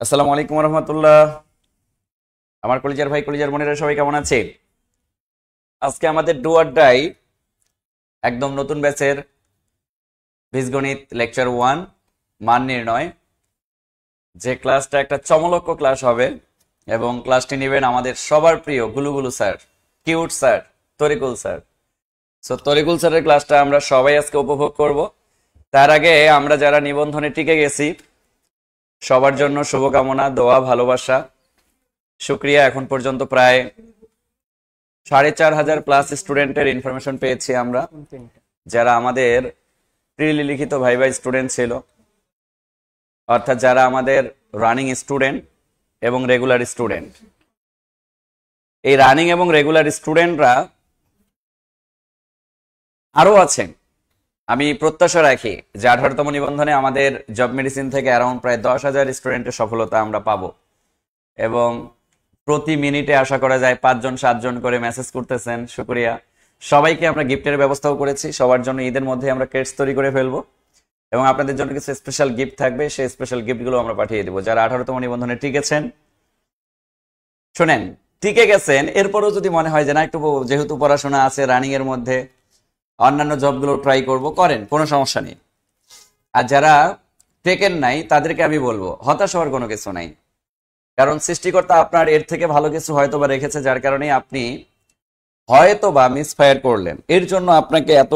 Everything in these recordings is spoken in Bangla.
আসসালামু আলাইকুম রহমতুল্লাহ। আমার কলিজার ভাই কলিজার বোনেরা সবাই কেমন আছে? আজকে আমাদের ডু অর ডাই একদম নতুন ব্যাচের বীজগণিত লেকচার 1 মান নির্ণয়, যে ক্লাসটা একটা চমলক্ষ ক্লাস হবে এবং ক্লাসটি নেবেন আমাদের সবার প্রিয় গুলুগুলু sir, cute sir, Tarikul sir. So Tarikul স্যারের ক্লাসটা আমরা সবাই আজকে উপভোগ করব। তার আগে আমরা যারা নিবন্ধনে টিকে গেছি সবার জন্য শুভকামনা, দোয়া, ভালোবাসা, শুক্রিয়া। এখন পর্যন্ত প্রায় 4,500 প্লাস স্টুডেন্টের ইনফরমেশন পেয়েছি আমরা, যারা আমাদের প্রিলিখিত ভাইভা স্টুডেন্ট ছিল, অর্থাৎ যারা আমাদের রানিং স্টুডেন্ট এবং রেগুলার স্টুডেন্ট। এই রানিং এবং রেগুলার স্টুডেন্টরা আরো আছেন। আমি প্রত্যাশা রাখি যে 18তম নিবন্ধনে আমাদের জব মেডিসিন থেকে অ্যারাউন্ড প্রায় 10,000 স্টুডেন্টের সফলতা আমরা পাবো এবং প্রতি মিনিটে আশা করা যায় 5জন 7জন করে মেসেজ করতেছেন, শুকরিয়া। সবাইকে আমরা গিফটের ব্যবস্থাও করেছি, সবার জন্য ঈদের মধ্যে আমরা কেটস তৈরি করে ফেলবো এবং আপনাদের জন্য কিছু স্পেশাল গিফট থাকবে, সেই স্পেশাল গিফটগুলো আমরা পাঠিয়ে দেবো। যারা 18তম নিবন্ধনে টিকেছেন, শোনেন, টিকে গেছেন, এরপরও যদি মনে হয় যে না একটু যেহেতু পড়াশোনা আছে রানিং এর মধ্যে অন্যান্য জবগুলো ট্রাই করব, করেন, কোনো সমস্যা নেই। আর যারা টেকেন নাই তাদেরকে আমি বলবো হতাশ হওয়ার কোনো কিছু নাই, কারণ সৃষ্টিকর্তা আপনার এর থেকে ভালো কিছু হয়তো বা রেখেছে, যার কারণে আপনি হয়তো বা মিসফায়ার করলেন। এর জন্য আপনাকে এত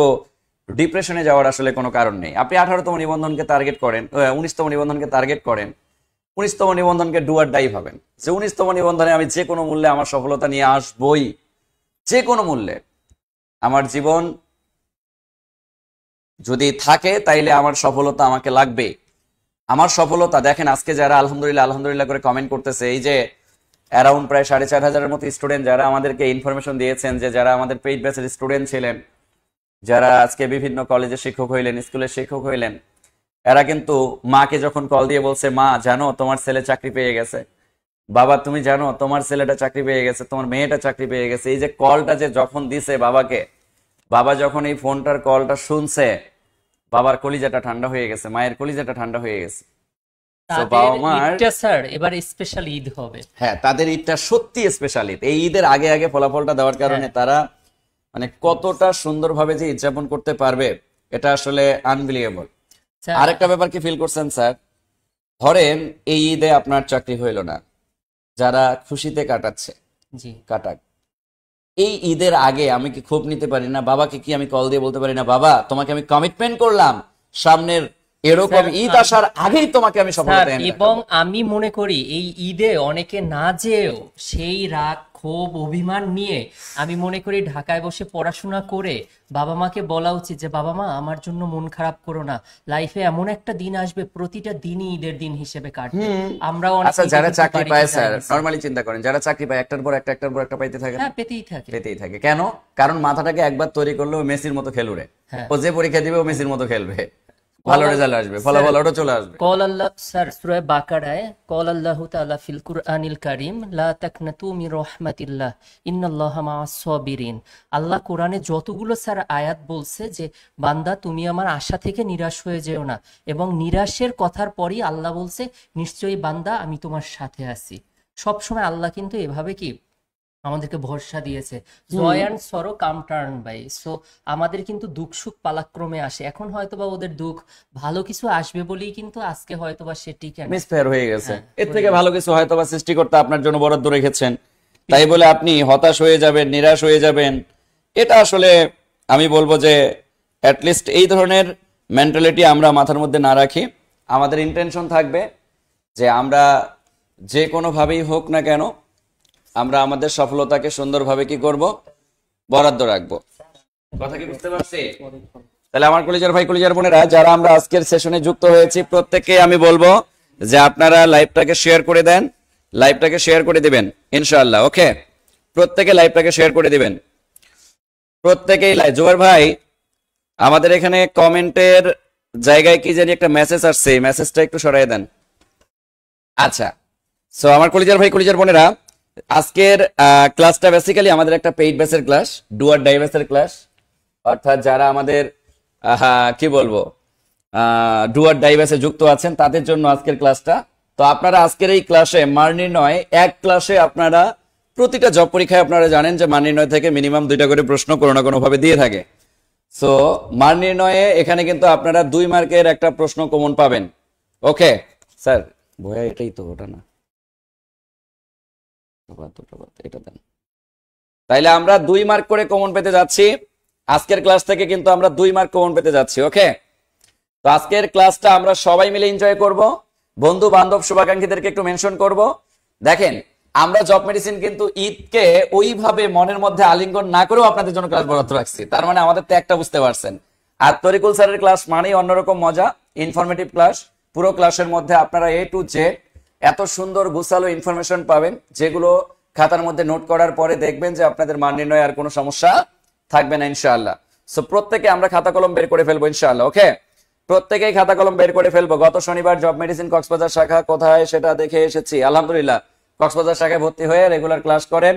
ডিপ্রেশনে যাওয়ার আসলে কোনো কারণ নেই। আপনি 18তম নিবন্ধনকে টার্গেট করেন, 19তম নিবন্ধনকে টার্গেট করেন, 19তম নিবন্ধনকে ডু অর ডাই ভাবেন যে 19তম নিবন্ধনে আমি যে কোনো মূল্যে আমার সফলতা নিয়ে আসবই, যে কোনো মূল্যে। আমার জীবন যদি থাকে তাইলে আমার সফলতা আমাকে লাগবে। আমার সফলতা দেখেন, আজকে যারা আলহামদুলিল্লাহ আলহামদুলিল্লাহ করে কমেন্ট করতেছে, এই যে অ্যারাউন্ড প্রায় 4,500 মতো স্টুডেন্ট যারা আমাদেরকে ইনফরমেশন দিয়েছেন, যে যারা আমাদের পেইড ব্যাচের স্টুডেন্ট ছিলেন, যারা আজকে বিভিন্ন কলেজের শিক্ষক হইলেন, স্কুলের শিক্ষক হইলেন, এরা কিন্তু মাকে যখন কল দিয়ে বলছে, মা জানো তোমার ছেলে চাকরি পেয়ে গেছে, বাবা তুমি জানো তোমার ছেলেটা চাকরি পেয়ে গেছে, তোমার মেয়েটা চাকরি পেয়ে গেছে। এই যে কলটা যে যখন দিছে বাবাকে, বাবা যখন এই ফোনটার কলটা শুনছে, বাবার কলিজাটা ঠান্ডা হয়ে গেছে, মায়ের কলিজাটা ঠান্ডা হয়ে গেছে। তো তাদের বাবা মার, ঈদটা স্যার এবার স্পেশাল ঈদ হবে। হ্যাঁ, তাদের ঈদটা সত্যি স্পেশাল ঈদ। এই ঈদের আগে আগে ফলাফলটা দেওয়ার কারণে হ্যাঁ তারা মানে কতটা সুন্দরভাবে যে উদযাপন করতে পারবে, এটা আসলে আনবিলিভেবল। স্যার। আরেকটা ব্যাপার কি ফিল করছেন স্যার? ধরেন এই ঈদে আপনার চাকরি হইল না, যারা খুশিতে কাটাচ্ছে জি কাটাক। এই ঈদের আগে আমি কি ক্ষোভ নিতে পারি না? বাবাকে কি আমি কল দিয়ে বলতে পারি না, বাবা তোমাকে আমি কমিটমেন্ট করলাম সামনের এরকম স্যার ঈদ আসার আগেই তোমাকে আমি স্যার সফলতা এনে এবং দেখাবো? আমি মনে করি এই ঈদে অনেকে না যেও সেই রাগ ক্ষোভ অভিমান নিয়ে আমি মনে করি ঢাকায় বসে পড়াশোনা করে বাবা মাকে বলা উচিত যে বাবা মা আমার জন্য মন খারাপ করো না, লাইফে এমন একটা দিন আসবে প্রতিটা দিনই ঈদের দিন হিসেবে কাটবে। আমরাও অনেক আচ্ছা, ঈদে যারা কিন্তু চাকরি বাড়িতে পায় স্যার, যাইনি স্যার। নরমালি চিন্তা করেন, যারা চাকরি পায় একটার পর একটা একটার পর একটা পাইতে থাকে না? হ্যাঁ পেতেই থাকে। পেতেই থাকে কেন? কারণ মাথাটাকে একবার তৈরি করলে ও মেসির মতো খেলুড়ে। হ্যাঁ ও যে পরীক্ষা দিবে ও মেসির মতো খেলবে, ভালো কল রেজাল্ট আসবে, স্যার ফলাফল ওটা চলে আসবে। কল আল্লাহ স্যার সূরা বাকারায় কল আল্লাহু তাআলা ফিল কুরআনিল কারীম লা তাকনাতু মির রাহমাতিল্লাহ ইন্নাল্লাহা মাআস সাবিরিন। আল্লাহ কোরআনে যতগুলো স্যার আয়াত বলছে যে বান্দা তুমি আমার আশা থেকে নিরাশ হয়ে যেও না, এবং নিরাশের কথার পরই আল্লাহ বলছে নিশ্চয়ই বান্দা আমি তোমার সাথে আছি। সব সময় আল্লাহ কিন্তু এভাবে কি আমাদেরকে ভরসা দিয়েছে। জয় অ্যান্ড সরো কাম টার্ন বাই। সো আমাদের কিন্তু দুঃখ সুখ পালাক্রমে আসে। এখন হয়তোবা ওদের দুঃখ ভালো কিছু আসবে বলেই কিন্তু আজকে হয়তোবা সে টিকে না। মিসফেয়ার হয়ে গেছে। হ্যাঁ এর হয়ে থেকে গেছে। ভালো কিছু হয়তো বা সৃষ্টিকর্তা আপনার জন্য বরাদ্দ রেখেছেন, তাই বলে আপনি হতাশ হয়ে যাবেন, নিরাশ হয়ে যাবেন, এটা আসলে আমি বলবো যে অ্যাটলিস্ট এই ধরনের মেন্টালিটি আমরা মাথার মধ্যে না রাখি। আমাদের ইন্টেনশন থাকবে যে আমরা যে কোনোভাবেই হোক না কেন আমরা আমাদের সফলতাকে সুন্দরভাবে কি করব, বরাদ্দ রাখবো। কথা কি বুঝতে পারছি? তাহলে আমার কলিজার ভাই কলিজার বোনেরা, যারা আমরা আজকের সেশনে যুক্ত হয়েছি, প্রত্যেককে আমি বলবো যে আপনারা লাইভটাকে শেয়ার করে দেন, লাইভটাকে শেয়ার করে দিবেন ইনশাআল্লাহ। ওকে, প্রত্যেকে লাইভটাকে শেয়ার করে দিবেন, প্রত্যেকেই লাইভ। জুবাইর ভাই, আমাদের এখানে কমেন্টের জায়গায় কি জানি একটা মেসেজ আসছে, এই মেসেজটা একটু সরাই দেন। আচ্ছা, সো আমার কলিজার ভাই কলিজার বোনেরা, আজকের ক্লাসটা বেসিক্যালি আমাদের একটা পেইড ব্যাচের ক্লাস, ডু অর ডাই ব্যাচের ক্লাস। অর্থাৎ যারা আমাদের কি বলবো ডু অর ডাই ব্যাচে যুক্ত আছেন তাদের জন্য আজকের ক্লাসটা। তো আপনারা আজকের এই ক্লাসে মান নির্ণয় এক ক্লাসে আপনারা প্রতিটা জব পরীক্ষায় আপনারা জানেন যে মান নির্ণয় থেকে মিনিমাম 2টা করে প্রশ্ন কোনো না কোনো ভাবে দিয়ে থাকে। সো মান নির্ণয়ে এখানে কিন্তু আপনারা 2 মার্কের একটা প্রশ্ন কমন পাবেন। ওকে স্যার, ভয়া এটাই তো, ওটা না, এটা দেন। তাইলে আমরা 2 মার্ক করে কমন পেতে যাচ্ছি আজকের ক্লাস থেকে, কিন্তু আমরা 2 মার্ক কমন পেতে যাচ্ছি। ওকে, তো আজকের ক্লাসটা আমরা সবাই মিলে এনজয় করব, বন্ধু বান্ধব শুভাকাঙ্ক্ষীদেরকে একটু মেনশন করব। দেখেন, আমরা জব মেডিসিন কিন্তু ঈদকে ওইভাবে মনের মধ্যে আলিঙ্গন না করেও আপনাদের জন্য ক্লাস বরাদ্দ রাখছি। তার মানে আমাদের ত্যাগটা বুঝতে পারছেন। আর তরিকুল স্যারের ক্লাস মানেই অন্যরকম মজা, ইনফরমেটিভ ক্লাস। পুরো ক্লাসের মধ্যে আপনারা A to Z এত সুন্দর গুছালো ইনফরমেশন পাবেন, যেগুলো খাতার মধ্যে নোট করার পরে দেখবেন যে আপনাদের মান নির্ণয়ে আর কোনো সমস্যা থাকবে না ইনশাআল্লাহ। সো প্রত্যেকে আমরা খাতা কলম বের করে ফেলবো ইনশাআল্লাহ। ওকে, প্রত্যেকেই খাতা কলম বের করে ফেলবো। গত শনিবার জব মেডিসিন কক্সবাজার শাখা কোথায় সেটা দেখে এসেছি, আলহামদুলিল্লাহ কক্সবাজার শাখায় ভর্তি হয়ে রেগুলার ক্লাস করেন,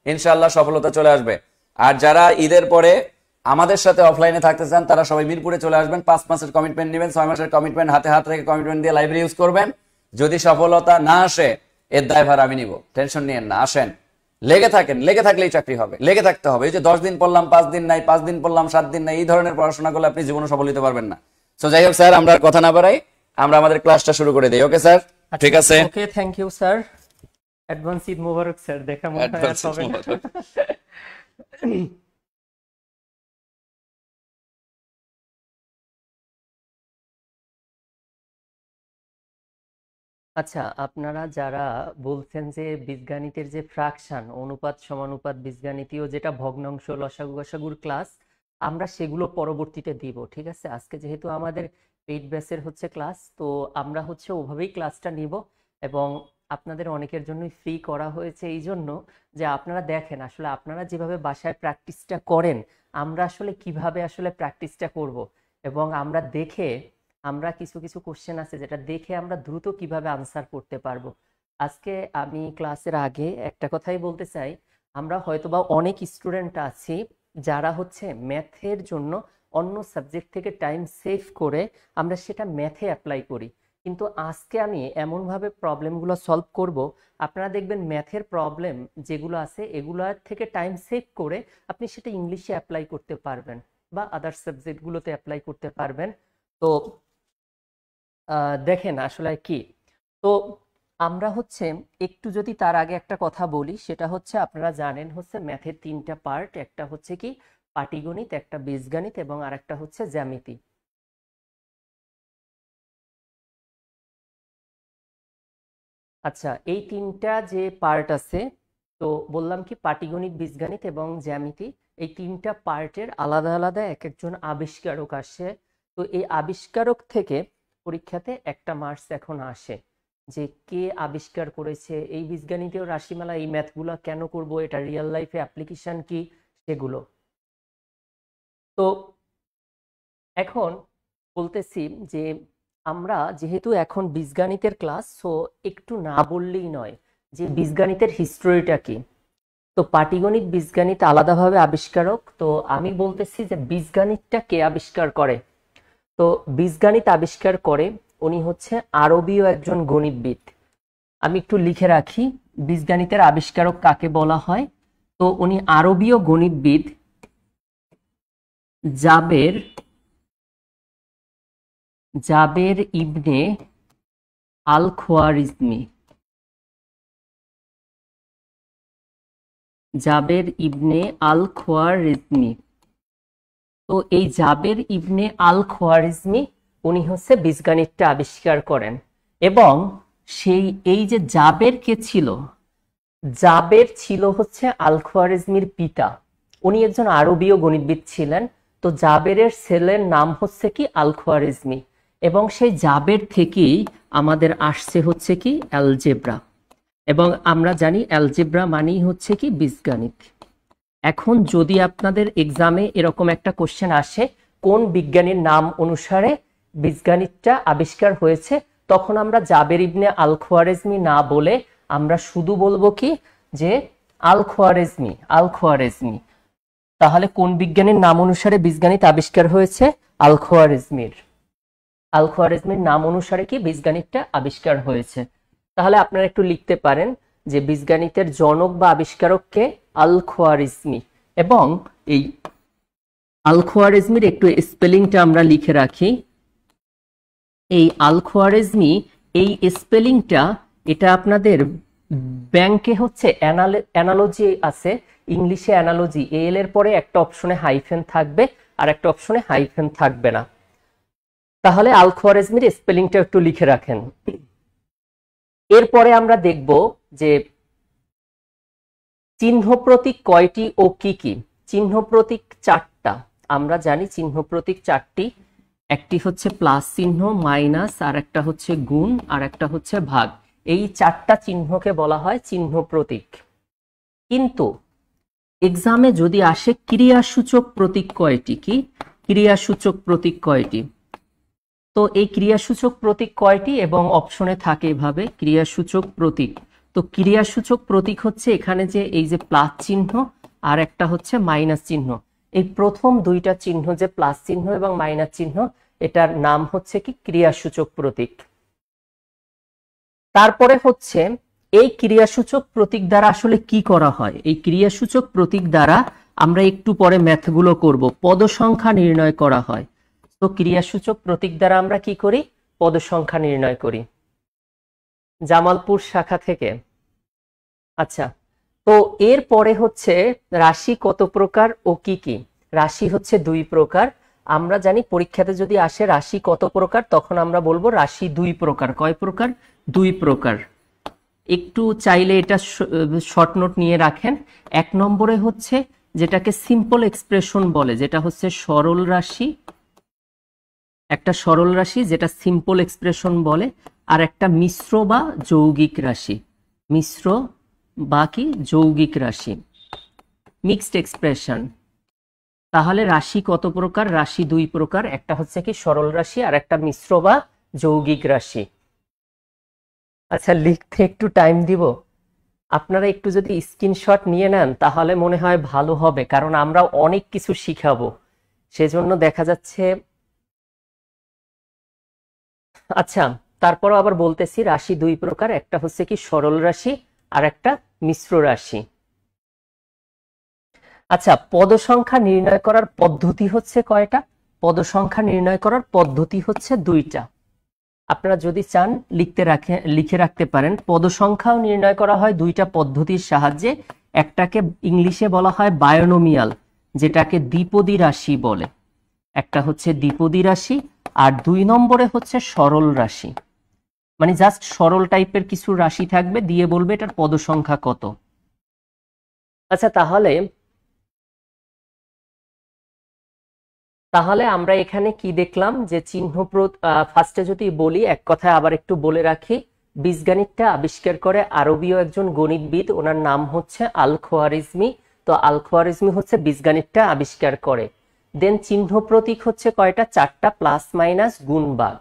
ইনশাআল্লাহ সফলতা চলে আসবে। আর যারা ঈদের পরে আমাদের সাথে অফলাইনে থাকতে চান তারা সবাই মিরপুরে চলে আসবেন। 5 মাসের কমিটমেন্ট নেবেন, 6 মাসের কমিটমেন্ট হাতে হাত রেখে কমিটমেন্ট দিয়ে লাইব্রেরি ইউজ করবেন। যদি সফলতা না আসে এর দায়ভার আমি নিব, টেনশন নিয়েন না। আসেন, লেগে থাকেন, লেগে থাকলেই চাকরি হবে, লেগে থাকতে হবে। এই যে 10 দিন পড়লাম 5 দিন নাই, 5 দিন পড়লাম 7 দিন নাই, এই ধরনের পড়াশোনা করলে আপনি জীবনে সফল হতে পারবেন না। সো যাই হোক স্যার, আমরা আর কথা না বাড়াই, আমরা আমাদের ক্লাসটা শুরু করে দিই। ওকে স্যার, ঠিক আছে। Okay, thank you sir. Advance Eid Mubarak sir. দেখা মনে হয় আর হবে না। আচ্ছা, আপনারা যারা বলছেন যে বীজগণিতের যে ফ্র্যাকশন, অনুপাত সমানুপাত, বীজগণিতীয় যেটা ভগ্নাংশ, লসাগু গসাগুর ক্লাস, আমরা সেগুলো পরবর্তীতে দিব, ঠিক আছে? আজকে যেহেতু আমাদের পেইড ব্যাচের হচ্ছে ক্লাস, তো আমরা হচ্ছে ওভাবেই ক্লাসটা নিব। এবং আপনাদের অনেকের জন্যই ফ্রি করা হয়েছে এই জন্য যে আপনারা দেখেন আসলে আপনারা যেভাবে বাসায় প্র্যাকটিসটা করেন, আমরা আসলে কিভাবে আসলে প্র্যাকটিসটা করব। এবং আমরা দেখে, আমরা কিছু কিছু কোশ্চেন আছে যেটা দেখে আমরা দ্রুত কিভাবে আনসার করতে পারবো। আজকে আমি ক্লাসের আগে একটা কথাই বলতে চাই, আমরা হয়তোবা অনেক স্টুডেন্ট আছি যারা হচ্ছে ম্যাথের জন্য অন্য সাবজেক্ট থেকে টাইম সেভ করে আমরা সেটা ম্যাথে অ্যাপ্লাই করি। কিন্তু আজকে আমি এমনভাবে প্রবলেমগুলো সলভ করব, আপনারা দেখবেন ম্যাথের প্রবলেম যেগুলো আছে এগুলোর থেকে টাইম সেভ করে আপনি সেটা ইংলিশে অ্যাপ্লাই করতে পারবেন বা আদার সাবজেক্টগুলোতে অ্যাপ্লাই করতে পারবেন। তো দেখেন আসলে কি, তো আমরা হচ্ছে একটু যদি তার আগে একটা কথা বলি, সেটা হচ্ছে আপনারা জানেন হচ্ছে ম্যাথের 3টা পার্ট, একটা হচ্ছে কি পাটিগণিত, একটা বীজগণিত এবং আরেকটা হচ্ছে জ্যামিতি। আচ্ছা, এই 3টা যে পার্ট আছে, তো বললাম কি পাটিগণিত, বীজগণিত এবং জ্যামিতি, এই 3টা পার্টের আলাদা আলাদা এক একজন আবিষ্কারক আসে। তো এই আবিষ্কারক থেকে পরীক্ষাতে একটা মার্কস এখন আসে যে কে আবিষ্কার করেছে এই বীজগণিতীয় রাশিমালা, এই ম্যাথগুলো কেন করব, এটা রিয়েল লাইফে অ্যাপ্লিকেশন কি, সেগুলো। তো এখন বলতেছি যে আমরা যেহেতু এখন বীজগণিতের ক্লাস, সো একটু না বললেই নয় যে বীজগণিতের হিস্টোরিটা কি। তো পাটিগণিত বীজগণিত আলাদাভাবে আবিষ্কারক, তো আমি বলতেছি যে বীজগণিতটা কে আবিষ্কার করে। তো বীজগণিত আবিষ্কার করে উনি হচ্ছে আরবীয় একজন গণিতবিদ। আমি একটু লিখে রাখি বীজগণিতের আবিষ্কারক কাকে বলা হয়। তো উনি আরবীয় গণিতবিদ জাবের ইবনে আল খোয়ারিজমি। জাবের ইবনে আল খোয়ারিজমি। তো এই জাবের ইবনে আল খোয়ারিজমি উনি হচ্ছে বীজগণিতটা আবিষ্কার করেন। এবং সেই এই যে জাবের কে ছিল, জাবের ছিল হচ্ছে আল খোয়ারিজমির পিতা। উনি একজন আরবীয় গণিতবিদ ছিলেন। তো জাবেরের ছেলের নাম হচ্ছে কি আল খোয়ারিজমি, এবং সেই জাবের থেকেই আমাদের আসছে হচ্ছে কি অ্যালজেব্রা। এবং আমরা জানি অ্যালজেব্রা মানেই হচ্ছে কি বীজগণিত। এখন যদি আপনাদের এক্সামে এরকম একটা কোশ্চেন আসে কোন বিজ্ঞানীর নাম অনুসারে বীজগণিতটা আবিষ্কার হয়েছে, তখন আমরা জাবের ইবনে আল খোয়ারিজমি না বলে আমরা শুধু বলবো কি যে আল খোয়ারিজমি, আল খোয়ারিজমি। তাহলে কোন বিজ্ঞানীর নাম অনুসারে বীজগণিত আবিষ্কার হয়েছে? আল খোয়ারিজমির। আল খোয়ারিজমির নাম অনুসারে কি বীজগণিতটা আবিষ্কার হয়েছে। তাহলে আপনারা একটু লিখতে পারেন যে বীজগণিতের জনক বা আবিষ্কারককে আল খোয়ারিজমি, এবং এই আল খোয়ারিজমির একটু স্পেলিংটা আমরা লিখে রাখি। এই আল খোয়ারিজমি, এই স্পেলিংটা এটা আপনাদের ব্যাংকে হচ্ছে অ্যানালজি আছে, ইংলিশে অ্যানালজি, এল এর পরে একটা অপশনে হাইফেন থাকবে আর একটা অপশনে হাইফেন থাকবে না। তাহলে আল খোয়ারিজমির স্পেলিংটা একটু লিখে রাখেন। এরপরে আমরা দেখব যে চিহ্ন প্রতীক কয়টি ও কি কি। চিহ্ন প্রতীক 4টা, আমরা জানি চিহ্ন প্রতীক 4টি। একটি হচ্ছে প্লাস চিহ্ন, মাইনাস, আর একটা হচ্ছে গুণ, আর একটা হচ্ছে ভাগ। এই 4টা চিহ্নকে বলা হয় চিহ্ন প্রতীক। কিন্তু এক্সামে যদি আসে ক্রিয়াসূচক প্রতীক কয়টি, কি ক্রিয়াসূচক প্রতীক কয়টি, তো এই ক্রিয়াসূচক প্রতীক কয়টি এবং অপশনে থাকে এভাবে ক্রিয়াসূচক প্রতীক। তো ক্রিয়াসূচক প্রতীক হচ্ছে এখানে যে এই যে প্লাস চিহ্ন আর একটা হচ্ছে মাইনাস চিহ্ন, এই প্রথম দুইটা চিহ্ন যে প্লাস চিহ্ন এবং মাইনাস চিহ্ন, এটার নাম হচ্ছে কি ক্রিয়াসূচক প্রতীক। তারপরে হচ্ছে এই ক্রিয়াসূচক প্রতীক দ্বারা আসলে কি করা হয়। এই ক্রিয়াসূচক প্রতীক দ্বারা আমরা একটু পরে ম্যাথগুলো করব, পদ সংখ্যা নির্ণয় করা হয়। তো ক্রিয়াসূচক প্রতীক দ্বারা আমরা কি করি, পদ সংখ্যা নির্ণয় করি। জামালপুর শাখা থেকে। আচ্ছা, তো এর পরে হচ্ছে রাশি কত প্রকার ও কি কি। রাশি হচ্ছে 2 প্রকার। আমরা জানি পরীক্ষাতে যদি আসে রাশি কত প্রকার, তখন আমরা বলবো রাশি 2 প্রকার। কয় প্রকার? 2 প্রকার। একটু চাইলে এটা শর্ট নোট নিয়ে রাখেন। 1 নম্বরে হচ্ছে যেটাকে সিম্পল এক্সপ্রেশন বলে, যেটা হচ্ছে সরল রাশি, একটা সরল রাশি যেটা সিম্পল এক্সপ্রেশন বলে, আর একটা মিশ্র বা যৌগিক রাশি, মিশ্র বা কি যৌগিক রাশি, মিক্সড এক্সপ্রেশন। তাহলে রাশি কত প্রকার? রাশি 2 প্রকার। একটা হচ্ছে কি সরল রাশি আর একটা মিশ্র বা যৌগিক রাশি। আচ্ছা, লিখতে একটু টাইম দিব, আপনারা একটু যদি স্ক্রিনশট নিয়ে নেন তাহলে মনে হয় ভালো হবে, কারণ আমরা অনেক কিছু শিখাবো, সেজন্য দেখা যাচ্ছে। আচ্ছা, তারপরও আবার বলতেছি রাশি 2 প্রকার, একটা হচ্ছে কি সরল রাশি আর একটা মিশ্র রাশি। আচ্ছা, পদ সংখ্যা নির্ণয় করার পদ্ধতি হচ্ছে কয়টা? পদ সংখ্যা নির্ণয় করার পদ্ধতি হচ্ছে 2টা। আপনারা যদি চান লিখে রাখতে পারেন। পদ সংখ্যাও নির্ণয় করা হয় 2টা পদ্ধতির সাহায্যে। একটাকে ইংলিশে বলা হয় বায়োনোমিয়াল, যেটাকে দ্বিপদী রাশি বলে। একটা হচ্ছে দ্বিপদী রাশি, আর 2 নম্বরে হচ্ছে সরল রাশি, মানে জাস্ট সরল টাইপের কিছু রাশি থাকবে, দিয়ে বলবে এটার পদ সংখ্যা কত। আচ্ছা, তাহলে আমরা এখানে কি দেখলাম যে চিহ্ন ফার্স্টে যদি বলি, এক কথায় আবার একটু বলে রাখি, বীজগণিতটা আবিষ্কার করে আরবীয় একজন গণিতবিদ, ওনার নাম হচ্ছে আল খোয়ারিজমি। তো আল খোয়ারিজমি হচ্ছে বীজগণিতটা আবিষ্কার করে। দেন চিহ্ন প্রতীক হচ্ছে কয়টা? 4টা, প্লাস মাইনাস গুণ ভাগ।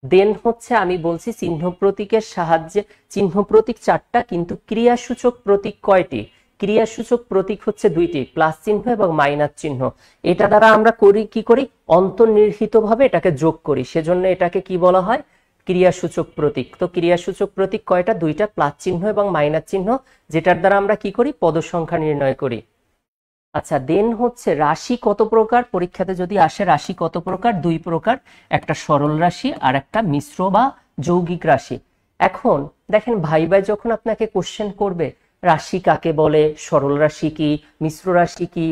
দেন হচ্ছে আমি বলছি চিহ্ন প্রতীকের সাহায্যে, চিহ্ন প্রতীক 4টা, কিন্তু ক্রিয়াসূচক প্রতীক কয়টি? ক্রিয়াসূচক প্রতীক হচ্ছে 2টি, প্লাস চিহ্ন এবং মাইনাস চিহ্ন। এটা দ্বারা আমরা কি করি? অন্তর্নিহিতভাবে এটাকে যোগ করি, সেজন্য এটাকে কি বলা হয়? ক্রিয়াসূচক প্রতীক। তো ক্রিয়াসূচক প্রতীক কয়টা? 2টা, প্লাস চিহ্ন এবং মাইনাস চিহ্ন, যেটার দ্বারা আমরা কি করি? পদ সংখ্যা নির্ণয় করি। আচ্ছা, দেন হচ্ছে রাশি কত প্রকার? পরীক্ষাতে যদি আসে রাশি কত প্রকার? 2 প্রকার, একটা সরল রাশি আর একটা মিশ্র বা যৌগিক রাশি। এখন দেখেন ভাই যখন আপনাকে কোশ্চেন করবে রাশি কাকে বলে, সরল রাশি কি, মিশ্র রাশি কি,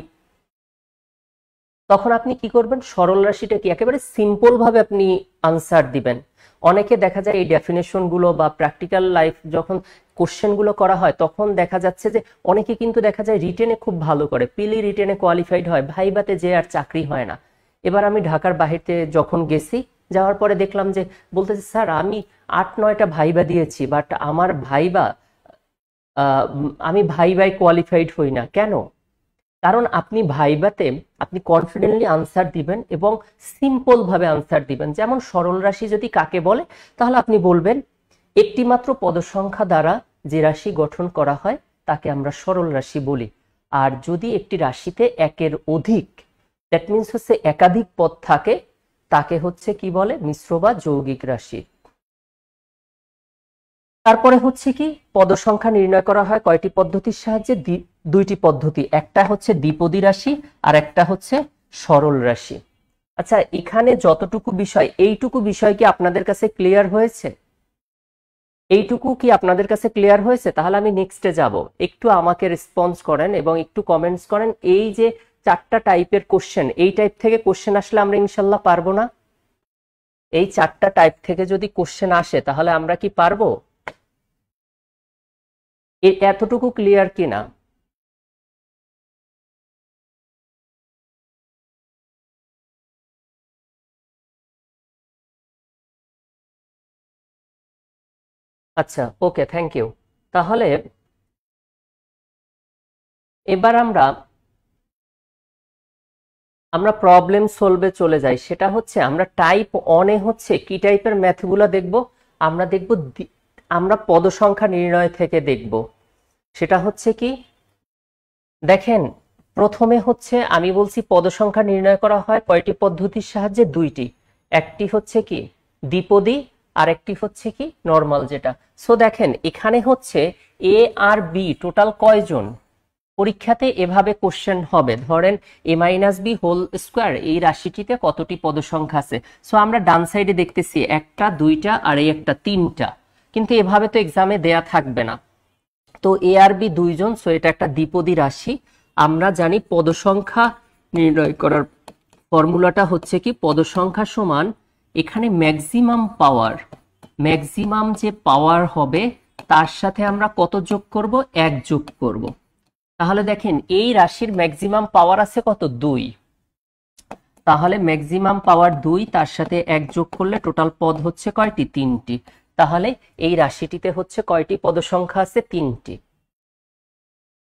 তখন আপনি কি করবেন? সরল রাশিটা কি একেবারে সিম্পল ভাবে আপনি আনসার দিবেন। অনেকে দেখা যায় এই ডেফিনেশন গুলো বা প্র্যাকটিক্যাল লাইফ যখন কোশ্চেন গুলো করা হয়, তখন দেখা যাচ্ছে যে অনেকে কিন্তু দেখা যায় রিটেনে খুব ভালো করে, পিলি রিটেনে কোয়ালিফাইড হয়, ভাইবাতে যে আর চাকরি হয় না। এবার আমি ঢাকার বাহিরে যখন গেছি, যাওয়ার পরে দেখলাম যে বলতেছে, স্যার আমি 8-9টা ভাইবা দিয়েছি, বাট আমার আমি ভাইবাই কোয়ালিফাইড হই না। কেন? কারণ আপনি ভাইবাতে আপনি কনফিডেন্টলি আনসার দিবেন এবং সিম্পল ভাবে আনসার দিবেন। যেমন সরল রাশি যদি কাকে বলে, তাহলে আপনি বলবেন একটি মাত্র পদ সংখ্যা দ্বারা যে রাশি গঠন করা হয় তাকে আমরা সরল রাশি বলি। আর যদি একটি রাশিতে একের অধিক, দ্যাট মিনস হচ্ছে একাধিক পদ থাকে, তাকে হচ্ছে কি বলে? মিশ্র বা যৌগিক রাশি। তারপরে হচ্ছে কি পদ সংখ্যা নির্ণয় করা হয় কয়টি পদ্ধতির সাহায্যে? দুইটি পদ্ধতি, একটা হচ্ছে দ্বিপদী রাশি আর একটা হচ্ছে সরল রাশি। আচ্ছা, এখানে যতটুকু বিষয়, এইটুকু বিষয় কি আপনাদের কাছে ক্লিয়ার হয়েছে? এইটুকু কি আপনাদের কাছে ক্লিয়ার হয়েছে? তাহলে আমি নেক্সটে যাব। একটু আমাকে রেসপন্স করেন এবং একটু কমেন্টস করেন। এই যে 4টা টাইপের কোশ্চেন, এই টাইপ থেকে কোশ্চেন আসলে আমরা ইনশাল্লাহ পারবো না? এই 4টা টাইপ থেকে যদি কোশ্চেন আসে তাহলে আমরা কি পারবো? এতটুকু ক্লিয়ার কিনা? আচ্ছা, ওকে, থ্যাংক ইউ। তাহলে এবার আমরা প্রবলেম সলভে চলে যাই। সেটা হচ্ছে আমরা টাইপ অনে হচ্ছে কি টাইপের ম্যাথগুলো দেখব? আমরা দেখব আমরা পদ সংখ্যা নির্ণয় থেকে দেখব। সেটা হচ্ছে কি, দেখেন প্রথমে হচ্ছে আমি বলছি পদ সংখ্যা নির্ণয় করা হয় কয়টি পদ্ধতির সাহায্যে? দুইটি। একটি হচ্ছে কি দ্বিপদী, আর একটি হচ্ছে কি নরমাল যেটা। সো দেখেন এখানে হচ্ছে এ আর বি টোটাল কয়জন? পরীক্ষাতে এভাবে কোশ্চেন হবে, ধরেন এ মাইনাস বি হোল স্কোয়ার, এই রাশিটিতে কতটি পদ সংখ্যা আছে? সো আমরা ডান সাইডে দেখতেছি একটা, দুইটা আর এই একটা, 3টা। কিন্তু এভাবে তো এক্সামে দেয়া থাকবে না। তো এ আর বি দুইজন, সো এটা একটা দ্বিপদী রাশি। আমরা জানি পদ সংখ্যা নির্ণয় করার ফর্মুলাটা হচ্ছে কি, পদ সংখ্যা সমান এখানে ম্যাক্সিমাম পাওয়ার, ম্যাক্সিমাম যে পাওয়ার হবে তার সাথে আমরা কত যোগ করব? 1 যোগ করব। তাহলে দেখেন এই রাশির ম্যাক্সিমাম পাওয়ার আছে কত? 2। তাহলে ম্যাক্সিমাম পাওয়ার 2, তার সাথে 1 যোগ করলে টোটাল পদ হচ্ছে কয়টি? 3টি। তাহলে এই রাশিটিতে হচ্ছে কয়টি পদ সংখ্যা আছে? 3টি।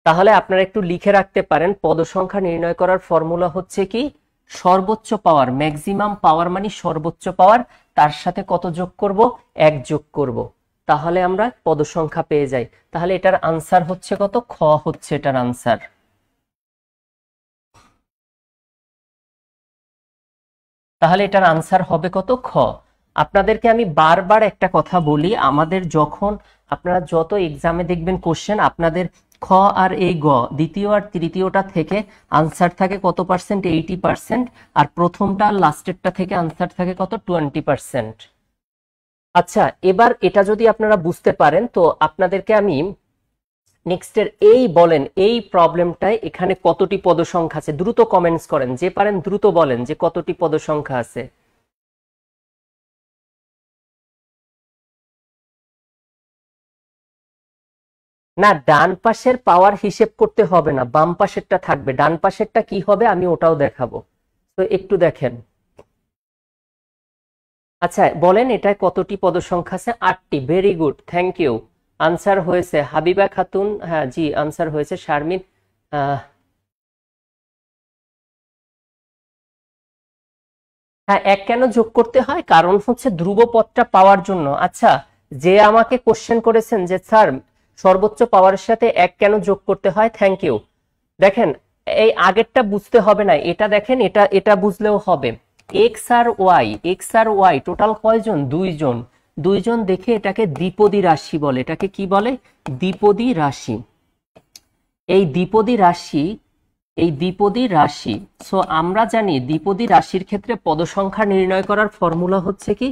তাহলে আপনারা একটু লিখে রাখতে পারেন, পদ সংখ্যা নির্ণয় করার ফর্মুলা হচ্ছে কি, সর্বোচ্চ পাওয়ার, ম্যাক্সিমাম পাওয়ার মানে সর্বোচ্চ পাওয়ার, তার সাথে কত যোগ করব? 1 যোগ করব। তাহলে আমরা পদ সংখ্যা পেয়ে যাই। তাহলে এটার আনসার হচ্ছে কত? খ হচ্ছে এটার আনসার। তাহলে এটার আনসার হবে কত? খ। আপনাদেরকে আমি বারবার একটা কথা বলি, আমাদের যখন আপনারা যত এক্সামে দেখবেন কোশ্চেন, আপনাদের খ আর এই গ, দ্বিতীয় আর তৃতীয়টা থেকে আনসার থাকে কত পার্সেন্ট? 80%। আর প্রথমটা আর লাস্টেরটা থেকে আনসার থাকে কত? 20%। আচ্ছা, এবার এটা যদি আপনারা বুঝতে পারেন তো আপনাদেরকে আমি নেক্সটের এই বলেন, এই প্রবলেমটায় এখানে কতটি পদ সংখ্যা আছে? দ্রুত কমেন্টস করেন, যে পারেন দ্রুত বলেন যে কতটি পদ সংখ্যা আছে। না, ডান পাশের পাওয়ার হিসেব করতে হবে না, বাম পাশেরটা থাকবে। ডান পাশেরটা কি হবে আমি ওটাও দেখাবো, তো একটু দেখেন। আচ্ছা বলেন এটায় কতটি পদ সংখ্যা আছে? 8টি। Very good, thank you. Answer হয়েছে হাবিবা খাতুন, হ্যাঁ জি আনসার হয়েছে। শারমিন, হ্যাঁ 1 কেন যোগ করতে হয়? কারণ হচ্ছে ধ্রুবপদটা পাওয়ার জন্য। আচ্ছা, যে আমাকে কোশ্চেন করেছেন যে স্যার সর্বোচ্চ পাওয়ারের সাথে 1 কেন যোগ করতে হয়, থ্যাংক ইউ। দেখেন এই আগেরটা বুঝতে হবে না, এটা দেখেন, এটা এটা বুঝলেও হবে। এক্স আর ওয়াই টোটাল কয়জন? 2 জন। 2 জন দেখে এটাকে দ্বিপদী রাশি বলে। এটাকে কি বলে? দ্বিপদী রাশি। এই দ্বিপদী রাশি, এই দ্বিপদী রাশি। সো আমরা জানি দ্বিপদী রাশির ক্ষেত্রে পদ সংখ্যা নির্ণয় করার ফর্মুলা হচ্ছে কি,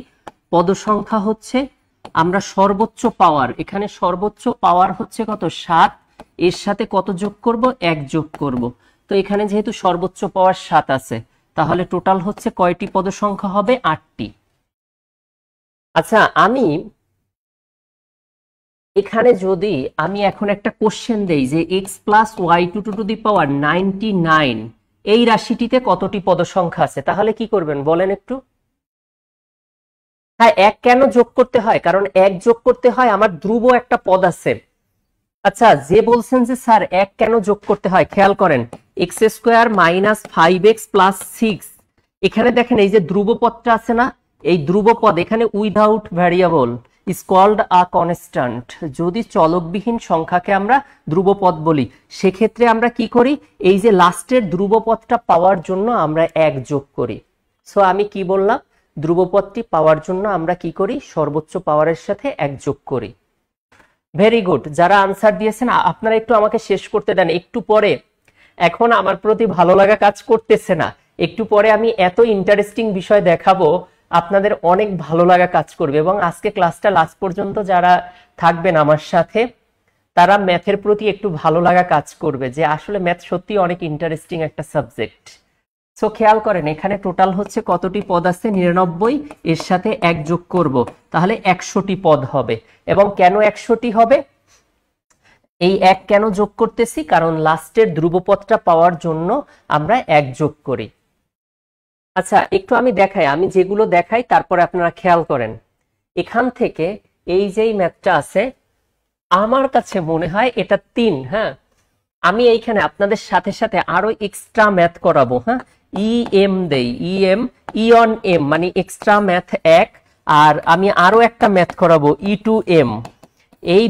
পদ সংখ্যা হচ্ছে আমরা সর্বোচ্চ পাওয়ার, এখানে সর্বোচ্চ পাওয়ার হচ্ছে কত? 7, এর সাথে কত যোগ করব? 1 যোগ করব। তো এখানে যেহেতু সর্বোচ্চ পাওয়ার 7 আছে, তাহলে টোটাল হচ্ছে কয়টি পদ সংখ্যা হবে? 8টি। আচ্ছা, আমি এখানে যদি আমি এখন একটা কোশ্চেন দেই যে x plus y to to the power 99, এই রাশিটিতে কতটি পদ সংখ্যা আছে, তাহলে কি করবেন বলেন একটু? হ্যাঁ 1 কেন যোগ করতে হয়? কারণ 1 যোগ করতে হয়, আমার ধ্রুব একটা পদ আছে। আচ্ছা, যে বলছেন যে স্যার 1 কেন যোগ করতে হয়, খেয়াল করেন, x square minus 5x plus 6, এখানে দেখেন এই যে ধ্রুবপদটা আছে না, এই ধ্রুবপদ এখানে without variable is called a constant. যদি চলকবিহীন সংখ্যাকে আমরা ধ্রুবপদ বলি, সেক্ষেত্রে আমরা কি করি? এই যে লাস্টের ধ্রুবপদটা পাওয়ার জন্য আমরা 1 যোগ করি। সো আমি কি বললাম? ধ্রুবপদটি পাওয়ার জন্য আমরা কি করি? সর্বোচ্চ পাওয়ারের সাথে 1 যোগ করি। ভেরি গুড, যারা আনসার দিয়েছেন আপনারা একটু আমাকে শেষ করতে দেন একটু পরে। এখন আমার প্রতি ভালো লাগা কাজ করতেছে না, একটু পরে আমি এত ইন্টারেস্টিং বিষয় দেখাবো, আপনাদের অনেক ভালো লাগা কাজ করবে। এবং আজকে ক্লাসটা লাস্ট পর্যন্ত যারা থাকবেন আমার সাথে, তারা ম্যাথের প্রতি একটু ভালো লাগা কাজ করবে, যে আসলে ম্যাথ সত্যি অনেক ইন্টারেস্টিং একটা সাবজেক্ট। সো খেয়াল করেন এখানে টোটাল হচ্ছে কতটি পদ আছে, 99, এর সাথে 1 যোগ করব, তাহলে 100টি পদ হবে। এবং কেন 100টি হবে, এই 1 কেন যোগ করতেছি, কারণ লাস্টের ধ্রুবপদটা পাওয়ার জন্য আমরা 1 যোগ করি। আচ্ছা একটু আমি দেখাই, আমি যেগুলো দেখাই তারপরে আপনারা খেয়াল করেন। এখান থেকে এই যেই ম্যাথটা আছে, আমার কাছে মনে হয় এটা 3। হ্যাঁ, আমি এইখানে আপনাদের সাথে সাথে আরো এক্সট্রা ম্যাথ করাবো। হ্যাঁ, ইএম দেই, ইএম ই অন এম মানে এক্সট্রা ম্যাথ 1, আর আমি আরো একটা ম্যাথ করাবো ই টু এম। এই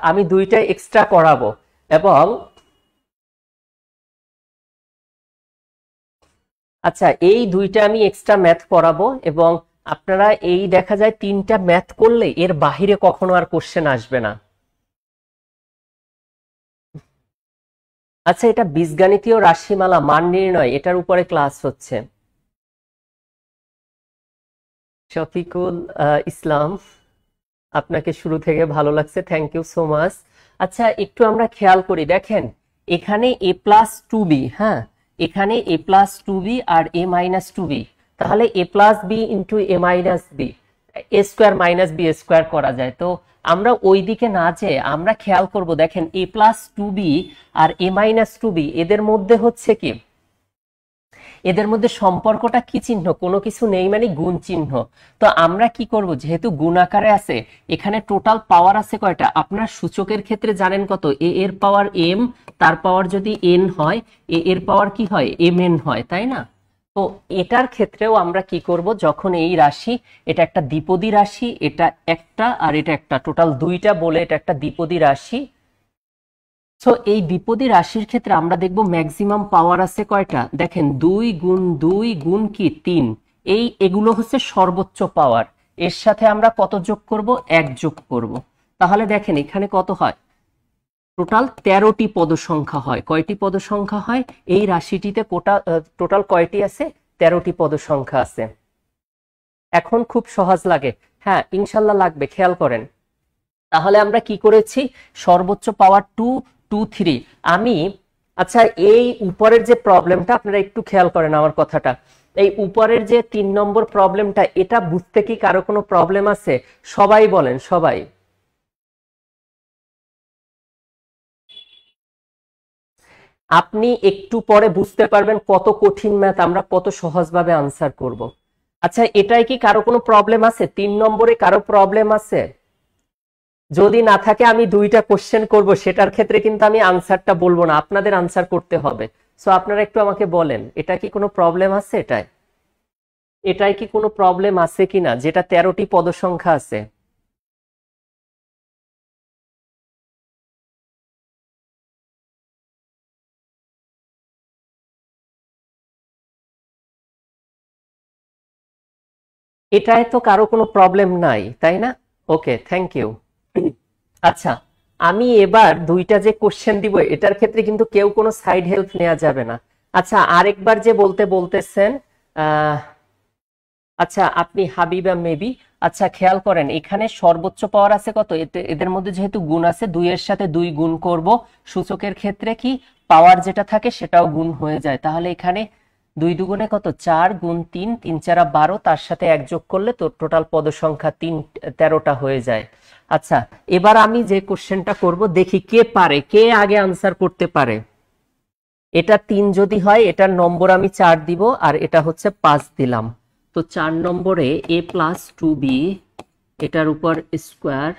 আমি দুইটা এক্সট্রা করাবো। এবং আচ্ছা এই দুইটা আমি এক্সট্রা ম্যাথ করাবো, এবং আপনারা এই দেখা যায় 3টা ম্যাথ করলে এর বাহিরে কখনো আর কোশ্চেন আসবে না। আচ্ছা এটা বীজগাণিতীয় রাশিমালা মান নির্ণয়, এটার উপরে ক্লাস হচ্ছে। শফিকুল ইসলাম, আপনাকে শুরু থেকে ভালো লাগছে, থ্যাংক ইউ সো মাচ। আচ্ছা একটু আমরা খেয়াল করি, দেখেন এখানে a প্লাস 2b, হ্যাঁ এখানে a প্লাস 2b আর a মাইনাস 2b, তাহলে a plus b into a minus b, a square minus b square করা যায়। তো আমরা ওই দিকে না যেয়ে আমরা খেয়াল করব, দেখেন a প্লাস 2b আর a মাইনাস 2b এদের মধ্যে হচ্ছে কি, এদের মধ্যে সম্পর্কটা কি চিহ্ন, কোনো কিছু নেই মানে গুণ চিহ্ন। তো আমরা কি করব, যেহেতু গুণ আকারে আছে, এখানে টোটাল পাওয়ার আছে কয়টা, আপনার সূচকের ক্ষেত্রে জানেন কত, এ এর পাওয়ার m, তার পাওয়ার যদি n হয়, এ এর পাওয়ার কি হয়, mn হয়, তাই না? তো এটার ক্ষেত্রেও আমরা কি করব, যখন এই রাশি, এটা একটা দ্বিপদী রাশি, এটা একটা আর এটা একটা, টোটাল 2টা বলে এটা একটা দ্বিপদী রাশি। সো এই দ্বিপদী রাশির ক্ষেত্রে আমরা দেখব ম্যাক্সিমাম পাওয়ার আছে কয়টা, দেখেন 2 গুণ 2 গুণ কি 3, এগুলো হচ্ছে সর্বোচ্চ পাওয়ার। এর সাথে আমরা কত যোগ করব, 1 যোগ করব। তাহলে দেখেন এখানে কত হয়, টোটাল 13টি পদ সংখ্যা হয়। কয়টি পদ সংখ্যা হয় এই রাশিটিতে, টোটাল কয়টি আছে, 13টি পদ সংখ্যা আছে। এখন খুব সহজ লাগে, হ্যাঁ ইনশাল্লাহ লাগবে, খেয়াল করেন। তাহলে আমরা কি করেছি, সর্বোচ্চ পাওয়ার 2 2 3 আমি। আচ্ছা এই উপরের যে প্রবলেমটা, আপনারা একটু খেয়াল করেন আমার কথাটা, এই উপরের যে 3 নম্বর প্রবলেমটা, এটা বুঝতে কি কারো কোনো প্রবলেম আছে? সবাই বলেন, সবাই। আপনি একটু পরে বুঝতে পারবেন কত কঠিন ম্যাথ আমরা কত সহজভাবে আনসার করব। আচ্ছা এটাই কি কারো কোনো প্রবলেম আছে, 3 নম্বরে কারো প্রবলেম আছে? যদি না থাকে আমি 2টা কোশ্চেন করব, সেটার ক্ষেত্রে কিন্তু আমি আনসারটা বলবো না, আপনাদের আনসার করতে হবে। সো আপনারা একটু আমাকে বলেন, এটা কি কোনো প্রবলেম আছে, এটাই কি কোনো প্রবলেম আছে কিনা, যেটা 13টি পদ সংখ্যা আছে? এটাই তো কারো কোনো প্রবলেম নাই, তাই না? ওকে, থ্যাংক ইউ। আচ্ছা আমি এবার 2টা যে কোশ্চেন দিব, এটার ক্ষেত্রে কিন্তু কেউ কোনো সাইড হেল্প নেওয়া যাবে না। আচ্ছা আরেকবার যে বলতেছেন, আচ্ছা আপনি হাবিবা মেবি। আচ্ছা খেয়াল করেন এখানে সর্বোচ্চ পাওয়ার আছে কত, এদের মধ্যে যেহেতু গুণ আছে, 2 এর সাথে 2 গুণ করব, সূচকের ক্ষেত্রে কি পাওয়ার যেটা থাকে সেটাও গুণ হয়ে যায়। তাহলে এখানে 2 দুগুণে কত, 4 গুণ 3, 3 4 12, তার সাথে 1 যোগ করলে তো টোটাল পদ সংখ্যা 13টা হয়ে যায়। আচ্ছা এবার আমি যে কোশ্চেনটা করব, দেখি কে পারে, কে আগে আনসার করতে পারে। এটা 3 যদি হয়, এটার নম্বর আমি 4 দিব, আর এটা হচ্ছে 5 দিলাম। তো 4 নম্বরে a প্লাস 2b, এটার উপর square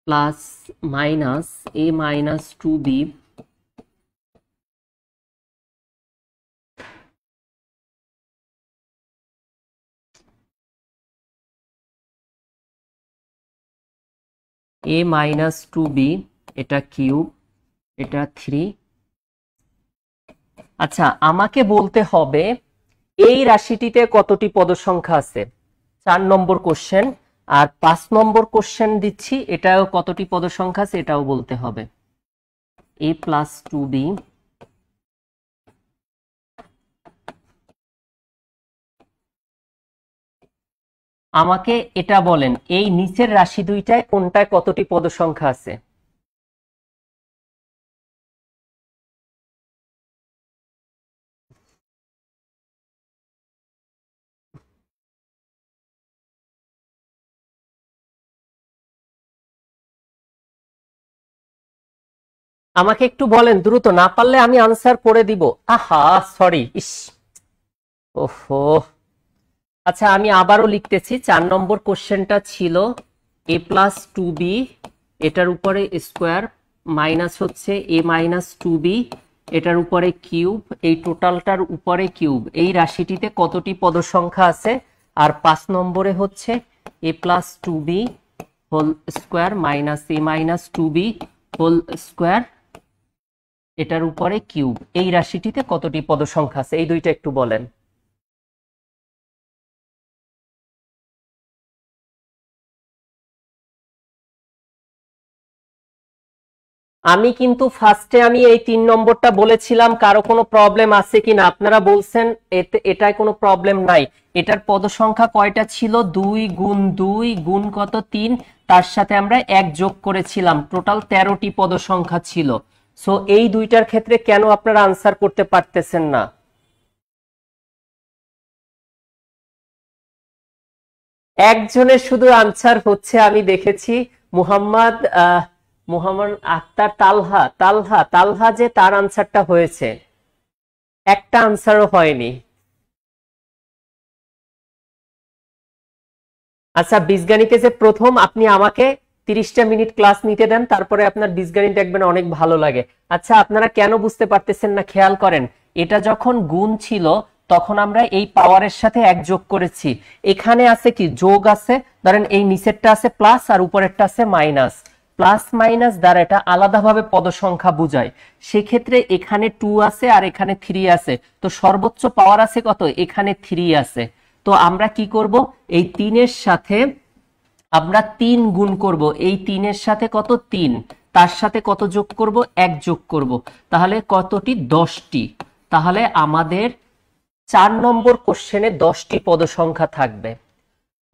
plus minus a minus 2b, a minus 2b, এটা কিউব, এটা 3। আচ্ছা আমাকে বলতে হবে এই রাশিটিতে কতটি পদ সংখ্যা আছে। 4 নম্বর কোশ্চেন, আর 5 নম্বর কোশ্চেন দিচ্ছি, এটাও কতটি পদ সংখ্যা আছে এটাও বলতে হবে। a প্লাস 2b আমাকে এটা বলেন, এই নিচের রাশি দুইটায় কোনটায় কতটি পদ সংখ্যা আছে? আমাকে একটু বলেন দ্রুত, না পারলে আমি আনসার করে দিব। আহা সরি, ইস, ওহো। আচ্ছা আমি আবারও লিখতেছি, 4 নম্বর কোশ্চেনটা ছিল a প্লাস 2b, এটার উপরে স্কোয়ার মাইনাস হচ্ছে a মাইনাস 2b, এটার উপরে কিউব, এই টোটালটার উপরে কিউব, এই রাশিটিতে কতটি পদ সংখ্যা আছে? আর 5 নম্বরে হচ্ছে a plus 2b whole square minus a minus 2b whole square, এটার উপরে কিউব, এই রাশিটিতে কতটি পদ সংখ্যা আছে? এই দুইটা একটু বলেন। আমি কিন্তু ফার্স্টে আমি এই 3 নম্বরটা বলেছিলাম, কারো কোনো প্রবলেম আছে কিনা? আপনারা বলছেন এটায় কোনো প্রবলেম নাই। এটার পদ সংখ্যা কয়টা ছিল? 2 গুণ 2 গুণ কত 3, তার সাথে আমরা 1 যোগ করেছিলাম, টোটাল 13টি পদ সংখ্যা ছিল। সো এই দুইটার ক্ষেত্রে কেন আপনারা আনসার করতে পারতেছেন না? একজনের শুধু আনসার হচ্ছে, আমি দেখেছি মুহাম্মদ মুহাম্মদ আক্তার তালহা, তালহা যে তার আনসারটা হয়েছে, একটা আনসারও হয়নি। আচ্ছা বীজগণিতে যে প্রথম আপনি আমাকে 30টা মিনিট ক্লাস নিতে দেন, তারপরে আপনার বীজগণিত দেখবেন অনেক ভালো লাগে। আচ্ছা আপনারা কেন বুঝতে পারতেছেন না খেয়াল করেন, এটা যখন গুণ ছিল তখন আমরা এই পাওয়ারের সাথে 1 যোগ করেছি, এখানে আছে কি যোগ আছে, ধরেন এই নিচেরটা আছে প্লাস আর উপরেরটা আছে মাইনাস, প্লাস মাইনাস দ্বারা এটা আলাদাভাবে পদ সংখ্যা বোঝায়। সেক্ষেত্রে এখানে 2 আছে আর এখানে 3 আছে, তো সর্বোচ্চ পাওয়ার আছে কত? এখানে 3 আছে। তো আমরা কি করব, এই 3 এর সাথে আমরা 3 গুণ করব, এই 3 এর সাথে কত 3, তার সাথে কত যোগ করব? 1 যোগ করব, তাহলে কতটি? 10টি। তাহলে আমাদের 4 নম্বর কোশ্চেনে 10টি পদ সংখ্যা থাকবে।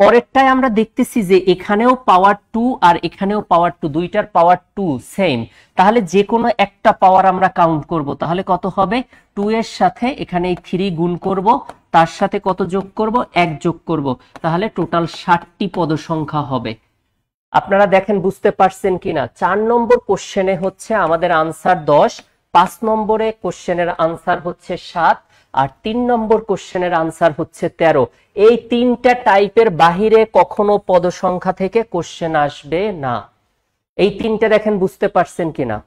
পরেরটায় আমরা দেখতেছি যে এখানেও পাওয়ার 2 আর এখানেও পাওয়ার 2, দুইটার পাওয়ার 2 সেম, তাহলে যে কোনো একটা পাওয়ার আমরা কাউন্ট করব, তাহলে কত হবে? 2 এর সাথে এখানে এই 3 গুণ করব, তার সাথে কত যোগ করব? 1 যোগ করব, তাহলে টোটাল 60টি পদ সংখ্যা হবে। আপনারা দেখেন বুঝতে পারছেন কিনা? 4 নম্বর কোশ্চেনে হচ্ছে আমাদের আনসার 10, 5 নম্বরে কোশ্চেনের আনসার হচ্ছে 7, আর 3 নম্বর কোশ্চেনের আনসার হচ্ছে 13। এই 3টা টাইপের বাহিরে কখনো পদ সংখ্যা থেকে কোশ্চেন আসবে না। এই 3টা দেখেন বুঝতে পারছেন কিনা?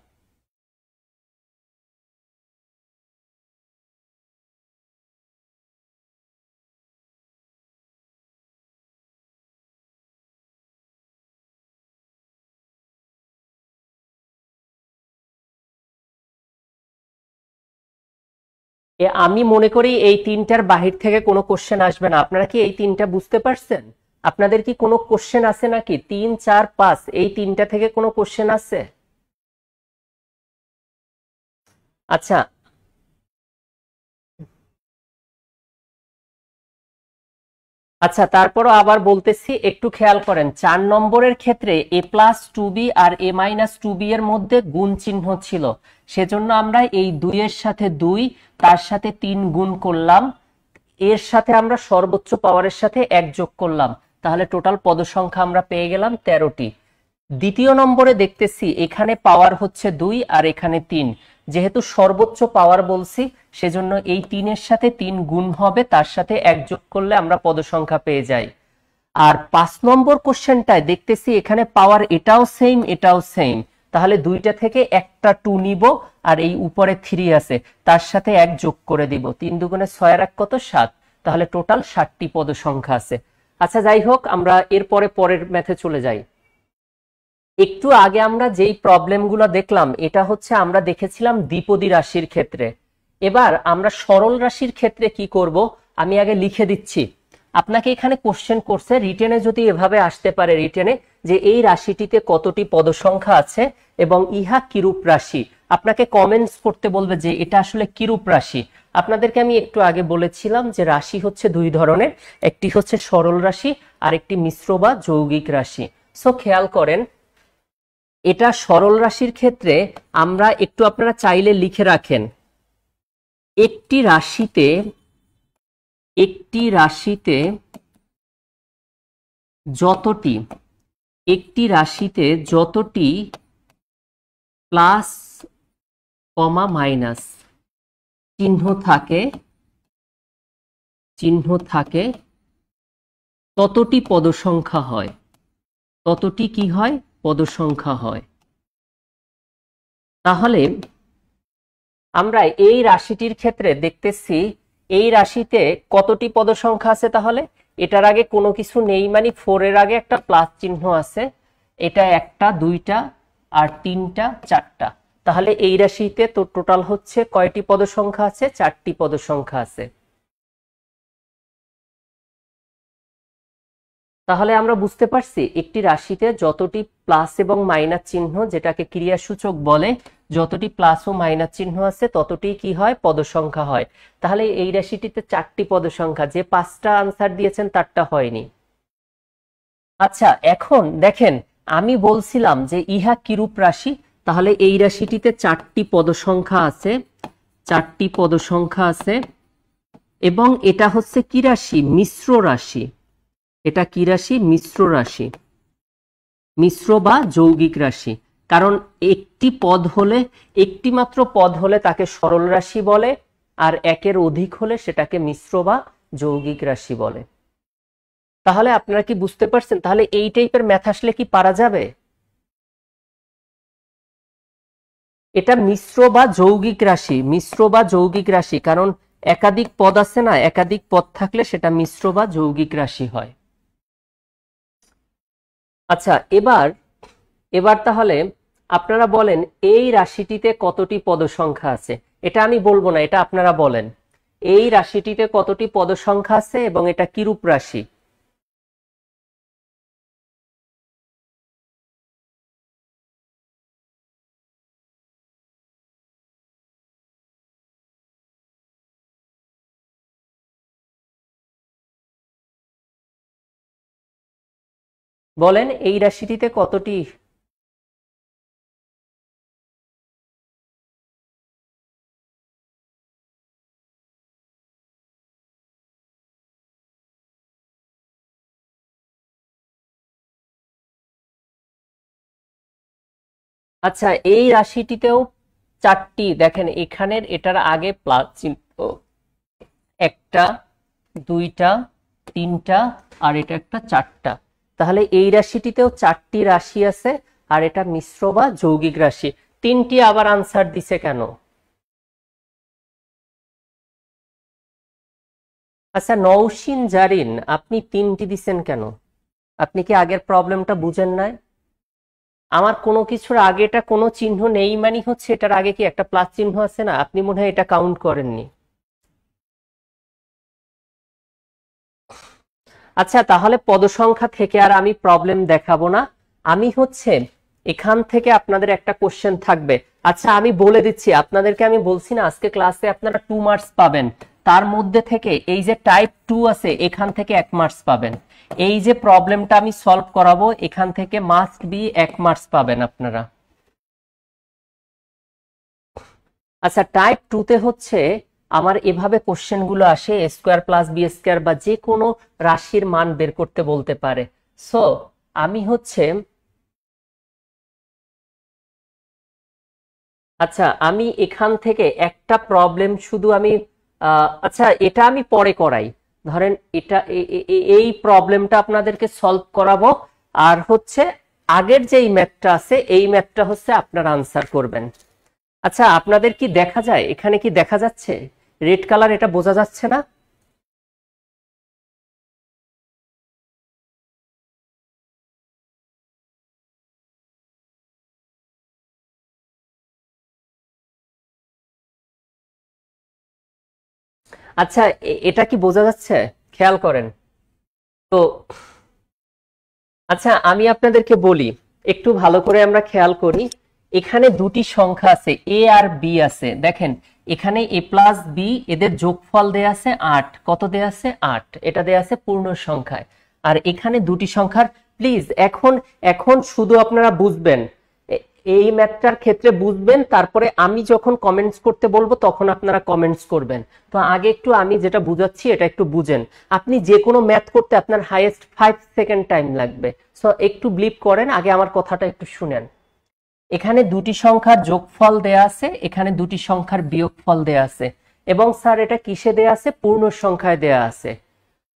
আমি মনে করি এই 3টার বাহির থেকে কোনো কোশ্চেন আসবে না। আপনারা কি এই 3টা বুঝতে পারছেন? আপনাদের কি কোনো কোশ্চেন আছে নাকি? 3, 4, 5 এই 3টা থেকে কোনো কোশ্চেন আছে? আচ্ছা আচ্ছা তারপরও আবার বলতেছি, একটু খেয়াল করেন, 4 নম্বরের ক্ষেত্রে a প্লাস 2b আর a মাইনাস 2b এর মধ্যে গুণ চিহ্ন ছিল, সেজন্য আমরা এই 2 এর সাথে 2, তার সাথে 3 গুণ করলাম, এর সাথে আমরা সর্বোচ্চ পাওয়ারের সাথে 1 যোগ করলাম, তাহলে টোটাল পদ সংখ্যা আমরা পেয়ে গেলাম 13টি। দ্বিতীয় নম্বরে দেখতেছি এখানে পাওয়ার হচ্ছে 2 আর এখানে 3, যেহেতু সর্বোচ্চ পাওয়ার বলছি সেজন্য এই 3 এর সাথে 3 গুণ হবে, তার সাথে 1 যোগ করলে আমরা পদ সংখ্যা পেয়ে যাই। আর 5 নম্বর কোশ্চেনটায় দেখতেছি এখানে পাওয়ার এটাও সেম এটাও সেম, তাহলে দুইটা থেকে একটা 2 নিব, আর এই উপরে 3 আছে তার সাথে 1 যোগ করে দিব, 3 দুগুণে 6 আর 1 কত? 7, তাহলে টোটাল 60টি পদ সংখ্যা আছে। আচ্ছা যাই হোক, আমরা এরপরে পরের ম্যাথে চলে যাই। একটু আগে আমরা যেই প্রবলেমগুলো দেখলাম এটা হচ্ছে আমরা দেখেছিলাম দ্বিপদী রাশির ক্ষেত্রে। এবার আমরা সরল রাশির ক্ষেত্রে কি করব আমি আগে লিখে দিচ্ছি, আপনাকে এখানে কোশ্চেন করছে রিটেনে যদি এভাবে আসতে পারে রিটেনে যে এই রাশিটিতে কতটি পদসংখ্যা আছে এবং ইহা কিরূপ রাশি, আপনাকে কমেন্টস করতে বলবে যে এটা আসলে কিরূপ রাশি। আপনাদেরকে আমি একটু আগে বলেছিলাম যে রাশি হচ্ছে দুই ধরনের, একটি হচ্ছে সরল রাশি আর একটি মিশ্র বা যৌগিক রাশি। সো খেয়াল করেন, এটা সরল রাশির ক্ষেত্রে আমরা একটু, আপনারা চাইলে লিখে রাখেন, একটি রাশিতে যতটি প্লাস কমা মাইনাস চিহ্ন থাকে ততটি পদসংখ্যা হয়, ততটি কি হয়, পদসংখ্যা হয়। তাহলে আমরা এই রাশিটির ক্ষেত্রে দেখতেছি এই রাশিতে কতটি পদসংখ্যা আছে, তাহলে এটার আগে কোনো কিছু নেই, মানে 4 এর আগে একটা প্লাস চিহ্ন আছে, এটা একটা, দুইটা আর তিনটা, চারটা। তাহলে এই রাশিতে তো টোটাল হচ্ছে কয়টি পদসংখ্যা আছে, 4টি পদসংখ্যা আছে। তাহলে আমরা বুঝতে পারছি একটি রাশিতে যতটি প্লাস এবং মাইনাস চিহ্ন, যেটাকে ক্রিয়াসূচক বলে, যতটি প্লাস ও মাইনাস চিহ্ন আছে ততটি কি হয়, পদসংখ্যা হয়। তাহলে এই রাশিটিতে 4টি পদসংখ্যা, যে 5টা আনসার দিয়েছেন তারটা হয়নি। আচ্ছা, এখন দেখেন আমি বলছিলাম যে ইহা কিরূপ রাশি, তাহলে এই রাশিটিতে 4টি পদসংখ্যা আছে, 4টি পদসংখ্যা আছে এবং এটা হচ্ছে কি রাশি, মিশ্র রাশি। এটা কি রাশি, মিশ্র রাশি, মিশ্র বা যৌগিক রাশি। কারণ একটি মাত্র পদ হলে তাকে সরল রাশি বলে, আর একের অধিক হলে সেটাকে মিশ্র বা যৌগিক রাশি বলে। তাহলে আপনারা কি বুঝতে পারছেন, তাহলে এই টাইপের ম্যাথ আসলে কি পারা যাবে? এটা মিশ্র বা যৌগিক রাশি, মিশ্র বা যৌগিক রাশি, কারণ একাধিক পদ আছে না, একাধিক পদ থাকলে সেটা মিশ্র বা যৌগিক রাশি হয়। আচ্ছা, এবার তাহলে আপনারা বলেন এই রাশিটিতে কতটি পদসংখ্যা আছে। এটা আমি বলবো না, এটা আপনারা বলেন এই রাশিটিতে কতটি পদসংখ্যা আছে এবং এটা কিরূপ রাশি। বলেন এই রাশিটিতে কতটি। আচ্ছা, এই রাশিটিতেও 4টি, দেখেন এখানের এটার আগে প্লাস চিহ্ন, একটা, দুইটা, তিনটা আর এটা একটা, 4টা। তাহলে এই রাশিটিতেও 4টি রাশি আছে আর এটা মিশ্র বা যৌগিক রাশি। 3টি আবার আনসার দিছে কেন? আচ্ছা নওশিন জারিন, আপনি 3টি দিছেন কেন? আপনি কি আগের প্রবলেমটা বুঝেন নাই? আমার কোনো কিছুর আগে এটা কোনো চিহ্ন নেই মানে হচ্ছে এটার আগে কি একটা প্লাস চিহ্ন আছে না, আপনি মনে হয় এটা কাউন্ট করেননি। আচ্ছা, তাহলে পদসংখ্যা থেকে আর আমি প্রবলেম দেখাবো না, আমি হচ্ছে এখান থেকে আপনাদের একটা কোশ্চেন থাকবে। আচ্ছা আমি বলে দিচ্ছি আপনাদেরকে, আমি বলছি না আজকে ক্লাসে আপনারা 2 মার্কস পাবেন, তার মধ্যে থেকে এই যে টাইপ 2 আছে এখান থেকে 1 মার্কস পাবেন। এই যে প্রবলেমটা আমি সলভ করাবো এখান থেকে মাস্ট বি 1 মার্কস পাবেন আপনারা। আচ্ছা টাইপ 2 তে হচ্ছে আমার এভাবে কোশ্চেন গুলো আসে, এ স্কোয়ার প্লাস বি স্কোয়ার বা যে কোনো রাশির মান বের করতে বলতে পারে। সো আমি হচ্ছে, আচ্ছা আমি এখান থেকে একটা প্রবলেম শুধু আমি আচ্ছা এটা আমি পরে করাই, ধরেন এটা এই প্রবলেমটা আপনাদেরকে সলভ করাবো, আর হচ্ছে আগের যে ম্যাথটা আছে এই ম্যাথটা হচ্ছে আপনারা আনসার করবেন। আচ্ছা আপনাদের কি দেখা যায়, এখানে কি দেখা যাচ্ছে রেড কালার, এটা বোঝা যাচ্ছে না? আচ্ছা এটা কি বোঝা যাচ্ছে, খেয়াল করেন। তো আচ্ছা, আমি আপনাদেরকে বলি, একটু ভালো করে আমরা খেয়াল করি। এখানে দুটি সংখ্যা আছে, এ আর বি আছে। দেখেন এখানে এ প্লাস বি, এদের যোগফল দেয়া আছে 8। কত দেয়া আছে? 8। এটা দেয়া আছে পূর্ণ সংখ্যায়। আর এখানে দুটি সংখ্যার, প্লিজ এখন এখন শুধু আপনারা বুঝবেন, এই ম্যাথটার ক্ষেত্রে বুঝবেন, তারপরে আমি যখন কমেন্টস করতে বলবো তখন আপনারা কমেন্টস করবেন। তো আগে একটু আমি যেটা বুঝাচ্ছি এটা একটু বুঝেন। আপনি যে কোনো ম্যাথ করতে আপনার হাইয়েস্ট 5 সেকেন্ড টাইম লাগবে। সো একটু ব্লিপ করেন, আগে আমার কথাটা একটু শুনেন। এখানে দুটি সংখ্যার যোগফল দেয়া আছে, এখানে দুটি সংখ্যার বিয়োগফল দেয়া আছে, এবং স্যার এটা কিসে দেয়া আছে? পূর্ণ সংখ্যায় দেয়া আছে।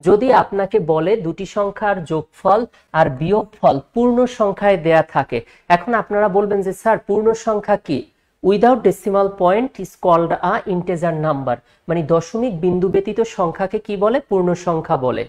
যদি আপনাকে বলে দুটি সংখ্যার যোগফল আর বিয়োগফল পূর্ণ সংখ্যায় দেয়া থাকে, এখন আপনারা বলবেন যে স্যার পূর্ণ সংখ্যা কি? Without decimal point is called a integer number, মানে দশমিক বিন্দু ব্যতীত সংখ্যাকে কি বলে? পূর্ণ সংখ্যা বলে।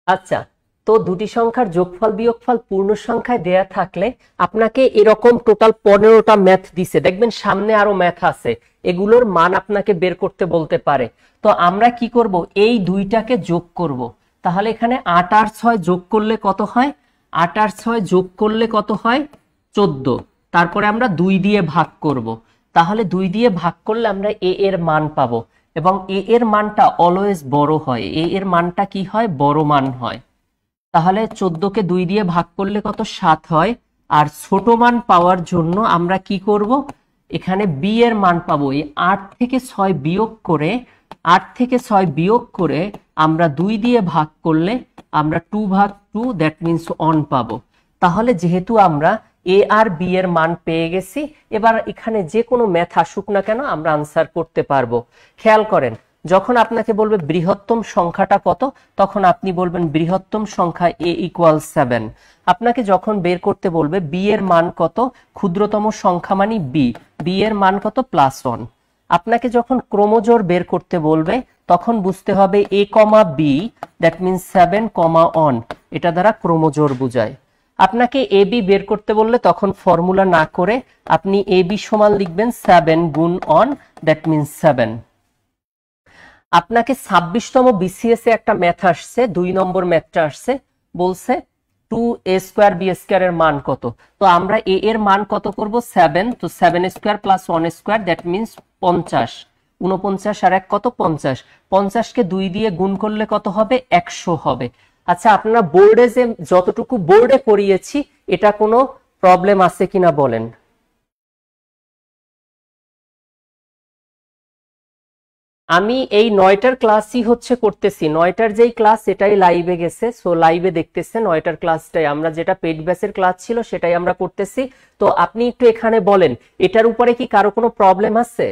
আচ্ছা, তো দুটি সংখ্যার যোগফল বিয়োগফল পূর্ণ সংখ্যায় দেয়া থাকলে আপনাকে এরকম টোটাল 15টা ম্যাথ দিছে, দেখবেন সামনে আরো ম্যাথ আছে, এগুলোর মান আপনাকে বের করতে বলতে পারে। তো আমরা কি করব? এই দুইটাকে যোগ করব। তাহলে এখানে 8 আর 6 যোগ করলে কত হয়? 8 আর 6 যোগ করলে কত হয়? 14। তারপরে আমরা 2 দিয়ে ভাগ করব। তাহলে 2 দিয়ে ভাগ করলে আমরা এ এর মান পাবো, এবং এ এর মানটা অলওয়েজ বড় হয়। এ এর মানটা কি হয়? বড় মান হয়। তাহলে 14কে 2 দিয়ে ভাগ করলে কত? 7 হয়। আর ছোট মান পাওয়ার জন্য আমরা কি করব? এখানে বি এর মান পাবো। এই 8 থেকে 6 বিয়োগ করে, 8 থেকে 6 বিয়োগ করে আমরা 2 দিয়ে ভাগ করলে আমরা 2/2, দ্যাট মিনস 1 পাবো। তাহলে যেহেতু আমরা এ আর বি এর মান পেয়ে গেছি, এবার এখানে যে কোনো ম্যাথ আসুক না কেন আমরা আনসার করতে পারবো। খেয়াল করেন, যখন আপনাকে বলবে বৃহত্তম সংখ্যাটা কত, তখন আপনি বলবেন বৃহত্তম সংখ্যা a = 7। আপনাকে যখন বের করতে বলবে b এর মান কত, ক্ষুদ্রতম সংখ্যা মানে b এর মান কত? +1। আপনাকে যখন ক্রমজোড় বের করতে বলবে তখন বুঝতে হবে a, b, দ্যাট মিনস 7, 1, এটা দ্বারা ক্রমজোড় বোঝায়। আপনাকে এ বি বের করতে বললে তখন ফর্মুলা না করে আপনি এ বি সমান লিখবেন 7 গুণ 1, দ্যাট মিনস 7। আপনাকে 26তম বিসিএস এ একটা ম্যাথ আসছে, 2 নম্বর ম্যাথটা আসছে, বলছে 2a² b² এর মান কত। তো আমরা a এর মান কত করব? 7। তো 7² + 1², দ্যাট মিনস 50। 49 আর 1 কত? 50। 50কে 2 দিয়ে গুণ করলে কত হবে? 100 হবে। আচ্ছা, আপনারা বোর্ডে যে যতটুকু বোর্ডে করিয়েছি এটা কোনো প্রবলেম আছে কিনা বলেন। আমি এই 9টার ক্লাসই হচ্ছে করতেছি, 9টার যেই ক্লাস এটাই লাইভে গেছে, সো লাইভে দেখতেছে 9টার ক্লাসটাই। আমরা যেটা পেইড ব্যাচের ক্লাস ছিল সেটাই আমরা করতেছি। তো আপনি একটু এখানে বলেন, এটার উপরে কি কারো কোনো প্রবলেম আছে?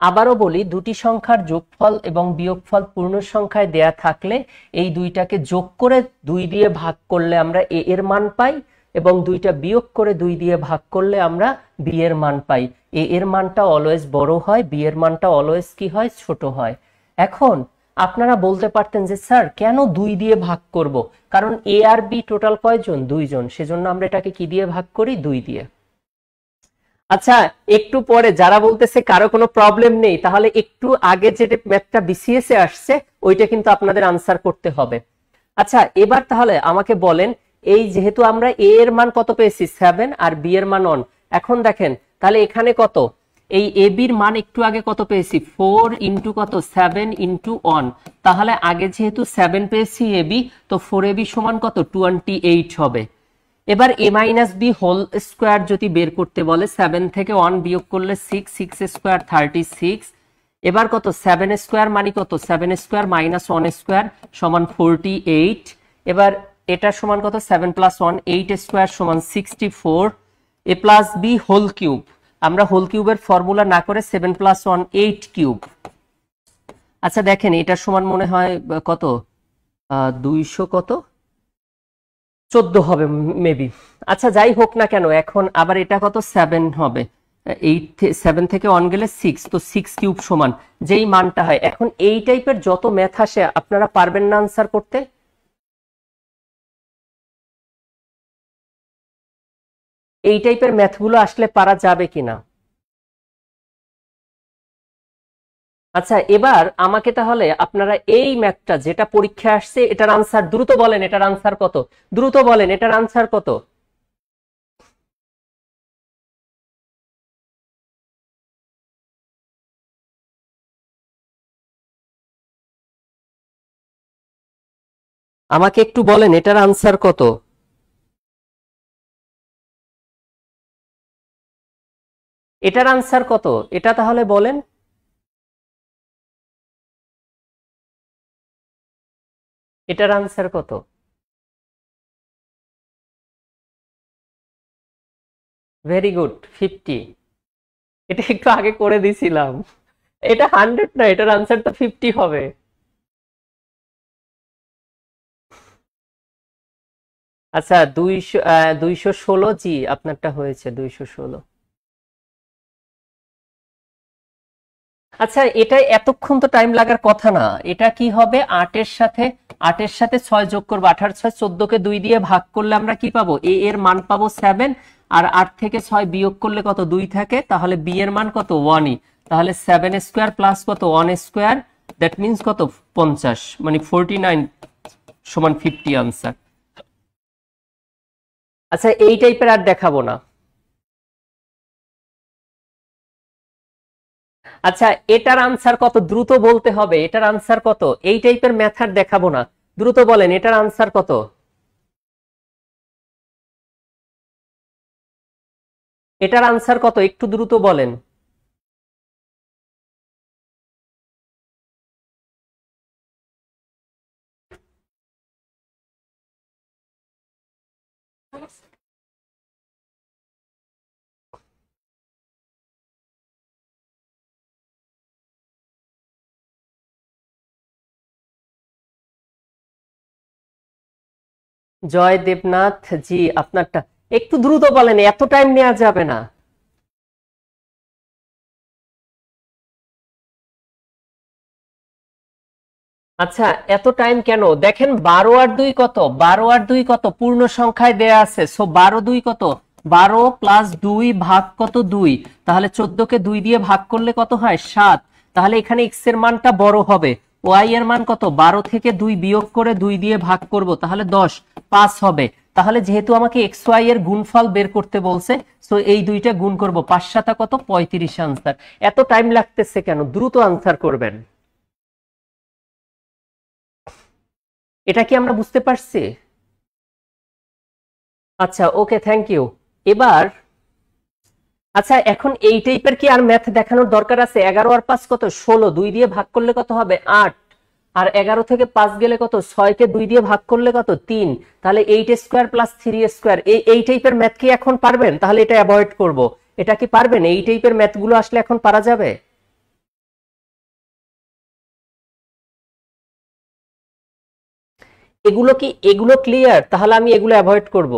আবারও বলি, দুটি সংখ্যার যোগফল এবং বিয়োগফল পূর্ণ সংখ্যায় দেয়া থাকলে এই দুইটাকে যোগ করে 2 দিয়ে ভাগ করলে আমরা এ এর মান পাই, এবং দুইটা বিয়োগ করে 2 দিয়ে ভাগ করলে আমরা বি এর মান পাই। এ এর মানটা অলওয়েজ বড় হয়, বি এর মানটা অলওয়েজ কি হয়? ছোট হয়। এখন আপনারা বলতে পারতেন যে স্যার কেন 2 দিয়ে ভাগ করব? কারণ এ আর বি টোটাল কয়জন? 2 জন, সেজন্য আমরা এটাকে কি দিয়ে ভাগ করি? 2 দিয়ে। আচ্ছা, একটু পরে যারা বলতেছে কারো কোনো প্রবলেম নেই, তাহলে একটু আগে যে ম্যাথটা বিসিএস এ আসছে ওইটা কিন্তু আপনাদের আনসার করতে হবে। আচ্ছা, এবার তাহলে আমাকে বলেন, এই যেহেতু আমরা এ এর মান কত পেয়েছি? 7, আর বি এর মান 1। এখন দেখেন তাহলে এখানে কত? এই এ বির মান একটু আগে কত পেয়েছি? 4 ইন্টু কত? 7 ইন্টু 1। তাহলে আগে যেহেতু 7 পেয়েছি এ বি, তো 4ab সমান কত? 28 হবে। এবার a minus b whole square যদি বের করতে বলে, 7 থেকে 1 বিয়োগ করলে 6, 6² 36। এবার কত? 7² মানে কত? 7² মাইনাস 1² সমান 48। এবার এটা সমান কত? 7 + 1, 8² সমান 64। a plus b whole cube, আমরা হোল কিউবের ফর্মুলা না করে 7 + 1, 8 কিউব। আচ্ছা দেখেন এটা সমান মনে হয় কত? 200 কত? 14 হবে মেবি। আচ্ছা যাই হোক না কেন, এখন আবার এটা কত? 7 হবে। 7 থেকে 1 গেলে 6, তো 6 কিউব সমান যেই মানটা হয়। এখন এই টাইপের যত ম্যাথ আসে আপনারা পারবেন না আনসার করতে? এই টাইপের ম্যাথগুলো আসলে পারা যাবে কিনা? আচ্ছা, এবার আমাকে তাহলে আপনারা এই ম্যাথটা যেটা পরীক্ষা আসছে এটার আনসার দ্রুত বলেন, এটার আনসার কত? দ্রুত বলেন, এটার আনসার কত? আমাকে একটু বলেন এটার আনসার কত? এটার আনসার কত? এটা তাহলে বলেন। এটার আনসার কত? Very good, 50। এটা একটু আগে করে দিছিলাম। এটা 100 না, এটার আনসার তো 50 হবে। আচ্ছা, 216, জি আপনারটা হয়েছে 216। আচ্ছা, এটা এতক্ষণ তো টাইম লাগার কথা না। এটা কি হবে, 8-এর সাথে 6 যোগ করবো, 8 আর 6 14কে 2 দিয়ে ভাগ করলে আমরা কি পাবো? এ এর মান পাবো 7, আর 8 থেকে 6 বিয়োগ করলে কত? 2 থাকে, তাহলে বি এর মান কত? 1ই। তাহলে 7 স্কোয়ার প্লাস কত? 1 স্কোয়ার, দ্যাট মিনস কত? 50, মানে 49 সমান 50 আনসার। আচ্ছা, এই টাইপের আর দেখাবো না। আচ্ছা, এটার আনসার কত? দ্রুত বলতে হবে, এটার আনসার কত? এই টাইপের মেথড দেখাবো না, দ্রুত বলেন এটার আনসার কত? এটার আনসার কত? একটু দ্রুত বলেন। জয় দেবনাথ, জি আপনারটা একটু দ্রুত বলেন, এত টাইম নেওয়া যাবে না। আচ্ছা, এত টাইম কেন? দেখেন 12 আর 2 কত? 12 আর 2 কত? পূর্ণ সংখ্যায় দেয়া আছে, সো 12 2 কত? 12 প্লাস 2 ভাগ কত? 2। তাহলে 14কে 2 দিয়ে ভাগ করলে কত হয়? 7। তাহলে এখানে এক্স এর মানটা বড় হবে। ওয়াই এর মান কত? 12 থেকে 2 বিয়োগ করে 2 দিয়ে ভাগ করব, তাহলে 10, 5 হবে। তাহলে যেহেতু আমাকে এক্স ওয়াই এর গুণফল বের করতে বলছে, সো এই দুইটা গুণ করব, 5 7 কত? 35 আনসার। এত টাইম লাগতেছে কেন? দ্রুত আনসার করবেন। এটা কি আমরা বুঝতে পারছি? আচ্ছা, ওকে, থ্যাংক ইউ। এবার আচ্ছা, এখন এই টাইপের কি আর ম্যাথ দেখানোর দরকার আছে? 11 আর 5 কত? 16, 2 দিয়ে ভাগ করলে কত হবে? 8। আর 11 থেকে 5 গেলে কত? 6 কে 2 দিয়ে ভাগ করলে কত? 3। তাহলে 8 স্কোয়ার প্লাস 3 স্কোয়ার। এই টাইপের ম্যাথ কি এখন পারবেন? তাহলে এটা অ্যাভয়েড করব। এটা কি পারবেন? এই টাইপের ম্যাথ গুলো আসলে এখন পারা যাবে? এগুলো ক্লিয়ার? তাহলে আমি এগুলো অ্যাভয়েড করব।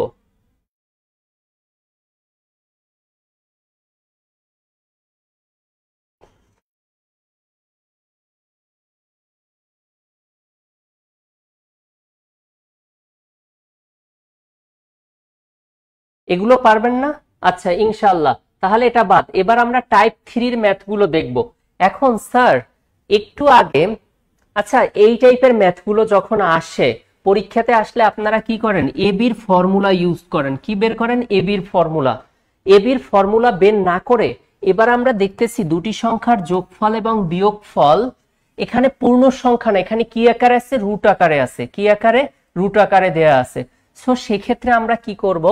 এগুলো পারবেন না? আচ্ছা, ইনশাআল্লাহ তাহলে এটা বাদ। এবার আমরা টাইপ 3 এর ম্যাথ গুলো দেখব। এখন স্যার, একটু আগে, আচ্ছা এই টাইপের ম্যাথ গুলো যখন আসে পরীক্ষাতে আসলে আপনারা কি করেন? এবির ফর্মুলা ইউজ করেন। কি বের করেন? এবির ফর্মুলা। এবির ফর্মুলা বের না করে এবার আমরা দেখতেছি দুটি সংখ্যার যোগফল এবং বিয়োগফল এখানে পূর্ণ সংখ্যা না, এখানে কি আকারে আছে? রুট আকারে আছে। কি আকারে? রুট আকারে দেয়া আছে। সো সেক্ষেত্রে আমরা কি করব?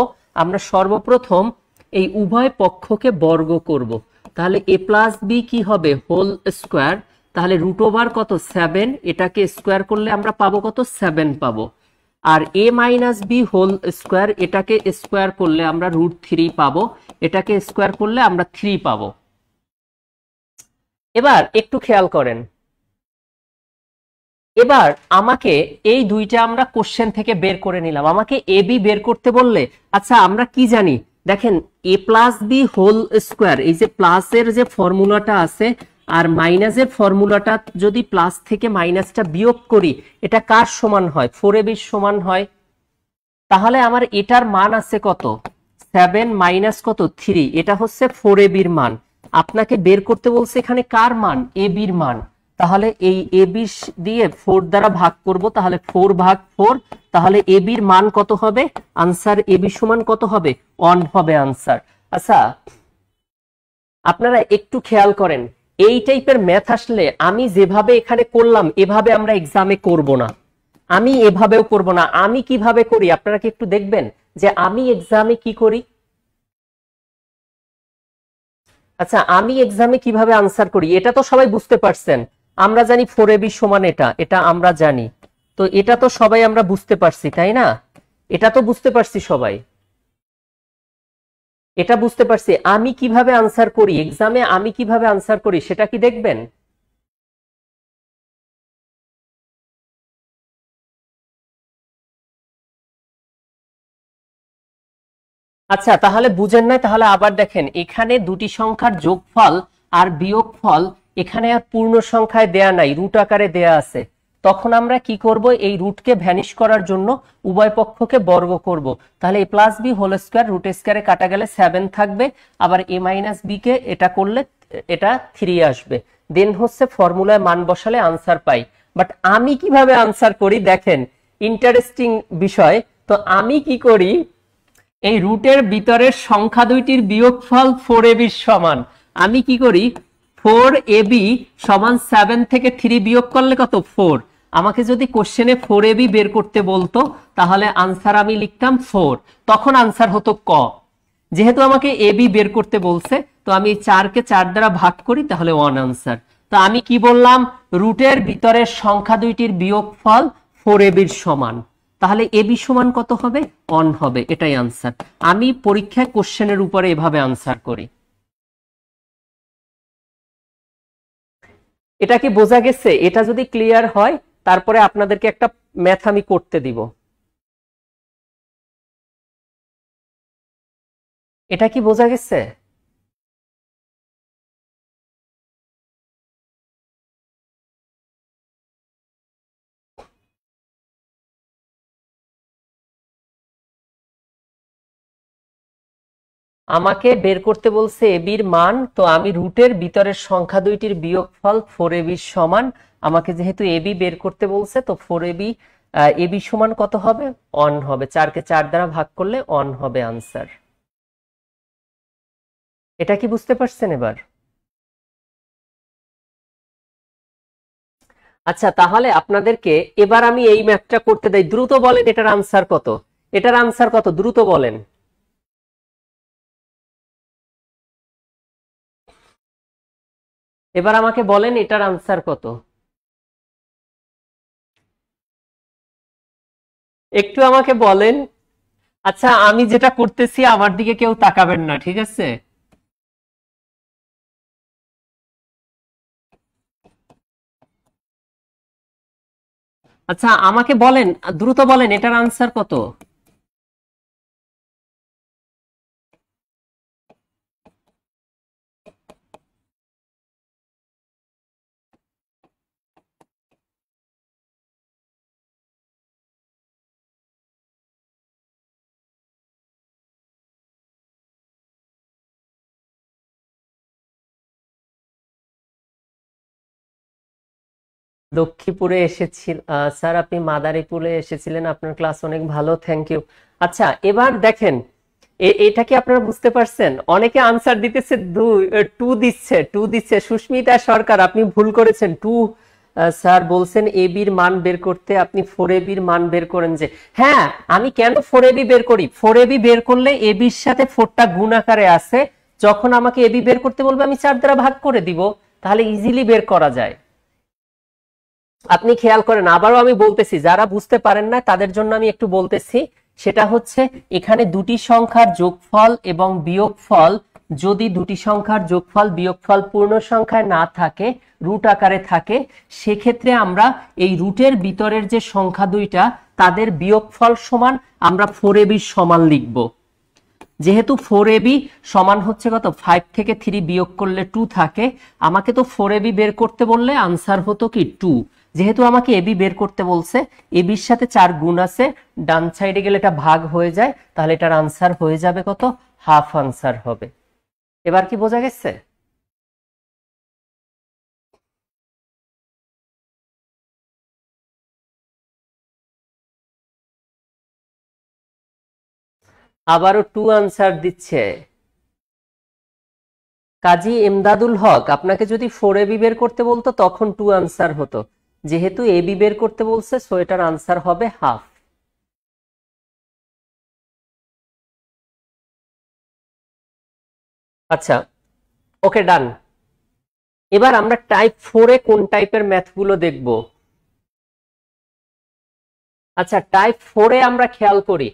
আমরা সর্বপ্রথম এই উভয় পক্ষকে বর্গ করব। তাহলে এ প্লাস বি কি হবে? Whole square. তাহলে রুট ওভার কত? 7। এটাকে স্কোয়ার করলে আমরা পাবো কত? 7 পাবো। আর এ মাইনাস বি হোল স্কোয়ার, এটাকে স্কোয়ার করলে আমরা √3 পাবো। এটাকে স্কোয়ার করলে আমরা 3 পাবো। এবার একটু খেয়াল করেন, এবার আমাকে এই দুইটা আমরা কোশ্চেন থেকে বের করে নিলাম। আমাকে এ বি বের করতে বললে, আচ্ছা আমরা কি জানি? দেখেন, এ প্লাস বি হোল স্কোয়ার, এই যে প্লাসের যে ফর্মুলাটা আছে আর মাইনাসের ফর্মুলাটা, যদি প্লাস থেকে মাইনাসটা বিয়োগ করি এটা কার সমান হয়? 4ab সমান হয়। তাহলে আমার এটার মান আছে কত? 7 মাইনাস কত? 3। এটা হচ্ছে 4ab এর মান। আপনাকে বের করতে বলছে এখানে কার মান, এ বির মান। তাহলে এই এ বি দিয়ে 4 দ্বারা ভাগ করব, তাহলে 4 ভাগ 4, তাহলে এ বির মান কত হবে, আনসার এ বি সমান কত হবে, 1 হবে আনসার। আচ্ছা আপনারা একটু খেয়াল করেন, এই টাইপের ম্যাথ আসলে আমি যেভাবে এখানে করলাম এভাবে আমরা এক্সামে করব না, আমি এভাবেও করব না। আমি কিভাবে করি আপনারা কি একটু দেখবেন যে আমি এক্সামে কি করি। আচ্ছা আমি এক্সামে কিভাবে আনসার করি এটা তো সবাই বুঝতে পারছেন। আমরা জানি 4ab সমান এটা, এটা আমরা জানি। তো এটা তো সবাই আমরা বুঝতে পারছি তাই না, এটা তো বুঝতে পারছি সবাই, এটা বুঝতে পারছি। আমি কিভাবে আনসার করি এক্সামে, আমি কিভাবে আনসার করি সেটা কি দেখবেন। আচ্ছা তাহলে বুঝেন নাই, তাহলে আবার দেখেন, এখানে দুটি সংখ্যার যোগফল আর বিয়োগফল এখানে আর পূর্ণ সংখ্যায় দেয়া নাই, রুট আকারে দেয়া আছে। তখন আমরা কি করব, এই রুটকে ভ্যানিশ করার জন্য উভয় পক্ষকে বর্গ করব। তাহলে a plus b whole square, root স্কয়ারে কাটা গেলে 7 থাকবে, আবার a মাইনাস বি কে এটা করলে এটা 3 আসবে। দেন হচ্ছে ফর্মুলায় মান বসালে আনসার পাই। বাট আমি কিভাবে আনসার করি দেখেন, ইন্টারেস্টিং বিষয়। তো আমি কি করি, এই রুটের ভিতরের সংখ্যা দুইটির বিয়োগফল 4ab সমান। আমি কি করি, 4ab সমান 7 থেকে 3 বিয়োগ করলে কত, 4। আমাকে যদি কোশ্চেনে 4ab বের করতে বলতো তাহলে আনসার আমি লিখতাম 4, তখন আনসার হতো ক। যেহেতু আমাকে ab বের করতে বলছে, তো আমি 4 কে 4 দ্বারা ভাগ করি, তাহলে 1 আনসার। তো আমি কি বললাম, রুটের ভিতরের সংখ্যা দুইটির বিয়োগফল 4ab সমান। তাহলে এ বি সমান কত হবে, 1 হবে, এটাই আনসার। আমি পরীক্ষায় কোশ্চেনের উপরে এভাবে আনসার করি। এটা কি বোঝা গেছে? এটা যদি ক্লিয়ার হয় তারপরে আপনাদেরকে একটা ম্যাথ আমি করতে দিব। এটা কি বোঝা গেছে? আমাকে বের করতে বলছে এবির মান, তো আমি রুটের ভিতরের সংখ্যা দুইটির বিয়োগফল 4ab সমান। আমাকে যেহেতু এবি বের করতে বলছে, তো 4ab এবি সমান কত হবে, 1 হবে। 4 কে 4 দ্বারা ভাগ করলে 1 হবে আনসার। এটা কি বুঝতে পারছেন এবার? আচ্ছা তাহলে আপনাদেরকে এবার আমি এই ম্যাথটা করতে দেই, দ্রুত বলেন এটার আনসার কত, এটার আনসার কত, দ্রুত বলেন। এবার আমাকে বলেন এটার আনসার কত, একটু আমাকে বলেন। আচ্ছা আমি যেটা করতেছি আমার দিকে কেউ তাকাবেন না, ঠিক আছে? আচ্ছা আমাকে বলেন, দ্রুত বলেন এটার আনসার কত। লক্ষ্মীপুরে এসেছিল স্যার, আপনি মাদারীপুরে এসেছিলেন, আপনার ক্লাস অনেক ভালো, থ্যাংক ইউ। আচ্ছা এবার দেখেন, এটা কি আপনারা বুঝতে পারছেন? অনেকে আনসার দিতেছে 2 দিচ্ছে, 2 দিচ্ছে। সুস্মিতা সরকার আপনি ভুল করেছেন, 2 স্যার বলছেন এবির মান বের করতে, আপনি 4ab মান বের করেন যে। হ্যাঁ আমি কেন 4ab বের করি, 4ab বের করলে এবির সাথে 4টা গুণ আকারে আছে, যখন আমাকে এবি বের করতে বলবে আমি 4 দ্বারা ভাগ করে দিব, তাহলে ইজিলি বের করা যায়। আপনি খেয়াল করেন, আবারও আমি বলতেছি, যারা বুঝতে পারেন না তাদের জন্য আমি একটু বলতেছি। সেটা হচ্ছে এখানে দুটি সংখ্যার যোগফল এবং বিয়োগফল, যদি দুটি সংখ্যার যোগফল বিয়োগফল পূর্ণ সংখ্যায় না থাকে, রুট আকারে থাকে, সেক্ষেত্রে আমরা এই রুটের ভিতরের যে সংখ্যা দুইটা তাদের বিয়োগফল সমান আমরা 4ab সমান লিখব। যেহেতু 4ab সমান হচ্ছে কত, 5 থেকে 3 বিয়োগ করলে 2 থাকে, আমাকে তো 4ab বের করতে বললে আনসার হতো কি 2। যেহেতু আমাকে এবি বের করতে বলছে, এবির সাথে 4 গুণ আছে, ডান সাইডে গেলে এটা ভাগ হয়ে যায়, তাহলে এটার আনসার হয়ে যাবে কত, হাফ আনসার হবে। এবার কি বোঝা গেছে? আবারও 2 আনসার দিচ্ছে কাজী এমদাদুল হক। আপনাকে যদি 4ab বের করতে বলতো তখন 2 আনসার হতো, যেহেতু ab বের করতে বলছে সো এটার আনসার হবে হাফ। আচ্ছা, ওকে, ডান। এবার আমরা টাইপ 4 এ কোন টাইপের ম্যাথগুলো দেখব? আচ্ছা, টাইপ 4 এ আমরা খেয়াল করি।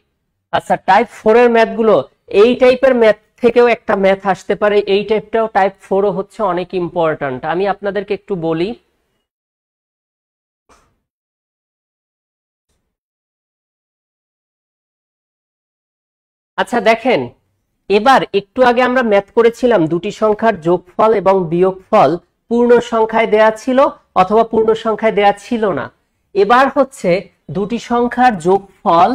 আচ্ছা, টাইপ 4 এর ম্যাথগুলো, এই টাইপের ম্যাথ থেকেও একটা ম্যাথ আসতে পারে, এই টাইপটাও টাইপ 4 ও হচ্ছে অনেক ইম্পর্ট্যান্ট। আমি আপনাদেরকে একটু বলি। আচ্ছা দেখেন, এবার একটু আগে আমরা ম্যাথ করেছিলাম দুটি সংখ্যার যোগফল এবং বিয়োগফল পূর্ণ সংখ্যায় দেয়া ছিল অথবা পূর্ণ সংখ্যায় দেয়া ছিল না। এবার হচ্ছে দুটি সংখ্যার যোগফল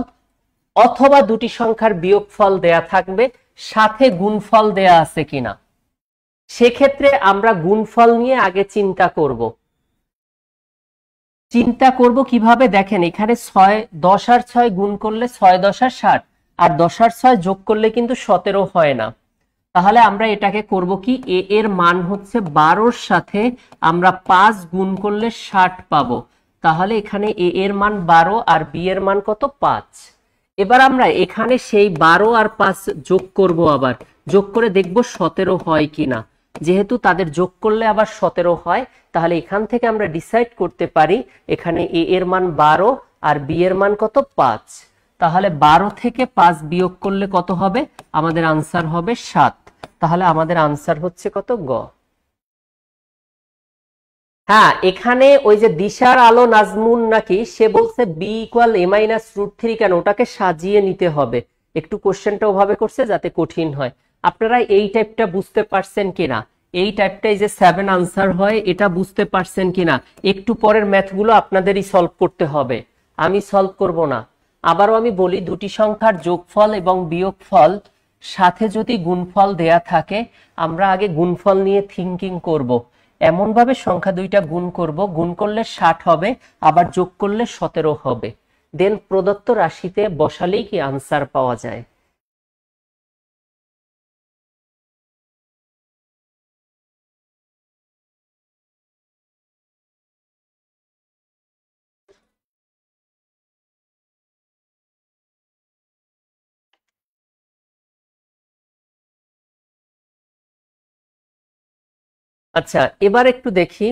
অথবা দুটি সংখ্যার বিয়োগফল দেয়া থাকবে, সাথে গুণফল দেয়া আছে কিনা। সেক্ষেত্রে আমরা গুণফল নিয়ে আগে চিন্তা করব। কিভাবে দেখেন, এখানে 10 আর 6 গুণ করলে 6 10 আর 60, আর 10 আর 6 যোগ করলে কিন্তু 17 হয় না। তাহলে আমরা এটাকে করব কি, এ এর মান হচ্ছে 12-র সাথে আমরা 5 গুণ করলে 60 পাবো। তাহলে এখানে এ এর মান 12 আর বি এর মান কত, 5। এবার আমরা এখানে সেই 12 আর 5 যোগ করব, আবার যোগ করে দেখব 17 হয় কিনা। যেহেতু তাদের যোগ করলে আবার 17 হয়, তাহলে এখান থেকে আমরা ডিসাইড করতে পারি এখানে এ এর মান 12 আর বি এর মান কত, 5। তাহলে 12 থেকে 5 বিয়োগ করলে কত হবে, আমাদের আনসার হবে 7। তাহলে আমাদের আনসার হচ্ছে কত, গ। হ্যাঁ, এখানে ওই যে দিশার আলো নাজমুন নাকি সে বলছে B equal a minus root 3, কেন ওটাকে সাজিয়ে নিতে হবে। একটু কোশ্চেনটা ওভাবে করছে যাতে কঠিন হয়। আপনারা এই টাইপটা বুঝতে পারছেন কিনা, এই টাইপটাই যে 7 আনসার হয় এটা বুঝতে পারছেন কিনা। একটু পরের ম্যাথগুলো আপনাদেরই সলভ করতে হবে, আমি সলভ করব না। আবারও আমি বলি, দুটি সংখ্যার যোগফল এবং বিয়োগফল সাথে যদি গুণফল দেয়া থাকে, আমরা আগে গুণফল নিয়ে থিঙ্কিং করব। এমন ভাবে সংখ্যা দুইটা গুণ করব, গুণ করলে 60 হবে, আবার যোগ করলে 17 হবে। দেন প্রদত্ত রাশিতে বসালেই কি আনসার পাওয়া যায়। আচ্ছা, এবার একটু দেখি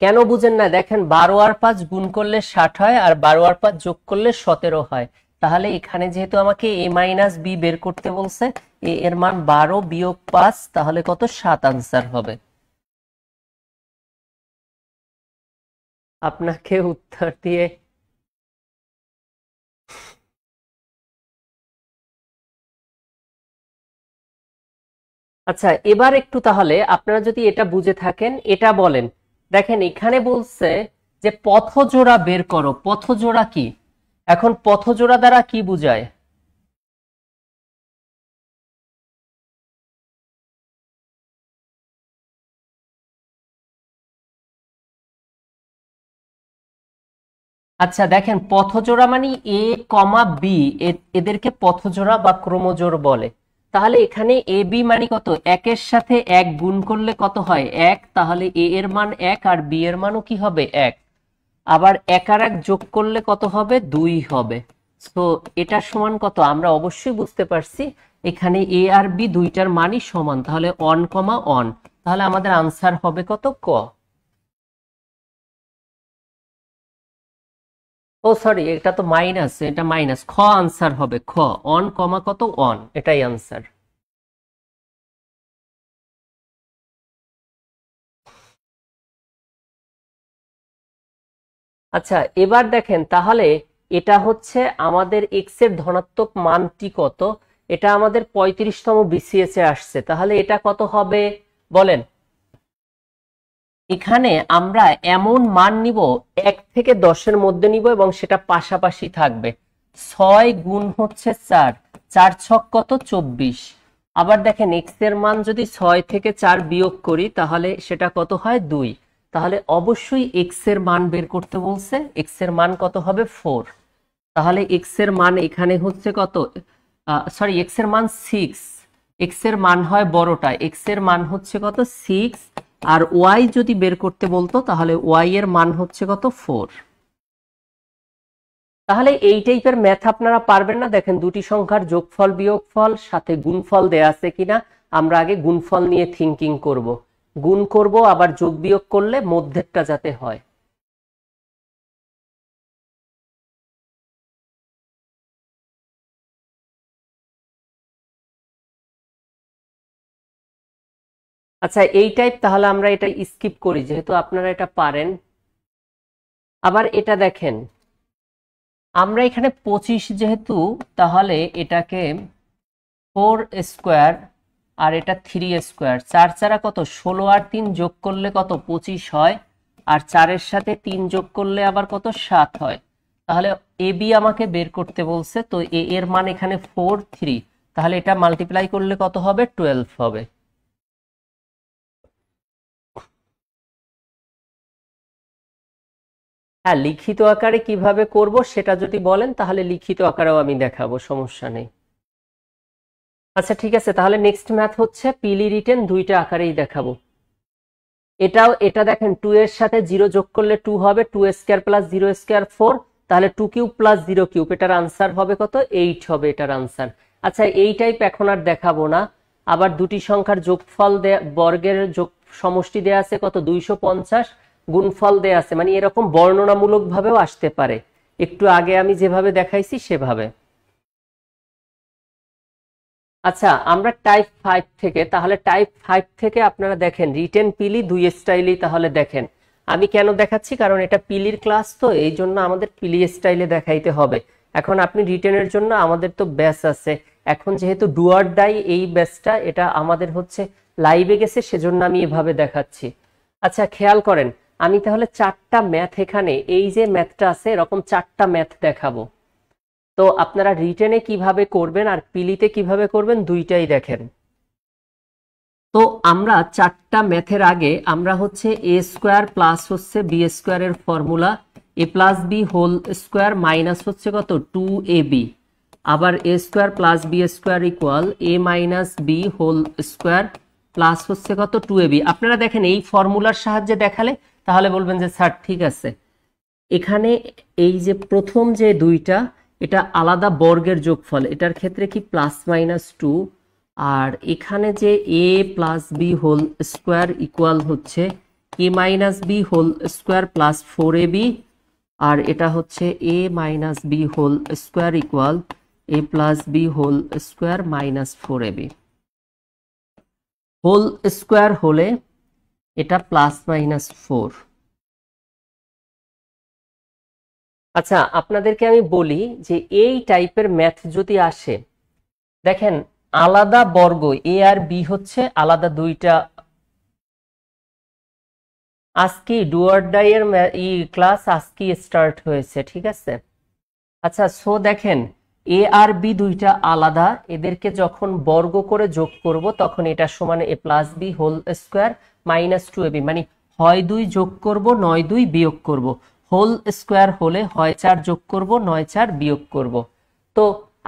কেন বুঝেন না। দেখেন, 12 আর 5 গুণ করলে 60 হয়, আর 12 আর 5 যোগ করলে 17 হয়। তাহলে এখানে যেহেতু আমাকে এ মাইনাস বি বের করতে বলছে, এ এর মান 12 বিয়োগ 5, তাহলে কত, 7 আনসার হবে। আপনাকে উত্তর দিয়ে আচ্ছা, এবার একটু তাহলে আপনারা যদি এটা বুঝে থাকেন এটা বলেন। দেখেন, এখানে বলছে যে পথজোড়া বের করো। পথজোড়া কি? এখন পথজোড়া দ্বারা কি বোঝায়? আচ্ছা দেখেন, পথজোড়া মানে এ কমা বি, এদেরকে পথজোড়া বা ক্রমজোড় বলে। তাহলে এখানে এ বি মানে কত, 1-এর সাথে 1 গুণ করলে কত হয়, 1। তাহলে এ এর মান 1 আর বি এর মানও কি হবে, 1। আবার 1 আর 1 যোগ করলে কত হবে, 2 হবে। তো এটা সমান কত, আমরা অবশ্যই বুঝতে পারছি এখানে এ আর বি দুইটার মানই সমান। তাহলে অন কমা অন, তাহলে আমাদের আনসার হবে কত, ক। ও সরি, এটা তো মাইনাস, এটা মাইনাস, খ আনসার হবে, খ। অন কমা কত, অন, এটাই আনসার। আচ্ছা, এবার দেখেন তাহলে এটা হচ্ছে আমাদের এক্স এর ধনাত্মক মানটি কত, এটা আমাদের 35তম বিসিএস এ আসছে। তাহলে এটা কত হবে বলেন। এখানে আমরা এমন মান নিব 1 থেকে 10-এর মধ্যে নিব এবং সেটা পাশাপাশি থাকবে। 6 গুণ হচ্ছে 4, 4 ছক কত, 24। আবার দেখেন, এক্স এর মান যদি 6 থেকে 4 বিয়োগ করি তাহলে সেটা কত হয়, 2। তাহলে অবশ্যই এক্স এর মান বের করতে বলছে, এক্স এর মান কত হবে, 4। তাহলে এক্স এর মান এখানে হচ্ছে কত, সরি এক্স এর মান 6, এক্স এর মান হয় বড়টা, এক্স এর মান হচ্ছে কত 6, আর ওয়াই যদি বের করতে বলতো তাহলে ওয়াই এর মান হচ্ছে কত 4। তাহলে এই টাইপের ম্যাথ আপনারা পারবেন না? দেখেন দুটি সংখ্যার যোগফল বিয়োগফল সাথে গুণফল দেয়া আছে কিনা, আমরা আগে গুণফল নিয়ে থিঙ্কিং করব, গুণ করব আবার যোগ বিয়োগ করলে মধ্যেরটা যাতে হয়। আচ্ছা এই টাইপ তাহলে আমরা এটা স্কিপ করি যেহেতু আপনারা এটা পারেন। আবার এটা দেখেন, আমরা এখানে 25 যেহেতু, তাহলে এটাকে 4 স্কোয়ার আর এটা 3 স্কোয়ার, 4 চারা কত 16, আর 3 যোগ করলে কত 25 হয়, আর 4-এর সাথে 3 যোগ করলে আবার কত 7 হয়। তাহলে এ বি আমাকে বের করতে বলছে, তো এ এর মান এখানে 4, 3, তাহলে এটা মাল্টিপ্লাই করলে কত হবে 12 হবে। হ্যাঁ লিখিত আকারে কিভাবে করব সেটা যদি বলেন তাহলে লিখিত আকারেও আমি দেখাবো, সমস্যা নেই। আচ্ছা ঠিক আছে, তাহলে নেক্সট ম্যাথ হচ্ছে পিলি রিটেন, দুইটা আকারেই দেখাবো। এটা দেখেন 2 এর সাথে 0 যোগ করলে 2 হবে, 2 স্কয়ার প্লাস 0 স্কয়ার 4, তাহলে 2 কিউব প্লাস 0 কিউব, এটার আনসার হবে কত 8 হবে এটার আনসার। আচ্ছা এই টাইপ এখন আর দেখাবো না। আবার দুটি সংখ্যার যোগফল বর্গের যোগ সমষ্টি দেয়া আছে কত 250, গুণফল দেয়া আছে, মানে এরকম বর্ণনামূলক ভাবেও আসতে পারে, একটু আগে আমি যেভাবে দেখাইছি সেভাবে। আচ্ছা আমরা টাইপ 5 থেকে, তাহলে টাইপ 5 থেকে আপনারা দেখেন রিটেন পিলি দুই স্টাইলেই তাহলে দেখেন। আমি কেন দেখাচ্ছি, কারণ এটা পিলির ক্লাস, তো এই জন্য আমাদের পিলি স্টাইলে দেখাইতে হবে। এখন আপনি রিটেনের জন্য আমাদের তো ব্যাচ আছে, এখন যেহেতু ডু অর ডাই এই ব্যাচটা এটা আমাদের হচ্ছে লাইভে গেছে, সেজন্য আমি এভাবে দেখাচ্ছি। আচ্ছা খেয়াল করেন, আমি তাহলে 4টা ম্যাথ এখানে, এই যে ম্যাথটা আছে এরকম 4টা ম্যাথ দেখাবো। তো আপনারা রিটেনে কিভাবে করবেন আর পিলিতে কিভাবে করবেন দুইটাই দেখেন। তো আমরা 4টা ম্যাথের আগে আমরা হচ্ছে এ স্কোয়ার প্লাস হচ্ছে বি স্কোয়ারের formula, a plus b whole square minus হচ্ছে কত 2ab, আবার a square plus b square equal a minus b whole square plus হচ্ছে কত 2ab। আপনারা দেখেন এই ফর্মুলার সাহায্যে দেখালে তাহলে বলবেন যে স্যার ঠিক আছে। এখানে এই যে প্রথম যে দুইটা, এটা আলাদা বর্গের যোগফল, এটার ক্ষেত্রে কি প্লাস মাইনাস 2, আর এখানে যে a plus b whole square equal হচ্ছে a minus b whole square plus 4ab, আর এটা হচ্ছে a minus b whole square equal a plus b whole square minus 4ab। Whole square হলে এটা প্লাস মাইনাস 4। আচ্ছা আপনাদেরকে আমি বলি যে এই টাইপের ম্যাথ যদি আসে, দেখেন আলাদা বর্গ এ আর বি হচ্ছে আলাদা দুইটা। আজকে ডু অর ডাই এর ক্লাস আজকে স্টার্ট হয়েছে, ঠিক আছে। আচ্ছা সো দেখেন এ আর বি দুইটা আলাদা, এদেরকে যখন বর্গ করে যোগ করব তখন এটা সমান a plus b whole square minus 2ab, মানে হয় 2 যোগ করব 9 2 বিয়োগ করব, হোল স্কোয়ার হলে হয় 4 যোগ করব 9 4 বিয়োগ করব। তো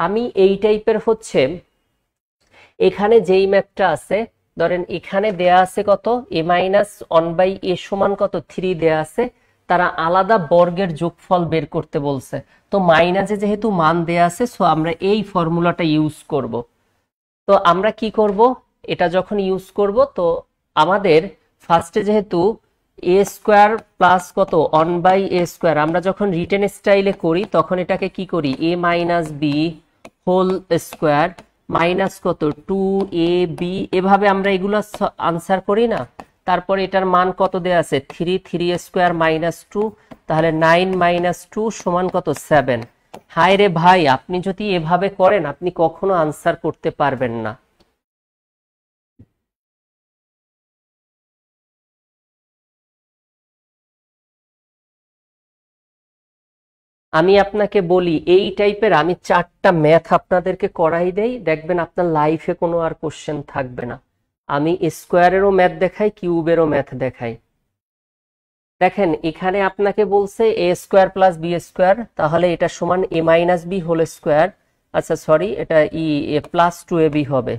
আমি এই টাইপের হচ্ছে এখানে যেই ম্যাথটা আছে, ধরেন এখানে দেয়া আছে কত এ মাইনাস 1/a সমান কত 3 দেয়া আছে, তারা আলাদা বর্গের যোগফল বের করতে বলছে, তো মাইনাসে যেহেতু মান দেয়া আছে সো আমরা এই ফর্মুলাটা ইউজ করব। তো আমরা কি করব, এটা যখন ইউজ করব তো আমাদের ফার্স্টে যেহেতু এ স্কোয়ার প্লাস কত 1/a স্কোয়ার, আমরা যখন রিটেন স্টাইলে করি তখন এটাকে কি করি a minus b whole square minus কত 2ab, এভাবে আমরা এগুলো আনসার করি না। তারপরে এটার মান কত দেয়া আছে 3, 3 স্কোয়ার মাইনাস 2, তাহলে 9 মাইনাস 2 সমান কত 7। হায় রে ভাই, আপনি যদি এভাবে করেন আপনি কখনো আনসার করতে পারবেন না। আমি আপনাকে বলি এই টাইপের আমি 4টা ম্যাথ আপনাদেরকে করাই দেই, দেখবেন আপনার লাইফে কোনো আর কোশ্চেন থাকবে না। আমি স্কোয়ারেরও ম্যাথ দেখাই, কিউবেরও ম্যাথ দেখাই। দেখেন এখানে আপনাকে বলছে এ স্কোয়ার প্লাস বি স্কোয়ার, তাহলে এটা সমান a minus b whole square. আচ্ছা সরি, এটা এ প্লাস 2ab হবে।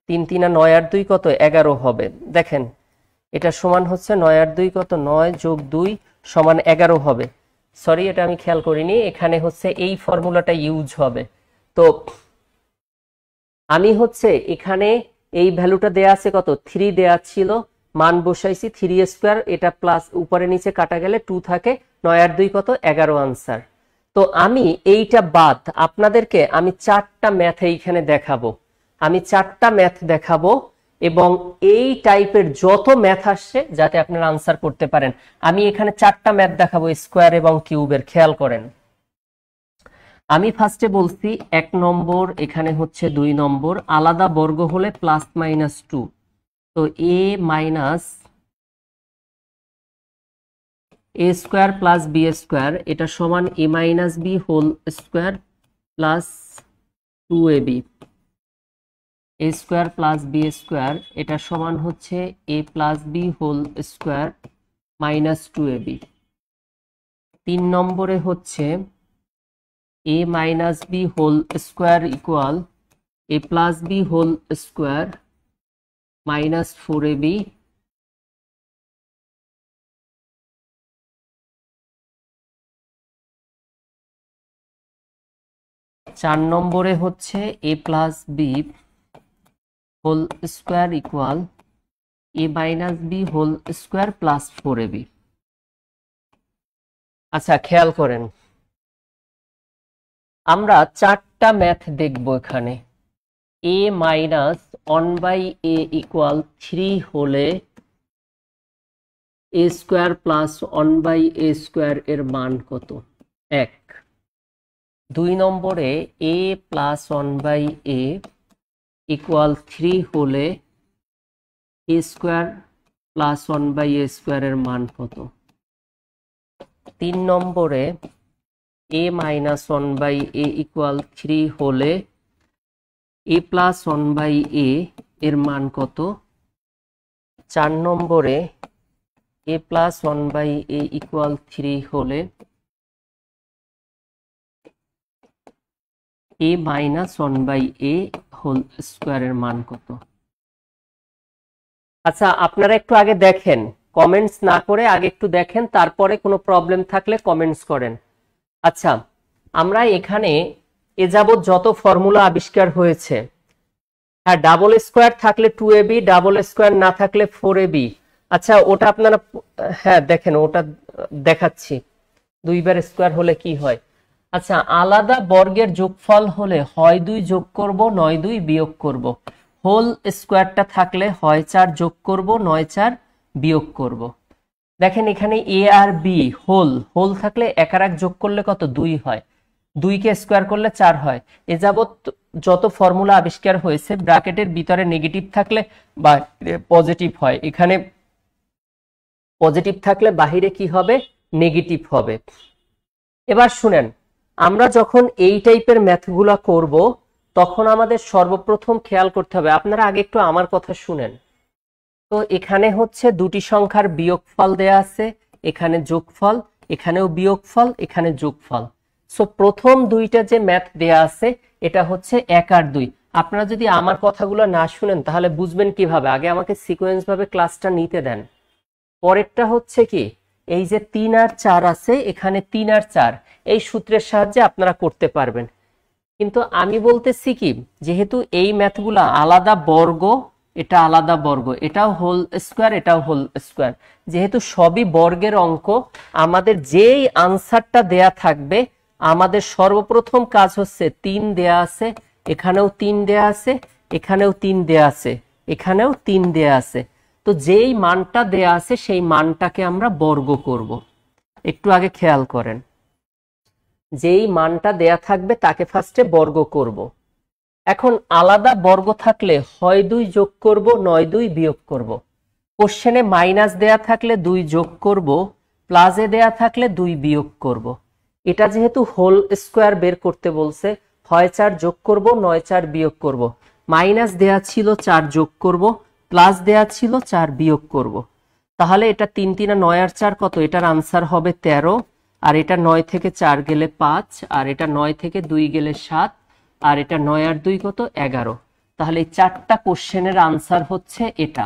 3 3 আর 9 আর 2 কত, 11 হবে। দেখেন এটা সমান হচ্ছে 9 আর 2 কত, 9 যোগ 2 সমান 11 হবে। সরি, এটা আমি খেয়াল করিনি, এখানে হচ্ছে এই ফর্মুলাটা ইউজ হবে। তো আমি হচ্ছে এখানে এই ভ্যালুটা দেয়া আছে কত, 3 দেয়া ছিল, মান বসাইছি 3 স্কোয়ার, এটা প্লাস উপরে নিচে কাটা গেলে 2 থাকে, 9 আর 2 কত, 11 আনসার। তো আমি এইটা বাদ আপনাদেরকে আমি 4টা ম্যাথ এইখানে দেখাবো, আমি 4টা ম্যাথ দেখাবো, এবং এই টাইপের যত ম্যাথ আসছে যাতে আপনারা আনসার করতে পারেন। আমি এখানে 4টা ম্যাথ দেখাবো স্কোয়ার এবং কিউবের, খেয়াল করেন। আমি ফার্স্টে বলছি 1 নম্বর, এখানে হচ্ছে 2 নম্বর, আলাদা বর্গ হলে প্লাস মাইনাস 2। তো a minus a square plus b square, এটা সমান a minus b whole square plus 2ab। A square plus b square, এটা সমান হচ্ছে a plus b whole square minus 2ab। 3 নম্বরে হচ্ছে a minus b whole square equal a plus b whole square minus 4ab। 4 নম্বরে হচ্ছে a plus b whole square equal a minus b whole square plus 4ab। আচ্ছা খেয়াল করেন, আমরা 4টা ম্যাথ দেখব এখানে। a মাইনাস 1/a ইকুয়াল 3 হলে a square plus 1/a square এর মান কত, 1। 2 নম্বরে a প্লাস 1/a ইকুয়াল 3 হলে a square plus 1/a square এর মান কত। 3 নম্বরে a মাইনাস 1/a ইকুয়াল 3 হলে a প্লাস 1/a এর মান কত। 4 নম্বরে a প্লাস 1/a ইকুয়াল 3 হলে a মাইনাস 1/a হোল স্কোয়ারের মান কত। আচ্ছা আপনারা একটু আগে দেখেন, কমেন্টস না করে আগে একটু দেখেন, তারপরে কোনো প্রবলেম থাকলে কমেন্টস করেন। আচ্ছা আমরা এখানে এ যাবৎ যত ফর্মুলা আবিষ্কার হয়েছে, হ্যাঁ ডাবল স্কোয়ার থাকলে 2ab, ডাবল স্কোয়ার না থাকলে 4ab। আচ্ছা ওটা আপনারা হ্যাঁ দেখেন, ওটা দেখাচ্ছি। 2 বার স্কোয়ার হলে কি হয়। আচ্ছা আলাদা বর্গের যোগফল হলে হয় 2 যোগ করব, নয় 2 বিয়োগ করব। হোল স্কোয়ারটা থাকলে হয় 4 যোগ করব, নয় 4 বিয়োগ করব। দেখেন এখানে এ আর বি হোল, হোল থাকলে 1 আর 1 যোগ করলে কত, 2 হয়। 2 কে স্কোয়ার করলে 4 হয়। এ যাবৎ যত ফর্মুলা আবিষ্কার হয়েছে ব্র্যাকেটের ভিতরে নেগেটিভ থাকলে বাইরে পজিটিভ হয়, এখানে পজিটিভ থাকলে বাহিরে কি হবে, নেগেটিভ হবে। এবার শুনেন, আমরা যখন এই টাইপের ম্যাথগুলা করব তখন আমাদের সর্বপ্রথম খেয়াল করতে হবে, আপনারা আগে একটু আমার কথা শুনেন। তো এখানে হচ্ছে দুটি সংখ্যার বিয়োগফল দেয়া আছে, এখানে যোগফল, এখানেও বিয়োগফল, এখানে যোগফল। সো প্রথম দুইটা যে ম্যাথ দেয়া আছে এটা হচ্ছে 1 আর 2। আপনারা যদি আমার কথাগুলো না শুনেন তাহলে বুঝবেন কিভাবে, আগে আমাকে সিকোয়েন্স ভাবে ক্লাসটা নিতে দেন। পরেরটা হচ্ছে কি, এই যে 3 আর 4 আছে, এখানে 3 আর 4 এই সূত্রের সাহায্যে আপনারা করতে পারবেন। কিন্তু আমি বলতেছি কি, যেহেতু এই ম্যাথগুলা আলাদা বর্গ, এটা আলাদা বর্গ, এটাও হোল স্কোয়ার, এটাও হোল স্কোয়ার, যেহেতু সবই বর্গের অঙ্ক, আমাদের যেই আনসারটা দেয়া থাকবে আমাদের সর্বপ্রথম কাজ হচ্ছে 3 দেয়া আছে, এখানেও 3 দেয়া আছে, এখানেও 3 দেয়া আছে, এখানেও 3 দেয়া আছে। তো যেই মানটা দেয়া আছে সেই মানটাকে আমরা বর্গ করব। একটু আগে খেয়াল করেন, যেই মানটা দেয়া থাকবে তাকে ফার্স্টে বর্গ করব। এখন আলাদা বর্গ থাকলে হয় 2 যোগ করব, নয় 2 বিয়োগ করব। কোশ্চেনে মাইনাস দেয়া থাকলে 2 যোগ করব, প্লাসে দেয়া থাকলে 2 বিয়োগ করব। এটা যেহেতু হোল স্কোয়ার বের করতে বলছে, হয় 4 যোগ করব, নয় 4 বিয়োগ করব। মাইনাস দেয়া ছিল 4 যোগ করব, প্লাস দেয়া ছিল 4 বিয়োগ করব। তাহলে এটা 3 3 9 আর 4 কত? এটার আনসার হবে 13, আর এটা 9 থেকে 4 গেলে 5, আর এটা 9 থেকে 2 গেলে 7, আর এটা 9 আর 2 কত? 11। তাহলে এই 4টা কোশ্চেনের আনসার হচ্ছে এটা।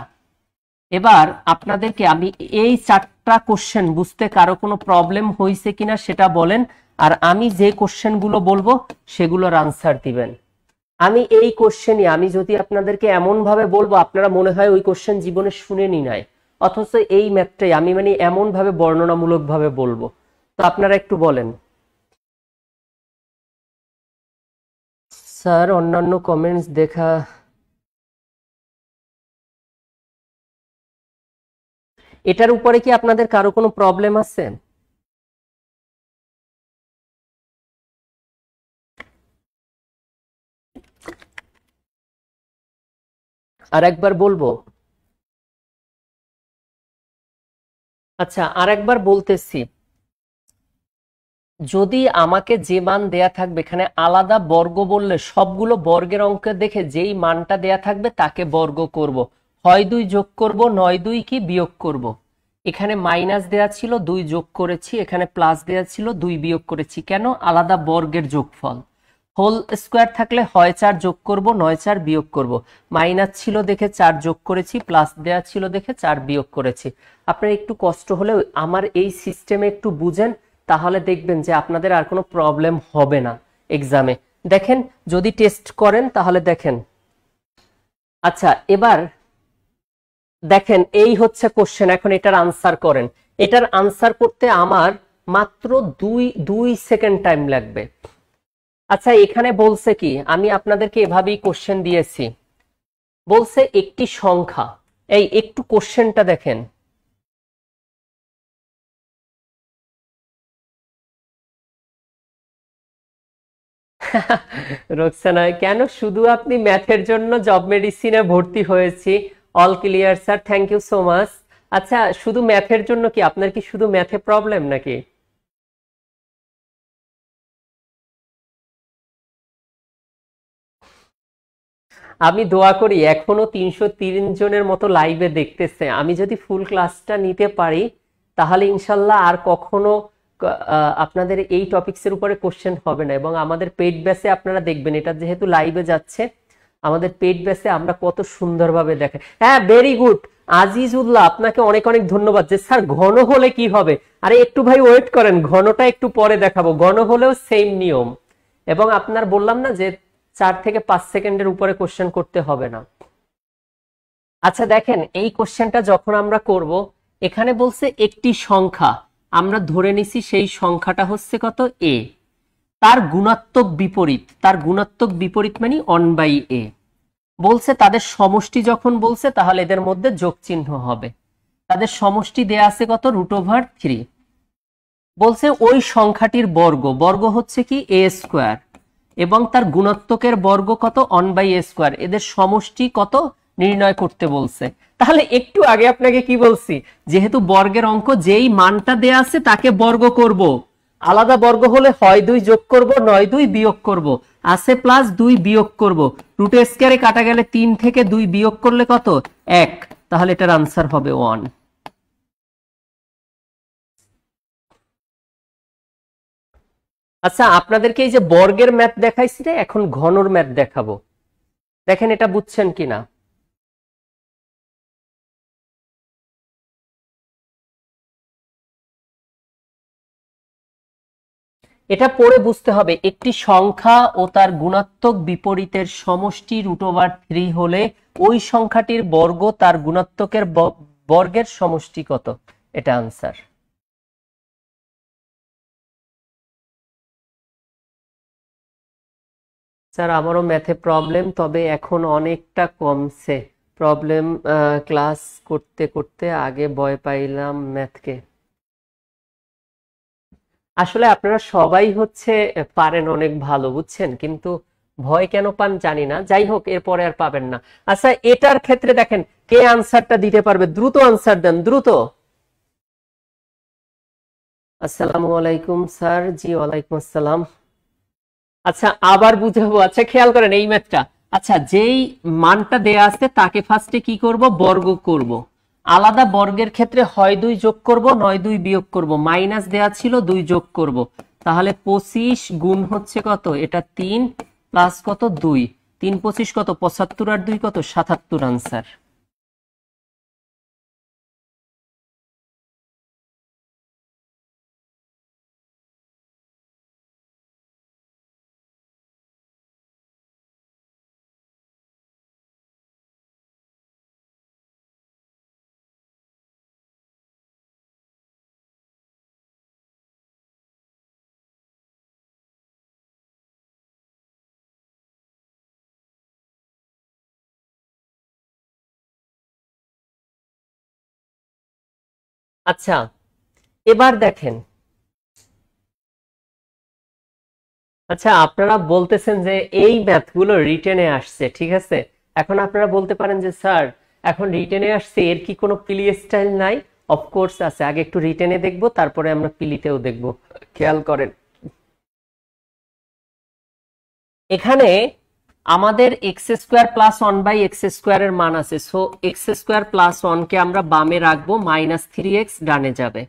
এবার আপনাদেরকে আমি এই 4টা কোশ্চেন বুঝতে কারো কোনো প্রবলেম হয়েছে কিনা সেটা বলেন, আর আমি যে কোশ্চেনগুলো বলবো সেগুলোর আনসার দিবেন। আমি এই কোশ্চেনই আমি যদি আপনাদেরকে এমন ভাবে বলবো আপনারা মনে হয় ওই কোশ্চেন জীবনে শুনেনি নাই, অথচ এই ম্যাথটাই আমি মানে এমন ভাবে বর্ণনামূলক ভাবে বলবো। তো আপনারা একটু বলেন। স্যার অন্যান্য কমেন্টস দেখা, এটার উপরে কি আপনাদের কারো কোনো প্রবলেম আছে? আর একবার বলবো? আচ্ছা আর একবার বলতেছি, যদি আমাকে যে মান দেয়া থাকবে এখানে আলাদা বর্গ বললে সবগুলো বর্গের অঙ্ক দেখে যেই মানটা দেয়া থাকবে তাকে বর্গ করব। হয় 2 যোগ করব, নয় 2 কি বিয়োগ করব। এখানে মাইনাস দেয়া ছিল 2 যোগ করেছি, এখানে প্লাস দেয়া ছিল 2 বিয়োগ করেছি। কেন? আলাদা বর্গের যোগফল। হোল স্কোয়ার থাকলে হয় 4 যোগ করব, নয় 4 বিয়োগ করব। মাইনাস ছিল দেখে 4 যোগ করেছি, প্লাস দেয়া ছিল দেখে 4 বিয়োগ করেছি। আপনার একটু কষ্ট হলেও আমার এই সিস্টেমে একটু বুঝেন, তাহলে দেখবেন যে আপনাদের আর কোনো প্রবলেম হবে না এক্সামে। দেখেন যদি টেস্ট করেন তাহলে দেখেন। আচ্ছা এবার দেখেন এই হচ্ছে কোশ্চেন, এখন এটার আনসার করেন। এটার আনসার করতে আমার মাত্র 2 সেকেন্ড টাইম লাগবে। আচ্ছা এখানে বলছে কি, আমি আপনাদেরকে এভাবেই কোশ্চেন দিয়েছি, বলছে একটি সংখ্যা। এই একটু কোশ্চেনটা দেখেন। রোকসানা, কেন শুধু আপনি ম্যাথের জন্য জব মেডিসিনে ভর্তি হয়েছি? All clear sir, thank you so much. আচ্ছা শুধু ম্যাথের জন্য কি, আপনার কি শুধু ম্যাথে প্রবলেম নাকি? আমি দোয়া করি এখনো 303 জনের মতো লাইভে দেখতেছে, আমি যদি ফুল ক্লাসটা নিতে পারি তাহলে ইনশাল্লাহ আর কখনো আপনাদের এই টপিকসের উপরে কোশ্চেন হবে না। এবং আমাদের পেইড ব্যাচে আপনারা দেখবেন, এটা যেহেতু লাইভে যাচ্ছে আমাদের পেইড ব্যাচে আমরা কত সুন্দরভাবে দেখাই। হ্যাঁ ভেরি গুড আজিজুল্লাহ, আপনাকে অনেক অনেক ধন্যবাদ। যে স্যার ঘন হলে কি হবে? আরে একটু ভাই ওয়েট করেন, ঘনটা একটু পরে দেখাবো। ঘন হলেও সেম নিয়ম। এবং আপনার বললাম না যে 4 থেকে 5 সেকেন্ডের উপরে কোশ্চেন করতে হবে না। আচ্ছা দেখেন এই কোশ্চেনটা যখন আমরা করব, এখানে বলছে একটি সংখ্যা, আমরা ধরে নিছি সেই সংখ্যাটা হচ্ছে কত? এ। তার গুণাত্মক বিপরীত, তার গুণাত্মক বিপরীত মানে 1/a। বলছে তাদের সমষ্টি যখন বলছে তাহলে এদের মধ্যে যোগ চিহ্ন হবে। তাদের সমষ্টি দেয়া আছে কত? √3। বলছে ওই সংখ্যাটির বর্গ, বর্গ হচ্ছে কি a স্কোয়ার, এবং তার গুণাত্মকের বর্গ কত? 1/a²। এদের সমষ্টি কত নির্ণয় করতে বলছে। তাহলে একটু আগে আপনাকে কি বলছি, যেহেতু বর্গের অঙ্ক যেই মানটা দেয়া আছে তাকে বর্গ করব। আলাদা বর্গ হলে হয় 2 যোগ করব, নয় 2 বিয়োগ করব। আছে প্লাস 2 বিয়োগ করব। রুট স্কয়ারে কাটা গেলে 3 থেকে 2 বিয়োগ করলে কত? 1। তাহলে এটার আনসার হবে 1। আচ্ছা আপনাদেরকে এই যে বর্গের ম্যাথ দেখাইছি রে, এখন ঘনর ম্যাথ দেখাবো। দেখেন এটা বুঝছেন কিনা। এটা পড়ে বুঝতে হবে, একটি সংখ্যা ও তার গুণাত্মক বিপরীতের সমষ্টি √3 হলে ওই সংখ্যাটির বর্গ তার গুণাত্মকের বর্গের সমষ্টি কত? এটা আনসার। স্যার আমারও ম্যাথে প্রবলেম, তবে এখন অনেকটা কমছে প্রবলেম। ক্লাস করতে করতে আগে ভয় পাইলাম ম্যাথকে। আসলে আপনারা সবাই হচ্ছে পারেন অনেক ভালো, বুঝছেন, কিন্তু ভয় কেন পান জানি না। যাই হোক এরপরে আর পাবেন না। আচ্ছা এটার ক্ষেত্রে দেখেন কে আনসারটা দিতে পারবে, দ্রুত আনসার দেন দ্রুত। আসসালামু আলাইকুম স্যার। জি ওয়ালাইকুম আসসালাম। আচ্ছা আবার বুঝাবো। আচ্ছা খেয়াল করেন এই ম্যাথটা। আচ্ছা যেই মানটা দেয়া আছে তাকে ফার্স্টে কি করব? বর্গ করব। আলাদা বর্গের ক্ষেত্রে হয় 2 যোগ করব নয় 2 বিয়োগ করব, মাইনাস দেয়া ছিল 2 যোগ করব, তাহলে 25 গুণ হচ্ছে কত, এটা 3 প্লাস কত 2, 3 25 কত 75 আর 2 কত 77 আনসার। আচ্ছা এবার দেখেন, আচ্ছা আপনারা বলতেছেন যে এই ম্যাথগুলো রিটেনে আসছে, ঠিক আছে। এখন আপনারা বলতে পারেন যে স্যার এখন রিটেনে আসছে, এর কি কোনো পিলি স্টাইল নাই? অফকোর্স আছে, আগে একটু রিটেনে দেখবো তারপরে আমরা পিলিতেও দেখবো। খেয়াল করেন এখানে আমাদের এক্স স্কোয়ার প্লাস 1/x² এর মান আছে, সো x² প্লাস 1 কে আমরা বামে রাখবো, -3x ডানে যাবে।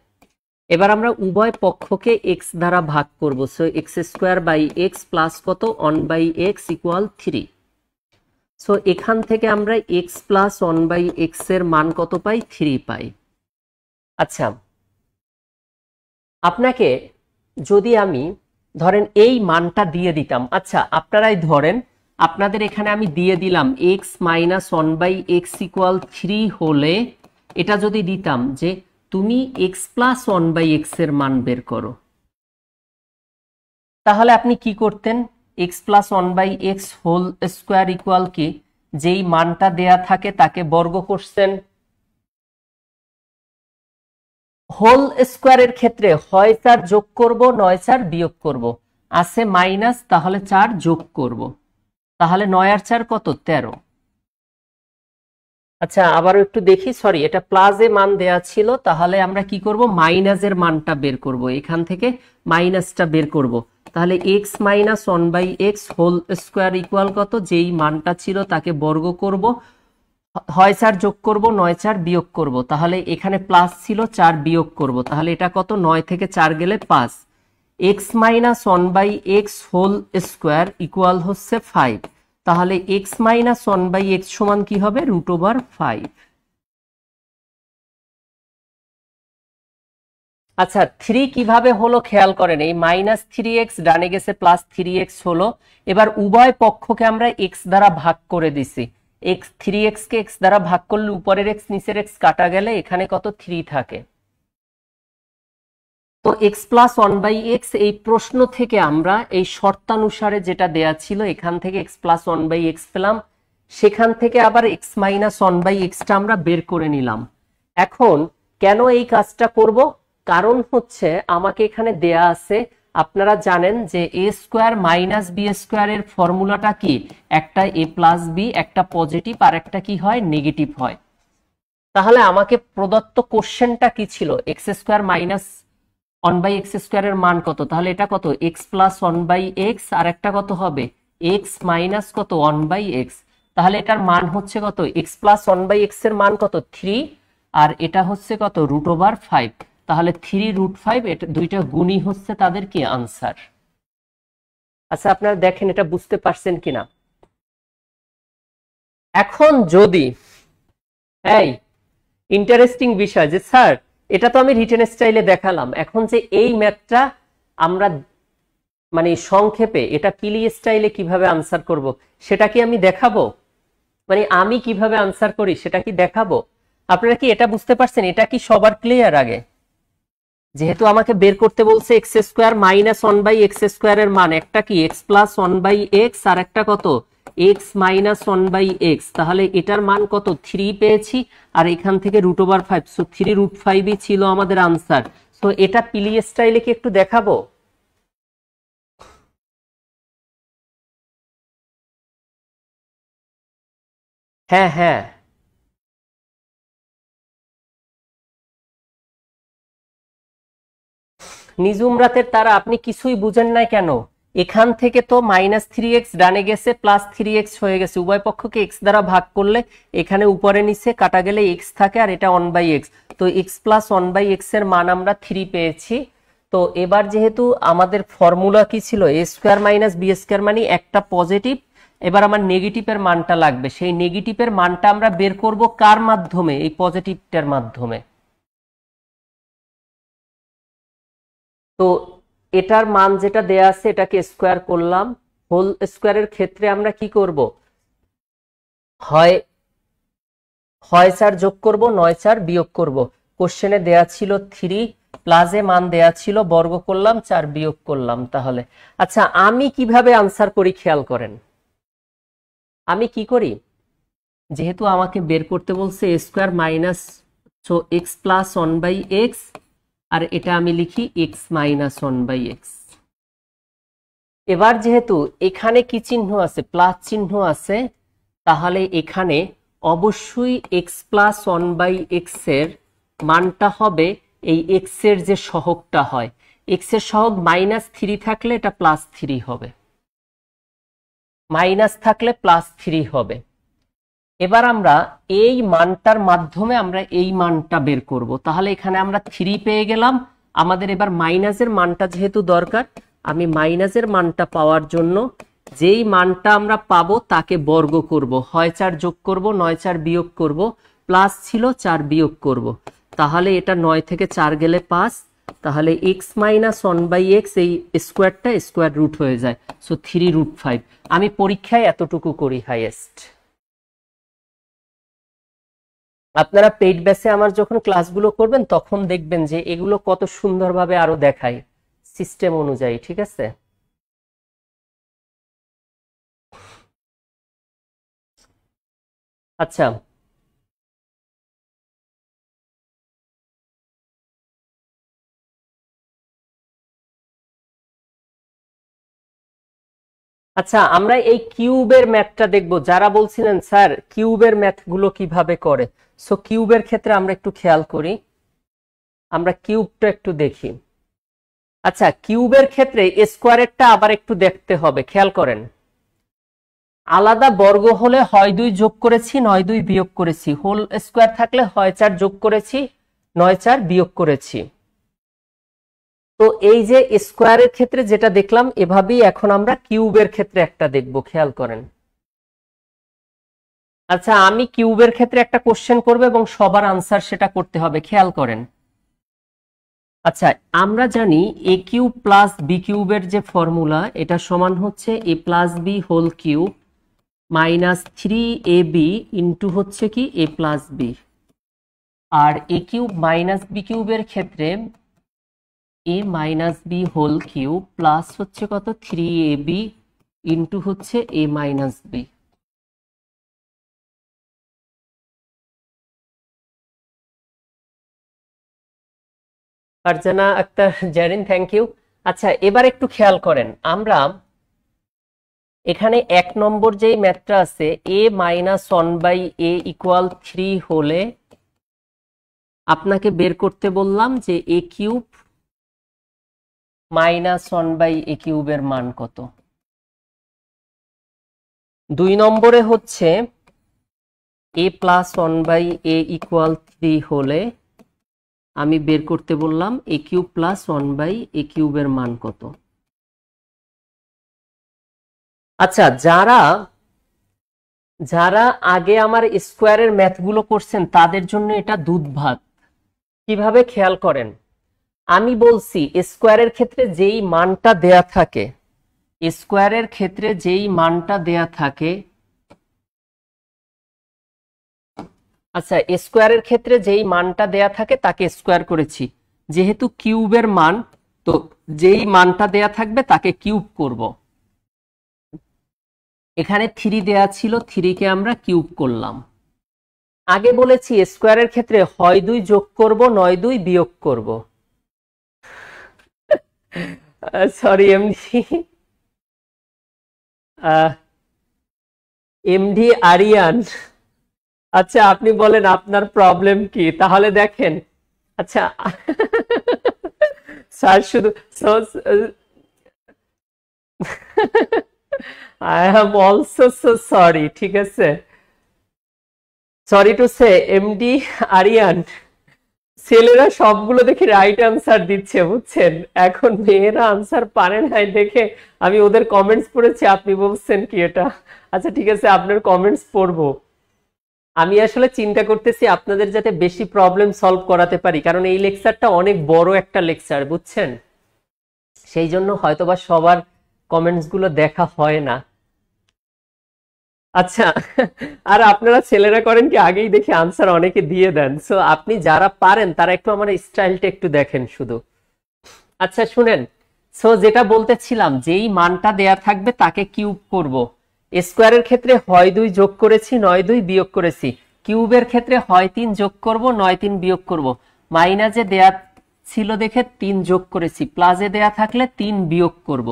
এবার আমরা উভয় পক্ষকে x দ্বারা ভাগ করব, সো x² প্লাস কত 1/x = 3। সো এখান থেকে আমরা x প্লাস 1/x এর মান কত পাই, 3 পাই। আচ্ছা আপনাকে যদি আমি ধরেন এই মানটা দিয়ে দিতাম, আচ্ছা আপনারাই ধরেন আপনাদের এখানে আমি দিয়ে দিলাম x মাইনাস 1/x = 3 হলে এটা যদি দিতাম যে তুমি x প্লাস 1/x এর মান বের করো, তাহলে আপনি কি করতেন, x plus 1/x whole square equal কি, যেই মানটা দেয়া থাকে তাকে বর্গ করছেন। হোল স্কোয়ারের ক্ষেত্রে হয় 4 যোগ করব নয় 4 বিয়োগ করব, আছে মাইনাস তাহলে 4 যোগ করব, তাহলে 9 আর 4 কত 13। আচ্ছা আবারও একটু দেখি, সরি এটা প্লাসে মান দেয়া ছিল, তাহলে আমরা কি করব মাইনাসের মানটা বের করব, এখান থেকে মাইনাসটা বের করব, তাহলে x minus 1/x whole square equal কত, যেই মানটা ছিল তাকে বর্গ করব, হয় 4 যোগ করব নয় 4 বিয়োগ করব, তাহলে এখানে প্লাস ছিল 4 বিয়োগ করব, তাহলে এটা কত 9 থেকে 4 গেলে 5, x minus 1/x whole square equal হচ্ছে 5, তাহলে x মাইনাস 1/x সমান কি হবে √5। আচ্ছা 3 কিভাবে হলো খেয়াল করেন, এই -3x ডানে গেছে +3x হলো, এবার উভয় পক্ষকে আমরা x দ্বারা ভাগ করে দিছি, x 3x কে x দ্বারা ভাগ করলে উপরের x নিচের x কাটা গেলে এখানে কত 3 থাকে। তো x প্লাস 1/x এই প্রশ্ন থেকে আমরা এই শর্তানুসারে যেটা দেয়া ছিল এখান থেকে x প্লাস 1/x পেলাম, সেখান থেকে আবার x মাইনাস 1/x টা আমরা বের করে নিলাম। এখন কেন এই কাজটা করব, কারণ হচ্ছে আমাকে এখানে দেয়া আছে, আপনারা জানেন যে a square minus b square এর ফর্মুলাটা কি, একটা a প্লাস b, একটা পজিটিভ আর একটা কি হয় নেগেটিভ হয়। তাহলে আমাকে প্রদত্ত কোশ্চেনটা কি ছিল, x² মাইনাস 1/x² এর মান কত, তাহলে এটা কত x প্লাস 1/x আর একটা কত হবে x মাইনাস কত 1/x, তাহলে এটার মান হচ্ছে কত x প্লাস 1/x এর মান কত 3, আর এটা হচ্ছে কত √5, তাহলে 3√5, এটা দুইটা গুণই হচ্ছে তাদের কি আনসার। আচ্ছা আপনারা দেখেন এটা বুঝতে পারছেন কিনা। এখন যদি এই ইন্টারেস্টিং বিষয় যে স্যার এটা তো আমি রিটেন স্টাইলে দেখালাম, এখন যে এই ম্যাথটা আমরা মানে সংক্ষেপে এটা পিলি স্টাইলে কিভাবে আনসার করব সেটা কি আমি দেখাবো, মানে আমি কিভাবে আনসার করি সেটা কি দেখাবো। আপনারা কি এটা বুঝতে পারছেন, এটা কি সবার ক্লিয়ার? আগে যেহেতু আমাকে বের করতে বলছে x² মাইনাস 1/x² এর মান, একটা কি x প্লাস 1/x আর একটা কত x মাইনাস 1/x, তাহলে এটার মান কত 3 পেয়েছি, আর এখান থেকে √5, সো 3√5ই ছিল আমাদের আনসার। সো এটা পিলি স্টাইলে কি একটু দেখাবো। হ্যাঁ হ্যাঁ নিজুম রাতের তারা, আপনি কিছুই বুঝেন নাই কেন, এখান থেকে তো -3x ডানে গেছে +3x হয়ে গেছে, উভয় পক্ষকে x দ্বারা ভাগ করলে এখানে উপরে নিচে কাটা গেলে x থাকে আর এটা 1/x, তো x + 1/x এর মান আমরা 3 পেয়েছি। তো এবার যেহেতু আমাদের ফর্মুলা কি ছিল, a² - b² মানে একটা পজিটিভ, এবার আমার নেগেটিভের মানটা লাগবে, সেই নেগেটিভের মানটা আমরা বের করব কার মাধ্যমে, এই পজিটিভটার মাধ্যমে। তো এটার মান যেটা দেয়া আছে এটাকে স্কোয়ার করলাম, হোল স্কোয়ারের ক্ষেত্রে আমরা কি করব, হয় 4 যোগ করব, 4 বিয়োগ করব। কোশ্চেনে দেয়া ছিল 3 প্লাসে মান দেয়া ছিল, বর্গ করলাম, 4 বিয়োগ করলাম। তাহলে আচ্ছা আমি কিভাবে আনসার করি খেয়াল করেন, আমি কি করি, যেহেতু আমাকে বের করতে বলছে a² মাইনাস x + 1/x, আর এটা আমি লিখি x - 1/x। এবার যেহেতু এখানে কি চিহ্ন আছে, প্লাস চিহ্ন আছে, তাহলে এখানে অবশ্যই x + 1/x এর মানটা হবে এই x এর যে সহগটা হয়, x এর সহগ -3 থাকলে এটা +3 হবে, মাইনাস থাকলে +3 হবে। এবার আমরা এই মানটার মাধ্যমে আমরা এই মানটা বের করব, তাহলে এখানে আমরা 3 পেয়ে গেলাম। আমাদের এবার মাইনাসের মানটা যেহেতু দরকার, আমি মাইনাসের মানটা পাওয়ার জন্য যেই মানটা আমরা পাবো তাকে বর্গ করব, হয় 4 যোগ করব, 4 বিয়োগ করব, প্লাস ছিল 4 বিয়োগ করব, তাহলে এটা 9 থেকে 4 গেলে 5, তাহলে x - 1/x এই স্কোয়ারটা স্কোয়ার রুট হয়ে যায়, সো 3√5। আমি পরীক্ষায় এতটুকু করি হাইয়েস্ট। আপনারা পেইড ব্যাচে আমার যখন ক্লাসগুলো করবেন তখন দেখবেন যে এগুলো কত সুন্দরভাবে আরো দেখায় সিস্টেম অনুযায়ী, ঠিক আছে। আচ্ছা আচ্ছা আমরা এই কিউবের ম্যাথটা দেখব, যারা বলছিলেন স্যার কিউবের ম্যাথগুলো কিভাবে করে, সো কিউবের ক্ষেত্রে আমরা একটু খেয়াল করি, আমরা কিউবটা একটু দেখি। আচ্ছা কিউবের ক্ষেত্রে স্কোয়ারেরটা আবার একটু দেখতে হবে, খেয়াল করেন। আলাদা বর্গ হলে হয় 2 যোগ করেছি, নয় 2 বিয়োগ করেছি, হোল স্কোয়ার থাকলে হয় 4 যোগ করেছি, 4 বিয়োগ করেছি। তো এই যে স্কোয়ারের ক্ষেত্রে যেটা দেখলাম, এভাবেই এখন আমরা কিউবের ক্ষেত্রে একটা দেখব, খেয়াল করেন। আচ্ছা আমি কিউবের ক্ষেত্রে একটা কোশ্চেন করব এবং সবার আনসার সেটা করতে হবে, খেয়াল করেন। আচ্ছা আমরা জানি a কিউব প্লাস বি কিউবের যে ফর্মুলা, এটা সমান হচ্ছে a + b whole cube -3ab into হচ্ছে কি a + b, আর a কিউব মাইনাস বি কিউবের ক্ষেত্রে a - b whole cube plus হচ্ছে কত 3ab ইন্টু হচ্ছে a - b। Farzana Akter Jarin, thank you. আচ্ছা এবার একটু খেয়াল করেন, আমরা এখানে 1 নম্বর যেই ম্যাথটা আছে a - 1/a = 3 হলে আপনাকে বের করতে বললাম যে a কিউব -1/a কিউবের মান কত। 2 নম্বরে হচ্ছে a + 1/a = 3 হলে আমি বের করতে বললাম a কিউব + 1/a কিউবের মান কত। আচ্ছা যারা যারা আগে আমার স্কোয়ারের ম্যাথগুলো করছেন তাদের জন্য এটা দুধ ভাত। কিভাবে খেয়াল করেন, আমি বলছি স্কোয়ারের ক্ষেত্রে যেই মানটা দেয়া থাকে, স্কোয়ারের ক্ষেত্রে যেই মানটা দেয়া থাকে, আচ্ছা স্কোয়ারের ক্ষেত্রে যেই মানটা দেয়া থাকে তাকে স্কোয়ার করেছি, যেহেতু কিউবের মান, তো যেই মানটা দেয়া থাকবে তাকে কিউব করব। এখানে 3 দেয়া ছিল, 3 কে আমরা কিউব করলাম। আগে বলেছি স্কোয়ারের ক্ষেত্রে হয় 2 যোগ করব, নয় 2 বিয়োগ করব। সরি এমডি, এমডি আরিয়ান, আচ্ছা আপনি বলেন আপনার প্রবলেম কি, তাহলে দেখেন। আচ্ছা স্যার শুধু I am also so sorry, ঠিক আছে, sorry to say MD Ariyan, ছেলেরা সবগুলো দেখে রাইট আনসার দিচ্ছে বুঝছেন, এখন মেয়েরা আনসার পারে নাই দেখে আমি ওদের কমেন্টস পড়েছি, আপনি বলছেন কি এটা? আচ্ছা ঠিক আছে, আপনার কমেন্টস পড়বো। আমি আসলে চিন্তা করতেছি আপনাদের যাতে বেশি প্রবলেম সলভ করাতে পারি, কারণ এই লেকচারটা অনেক বড় একটা লেকচার বুঝছেন, সেই জন্য হয়তোবা সবার কমেন্টস গুলো দেখা হয় না। আচ্ছা, আর আপনারা ছেলেরা করেন কি, আগেই দেখি আনসার অনেকে দিয়ে দেন, সো আপনি যারা পারেন তারা একটু আমার স্টাইলটা একটু দেখেন শুধু। আচ্ছা শুনেন, সো যেটা বলতেছিলাম, যেই মানটা দেয়া থাকবে তাকে কিউব করব। স্কোয়ারের ক্ষেত্রে হয় 2 যোগ করেছি, নয় 2 বিয়োগ করেছি। কিউবের ক্ষেত্রে হয় 3 যোগ করব, নয় 3 বিয়োগ করব। মাইনাসে দেয়া ছিল দেখে 3 যোগ করেছি, প্লাসে দেয়া থাকলে 3 বিয়োগ করব।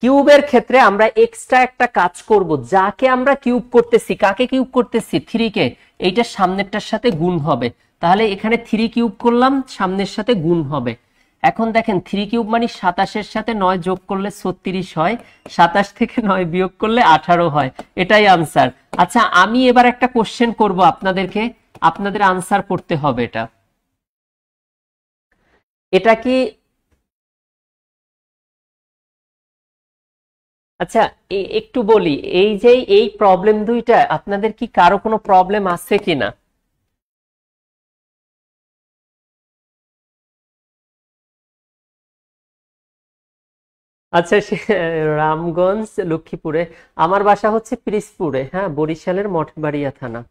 কিউবের ক্ষেত্রে আমরা এক্সট্রা একটা কাজ করব, যাকে আমরা কিউব করতেছি, কাকে কিউব করতেছি, 3 কে, এইটা সামনেরটার সাথে গুণ হবে, তাহলে এখানে 3 কিউব করলাম, সামনের সাথে গুণ হবে। এখন দেখেন 3 কিউব মানে 27-এর সাথে 9 যোগ করলে 36 হয়, 27 থেকে 9 বিয়োগ করলে 18 হয়, এটাই আনসার। আচ্ছা আমি এবার একটা কোশ্চেন করব আপনাদেরকে, আপনাদের আনসার করতে হবে এটা। এটা কি, আচ্ছা একটু বলি, এই যে এই প্রবলেম দুইটা আপনাদের কি কারো কোনো প্রবলেম আছে কিনা? আচ্ছা রামগঞ্জ লক্ষ্মীপুরে, আমার বাসা হচ্ছে পিরিজপুরে, হ্যাঁ বরিশালের মঠবাড়িয়া থানা।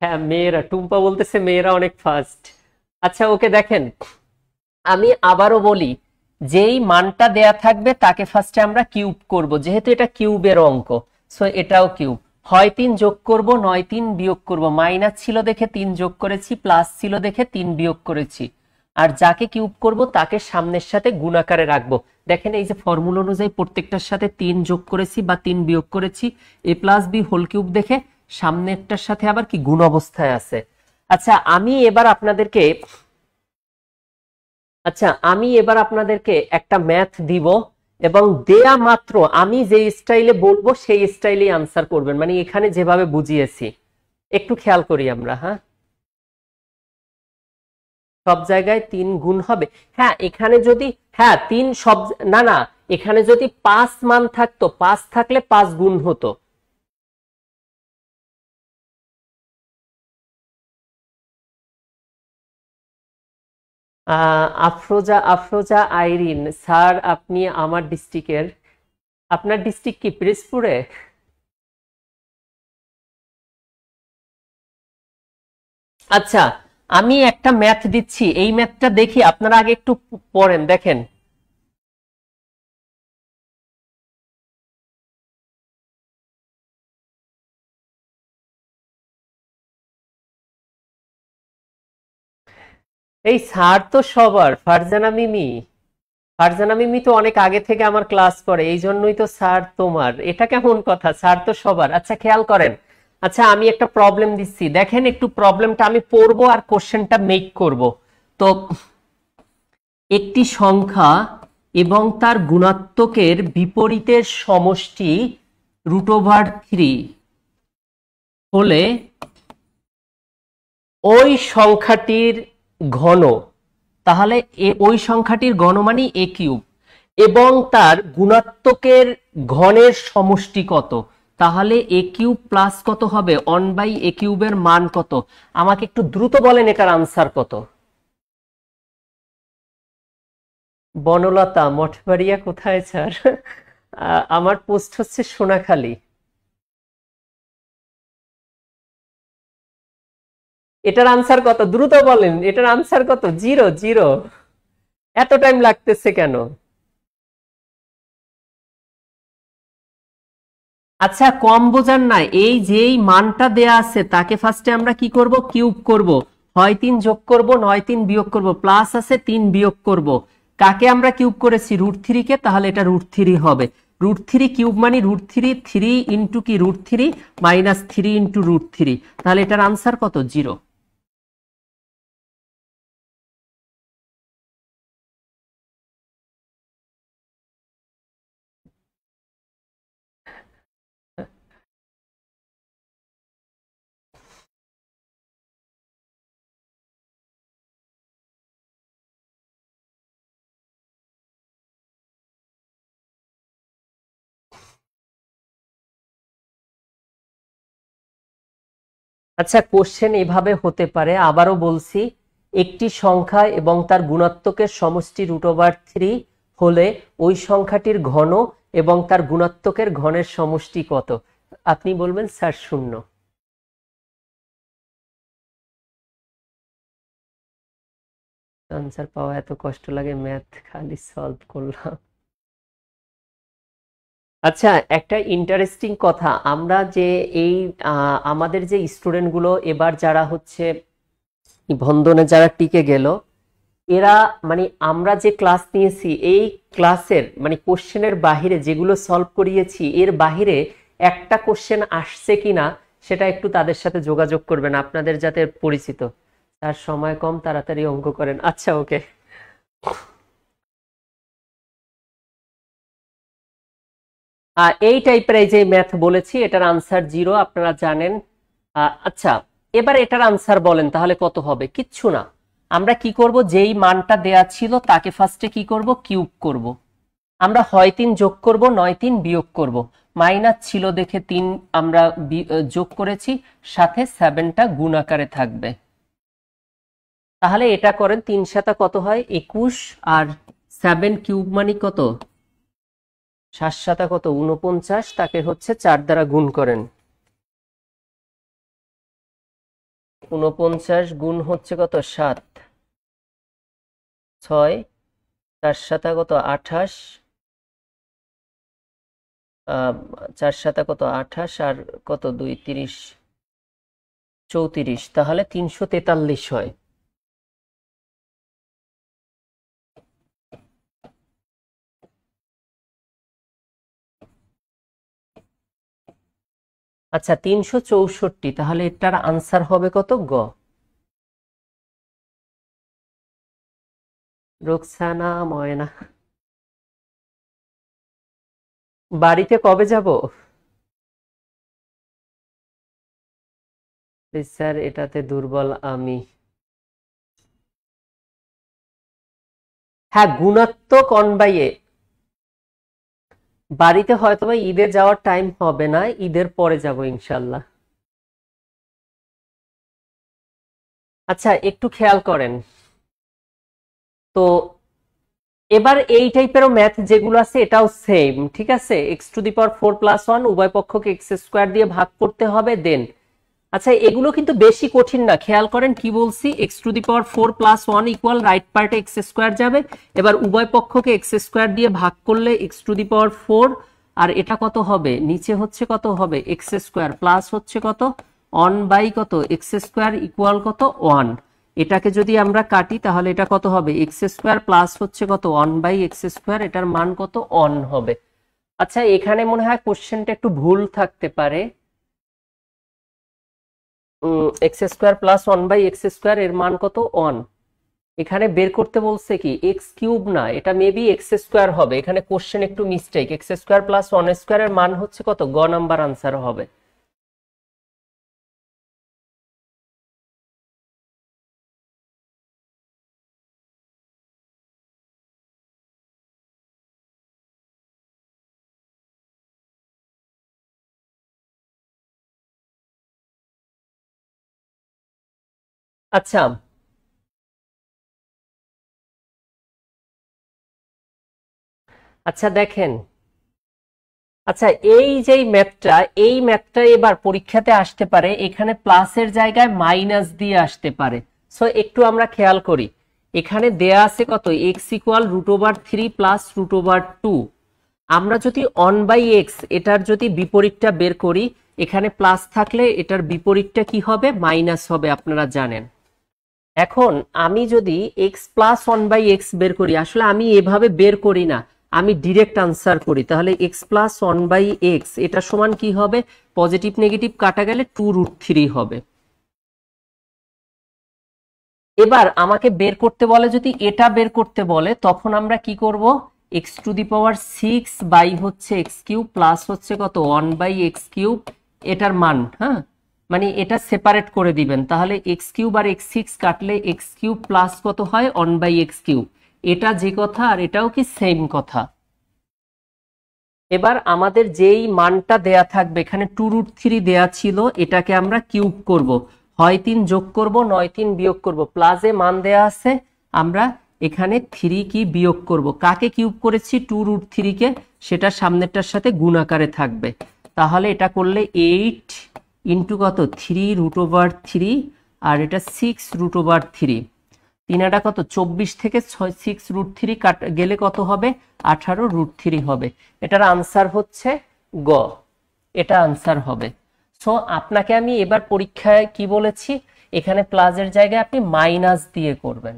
হ্যাঁ মেয়েরা, টুম্পা বলতেছে মেয়েরা অনেক ফাস্ট। আচ্ছা ওকে দেখেন, আমি আবারও বলি, যেই মানটা দেয়া থাকবে তাকে ফার্স্টে আমরা কিউব করব, যেহেতু এটা কিউবের অঙ্ক, সো এটাও কিউব। হয় 3 যোগ করব, নয় 3 বিয়োগ করব। মাইনাস ছিল দেখে 3 যোগ করেছি, প্লাস ছিল দেখে 3 বিয়োগ করেছি। আর যাকে কিউব করব তাকে সামনের সাথে গুণাকারে রাখবো। দেখেন এই যে ফর্মুলা অনুযায়ী প্রত্যেকটার সাথে 3 যোগ করেছি বা 3 বিয়োগ করেছি, এ প্লাস বি হোল কিউব দেখে সামনেরটার সাথে আবার কি গুণ অবস্থায় আছে। আচ্ছা আমি এবার আপনাদেরকে একটা ম্যাথ দিব, এবং দেয়া মাত্র আমি যে স্টাইলে বলবো সেই স্টাইলে আনসার করবেন, মানে এখানে যেভাবে বুঝিয়েছি একটু খেয়াল করি আমরা। হ্যাঁ সব জায়গায় 3 গুণ হবে, হ্যাঁ এখানে যদি, হ্যাঁ 3 সব, না না, এখানে যদি 5 মান থাকতো, 5 থাকলে 5 গুণ হতো। আফরোজা আইরিন স্যার, আপনি আমার ডিস্ট্রিক্টের, আপনার ডিস্ট্রিক্ট কি পিরিজপুরে? আচ্ছা আমি একটা ম্যাথ দিচ্ছি, এই ম্যাথটা দেখি আপনারা আগে একটু পড়েন দেখেন। এই স্যার তো সবার, ফারজানা মিমি তো অনেক আগে থেকে আমার ক্লাস করে, এই জন্যই তো স্যার তোমার, এটা কেমন কথা, স্যার তো সবার। আচ্ছা খেয়াল করেন, আচ্ছা আমি একটা প্রবলেম দিচ্ছি, দেখেন একটু প্রবলেমটা আমি পড়বো আর কোশ্চেনটা মেক করব। তো একটি সংখ্যা এবং তার গুণাত্মকের বিপরীতের সমষ্টি √3 হলে ওই সংখ্যাটির ঘন, তাহলে ওই সংখ্যাটির ঘন মানে এ কিউব, এবং তার গুণাত্মকের ঘনের সমষ্টি কত, তাহলে এ কিউব প্লাস কত হবে, 1/a কিউবের মান কত? আমাকে একটু দ্রুত বলেন এটার আনসার কত। বনলতা মঠবাড়িয়া কোথায় স্যার? আমার পোস্ট হচ্ছে সোনাখালী। এটার আনসার কত, দ্রুত বলেন এটার আনসার কত? 0 0। এত টাইম লাগতেছে কেন? আচ্ছা কম বোঝার না, এই যেই মানটা দেয়া আছে তাকে ফার্স্টে আমরা কি করব, কিউব করব। হয় 3 যোগ করব, নয় 3 বিয়োগ করব, প্লাস আছে 3 বিয়োগ করব। কাকে আমরা কিউব করেছি, √3 কে, তাহলে এটা √3 হবে। √3 কিউব মানে √3, 3 ইন্টু কি √3 মাইনাস 3 ইন্টু √3, তাহলে এটার আনসার কত, 0। আচ্ছা, কোশ্চেন এভাবে হতে পারে, আবারও বলছি, একটি সংখ্যা এবং তার গুণাত্মকের সমষ্টি √3 হলে ওই সংখ্যাটির ঘন এবং তার গুণাত্মকের ঘনের সমষ্টি কত? আপনি বলবেন স্যার 0। আনসার পাওয়া এত কষ্ট লাগে, ম্যাথ খালি সলভ করলাম। আচ্ছা, একটা ইন্টারেস্টিং কথা, আমরা যে এই আমাদের যে স্টুডেন্টগুলো এবার যারা হচ্ছে বন্ধনে যারা টিকে গেল, এরা মানে আমরা যে ক্লাস নিয়েছি এই ক্লাসের মানে কোশ্চেনের বাহিরে যেগুলো সলভ করিয়েছি এর বাহিরে একটা কোশ্চেন আসছে কিনা সেটা একটু তাদের সাথে যোগাযোগ করবেন, আপনাদের যাতে পরিচিত। তার সময় কম, তাড়াতাড়ি অঙ্ক করেন। আচ্ছা, ওকে। এই টাইপের এই যে ম্যাথ বলেছি এটার আনসার 0, আপনারা জানেন। আচ্ছা, এবার এটার আনসার বলেন তাহলে কত হবে? কিচ্ছু না, আমরা কি করব, যেই মানটা দেয়া ছিল তাকে ফার্স্টে কি করব, কিউব করব। আমরা হয় 3 যোগ করব, নয় 3 বিয়োগ করব। মাইনাস ছিল দেখে 3 আমরা যোগ করেছি, সাথে 7টা গুণ আকারে থাকবে। তাহলে এটা করেন, 3 7 কত হয়? 21, আর 7 কিউব মানে কত? 7 7 কত? 49, তাকে হচ্ছে 4 দ্বারা গুণ করেন। 49 গুণ হচ্ছে কত? 7, 6, 4 7 কত? 28, 4 7 কত? 28, আর কত? 2 30, 34, তাহলে 343 হয়। আচ্ছা, 364, তাহলে এটার আনসার হবে কত? গ। রোকসানা ময়না, বাড়িতে কবে যাব? স্যার এটাতে দুর্বল আমি। হ্যাঁ, গুণাত্মক 1/a। বাড়িতে হয়তো বা ঈদে যাওয়ার টাইম হবে না, ঈদের পরে যাব ইনশাল্লাহ। আচ্ছা, একটু খেয়াল করেন তো, এবার এই টাইপেরও ম্যাথ যেগুলো আছে এটাও সেম, ঠিক আছে। x⁴ + 1 উভয় পক্ষকে x² দিয়ে ভাগ করতে হবে, দেন। আচ্ছা, এগুলো কিন্তু বেশি কঠিন না, খেয়াল করেন কি বলছি। x⁴ + 1 ইকুয়াল রাইট পার্টে x² যাবে, এবার উভয় পক্ষকে x² দিয়ে ভাগ করলে x⁴, আর এটা কত হবে? নিচে হচ্ছে কত হবে? x² প্লাস হচ্ছে কত? 1 কত? x² ইকুয়াল কত? 1। এটাকে যদি আমরা কাটি তাহলে এটা কত হবে? x² প্লাস হচ্ছে কত? 1/x², এটার মান কত? 1 হবে। আচ্ছা, এখানে মনে হয় কোশ্চেনটা একটু ভুল থাকতে পারে। x² প্লাস 1/x² এর মান কত? 1। এখানে বের করতে বলছে কি x³ না, এটা মেবি x² হবে। এখানে কোশ্চেন একটু মিস্টেক, x² প্লাস 1² এর মান হচ্ছে কত? গ নাম্বার আনসার হবে। আচ্ছা, আচ্ছা দেখেন, আচ্ছা এই যে ম্যাথটা এবার পরীক্ষাতে আসতে পারে, এখানে প্লাসের জায়গায় মাইনাস দিয়ে আসতে পারে। সো একটু আমরা খেয়াল করি, এখানে দেয়া আছে কত? x equal √3 plus √2। আমরা যদি 1/x এটার যদি বিপরীতটা বের করি, এখানে প্লাস থাকলে এটার বিপরীতটা কি হবে? মাইনাস হবে, আপনারা জানেন। এখন আমি যদি x প্লাস 1/x বের করি, আসলে আমি এভাবে বের করি না, আমি ডিরেক্ট আনসার করি। তাহলে x প্লাস 1/x এটা সমান কি হবে? পজিটিভ নেগেটিভ কাটা গেলে 2√3 হবে। এবার আমাকে বের করতে বলে, যদি এটা বের করতে বলে তখন আমরা কি করব? x⁶ বাই হচ্ছে x³ প্লাস হচ্ছে কত? 1/x³ এটার মান, হ্যাঁ মানে এটা সেপারেট করে দিবেন। তাহলে x³ আর x6 কাটলে x³ প্লাস কত হয়? 1/x³। এটা যে কথা আর এটাও কি সেম কথা। এবার আমাদের যেই মানটা দেয়া থাকবে, এখানে 2√3 দেয়া ছিল, এটাকে আমরা কিউব করব, হয় 3 যোগ করব নয় 3 বিয়োগ করব, প্লাসে মান দেয়া আছে, আমরা এখানে 3 কি বিয়োগ করব। কাকে কিউব করেছি? 2√3 কে, সেটা সামনেরটার সাথে গুণ আকারে থাকবে। তাহলে এটা করলে 8 ইন্টু কত 3√3, আর এটা 6√3, 3 কত 24 থেকে 6√3 গেলে কত হবে? 18√3 হবে। এটার আনসার হচ্ছে গ, এটা আনসার হবে। সো আপনাকে আমি এবার পরীক্ষায় কি বলেছি, এখানে প্লাসের জায়গায় আপনি মাইনাস দিয়ে করবেন।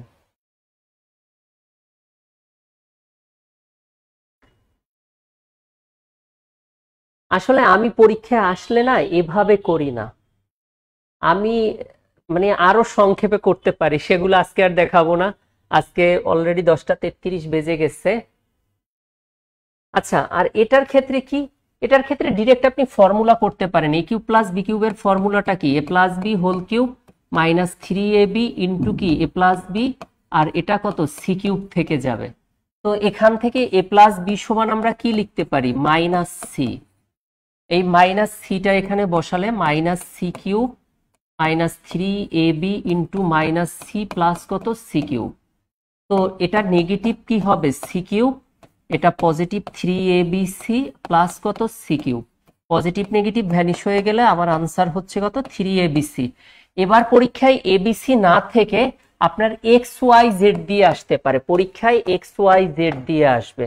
আসলে আমি পরীক্ষায় আসলে না এভাবে করি না, আমি মানে আরো সংক্ষেপে করতে পারি, সেগুলো আজকে আর দেখাবো না। আজকে অলরেডি 10টা 33 বেজে গেছে। আচ্ছা, আর এটার ক্ষেত্রে কি? এটার ক্ষেত্রে ডিরেক্ট আপনি ফর্মুলা করতে পারেন। এ কিউব প্লাস বি কিউবের ফর্মুলাটা কি? A plus b whole cube minus 3ab into কি এ প্লাস বি, আর এটা কত সি কিউব থেকে যাবে। তো এখান থেকে এ প্লাস বি সমান আমরা কি লিখতে পারি? Minus C. এই মাইনাস সিটা এখানে বসালে minus c cube minus 3ab into minus c plus কত সি কিউব। তো এটা নেগেটিভ কি হবে? সি কিউব, এটা পজিটিভ 3abc প্লাস কত c cube. Positive negative vanish হয়ে গেলে আমার আনসার হচ্ছে কত 3abc। এবার পরীক্ষায় এবিসি না থেকে আপনার এক্স ওয়াই জেড দিয়ে আসতে পারে, পরীক্ষায় এক্স ওয়াই জেড দিয়ে আসবে।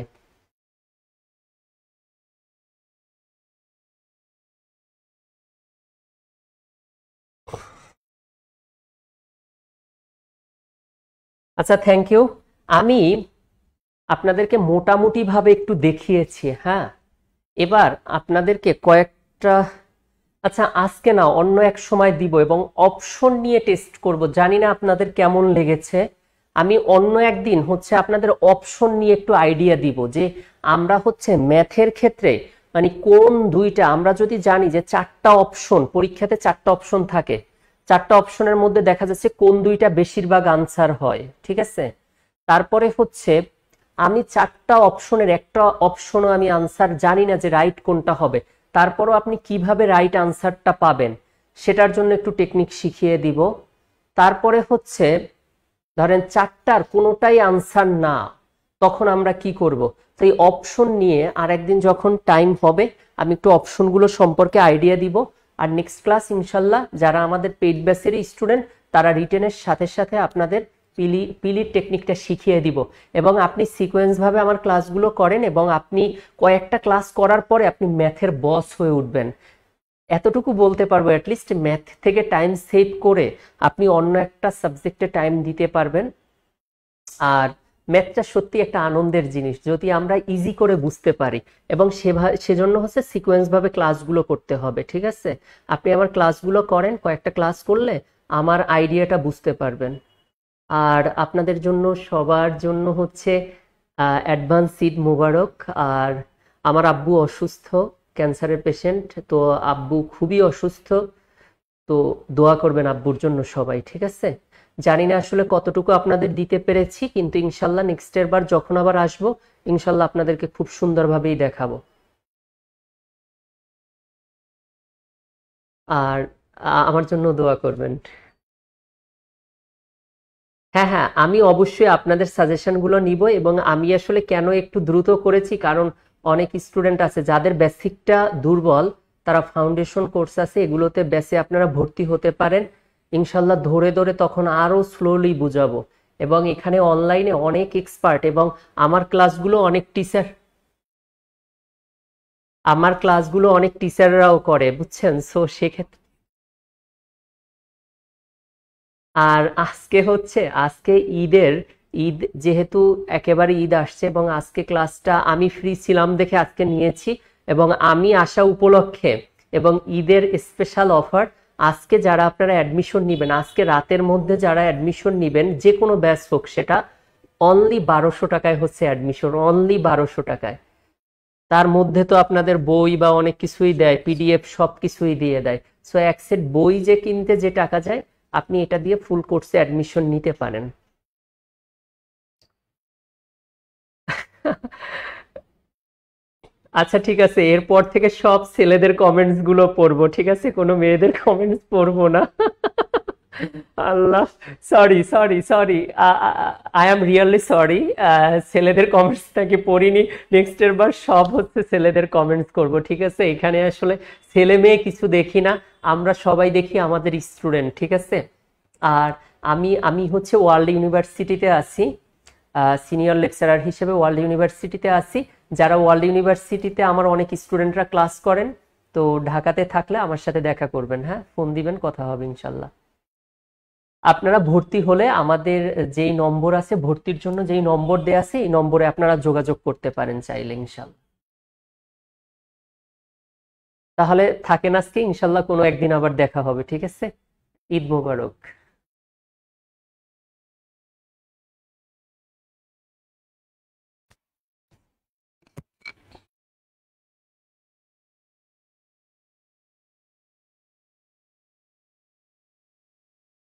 আচ্ছা, থ্যাংক ইউ। আমি আপনাদেরকে মোটামুটি ভাবে একটু দেখিয়েছি। হ্যাঁ, এবার আপনাদেরকে কয়েকটা, আচ্ছা আজকে না অন্য এক সময় দিব, এবং অপশন নিয়ে টেস্ট করব। জানি না আপনাদের কেমন লেগেছে। আমি অন্য একদিন হচ্ছে আপনাদের অপশন নিয়ে একটু আইডিয়া দিব, যে আমরা হচ্ছে ম্যাথের ক্ষেত্রে মানে কোন দুইটা, আমরা যদি জানি যে 4টা অপশন, পরীক্ষাতে 4টা অপশন থাকে, 4টা অপশনের মধ্যে দেখা যাচ্ছে কোন দুইটা বেশিরভাগ আনসার হয়, ঠিক আছে। তারপরে হচ্ছে আমি 4টা অপশনের একটা অপশনও আমি আনসার জানি না যে রাইট কোনটা হবে, তারপরও আপনি কিভাবে রাইট আনসারটা পাবেন সেটার জন্য একটু টেকনিক শিখিয়ে দিব। তারপরে হচ্ছে ধরেন 4টার কোনোটাই আনসার না, তখন আমরা কি করব? তো এই অপশন নিয়ে আর একদিন যখন টাইম হবে আমি একটু অপশনগুলো সম্পর্কে আইডিয়া দিব। আর নেক্সট ক্লাস ইনশাল্লাহ যারা আমাদের পেইড ব্যাচের স্টুডেন্ট তারা রিটেনের সাথে সাথে আপনাদের পিলির টেকনিকটা শিখিয়ে দিব, এবং আপনি সিকোয়েন্স ভাবে আমার ক্লাসগুলো করেন, এবং আপনি কয়েকটা ক্লাস করার পরে আপনি ম্যাথের বস হয়ে উঠবেন। এতটুকু বলতে পারবো, অ্যাটলিস্ট ম্যাথ থেকে টাইম সেভ করে আপনি অন্য একটা সাবজেক্টে টাইম দিতে পারবেন। আর ম্যাথটা সত্যি একটা আনন্দের জিনিস যদি আমরা ইজি করে বুঝতে পারি, এবং সেজন্য হচ্ছে সিকোয়েন্স ভাবে ক্লাসগুলো করতে হবে, ঠিক আছে। আপনি আমার ক্লাসগুলো করেন, কয়েকটা ক্লাস করলে আমার আইডিয়াটা বুঝতে পারবেন। আর আপনাদের জন্য সবার জন্য হচ্ছে অ্যাডভান্স ঈদ মুবারক। আর আমার আব্বু অসুস্থ, ক্যান্সারের পেশেন্ট, তো আব্বু খুবই অসুস্থ, তো দোয়া করবেন আব্বুর জন্য সবাই, ঠিক আছে। জানি না আসলে কতটুকু আপনাদের দিতে পেরেছি, কিন্তু ইনশাল্লাহ নেক্সটের বার যখন আবার আসবো ইনশাল্লাহ আপনাদেরকে খুব সুন্দরভাবেই দেখাবো। আর আমার জন্য দোয়া করবেন। হ্যাঁ হ্যাঁ, আমি অবশ্যই আপনাদের সাজেশনগুলো নিব, এবং আমি আসলে কেন একটু দ্রুত করেছি, কারণ অনেক স্টুডেন্ট আছে যাদের বেসিকটা দুর্বল, তারা ফাউন্ডেশন কোর্স আছে এগুলোতে বেসে আপনারা ভর্তি হতে পারেন ইনশাল্লাহ। ধরে ধরে তখন আরো স্লোলি বুঝাবো, এবং এখানে অনলাইনে অনেক এক্সপার্ট, এবং আমার ক্লাসগুলো অনেক টিচাররাও করে, বুঝছেন। সো সেক্ষেত্রে আর আজকে ঈদ যেহেতু একেবারে ঈদ আসছে, এবং আজকে ক্লাসটা আমি ফ্রি ছিলাম দেখে আজকে নিয়েছি, এবং আমি আসা উপলক্ষে এবং ঈদের স্পেশাল অফার, আজকে যারা আপনারা অ্যাডমিশন নেবেন, আজকে রাতের মধ্যে যারা অ্যাডমিশন নেবেন যে কোনো ব্যাচ হোক, সেটা অনলি 1200 টাকায় হচ্ছে অ্যাডমিশন, অনলি 1200 টাকায়। তার মধ্যে তো আপনাদের বই বা অনেক কিছুই দেয়, পিডিএফ সব কিছুই দিয়ে দেয়। সো এক সেট বই যে কিনতে যে টাকা যায়, আপনি এটা দিয়ে ফুল কোর্সে অ্যাডমিশন নিতে পারেন। আচ্ছা ঠিক আছে, এরপর থেকে সব ছেলেদের কমেন্টস গুলো পড়বো, ঠিক আছে, কোনো মেয়েদের কমেন্টস পড়বো না। Allah, sorry sorry sorry, I am really sorry. ছেলেদের কমেন্টস নাকি পড়িনি, নেক্সট এর বার সব হচ্ছে ছেলেদের কমেন্টস করব, ঠিক আছে। এখানে আসলে ছেলে মেয়ে কিছু দেখি না, আমরা সবাই দেখি আমাদের স্টুডেন্ট, ঠিক আছে। আর আমি আমি হচ্ছে ওয়ার্ল্ড ইউনিভার্সিটিতে আছি, সিনিয়র লেকচারার হিসেবে ওয়ার্ল্ড ইউনিভার্সিটিতে আছি। যারা ওয়ার্ল্ড ইউনিভার্সিটিতে আমার অনেক স্টুডেন্টরা ক্লাস করেন, তো ঢাকাতে থাকলে আমার সাথে দেখা করবেন, হ্যাঁ, ফোন দিবেন, কথা হবে ইনশাল্লাহ। আপনারা ভর্তি হলে আমাদের যেই নম্বর আছে, ভর্তির জন্য যেই নম্বর দেয়া আছে, এই নম্বরে আপনারা যোগাযোগ করতে পারেন চাইলে ইনশাল্লাহ। তাহলে থাকেন আজকে, ইনশাল্লাহ কোনো একদিন আবার দেখা হবে, ঠিক আছে। ঈদ মোবারক।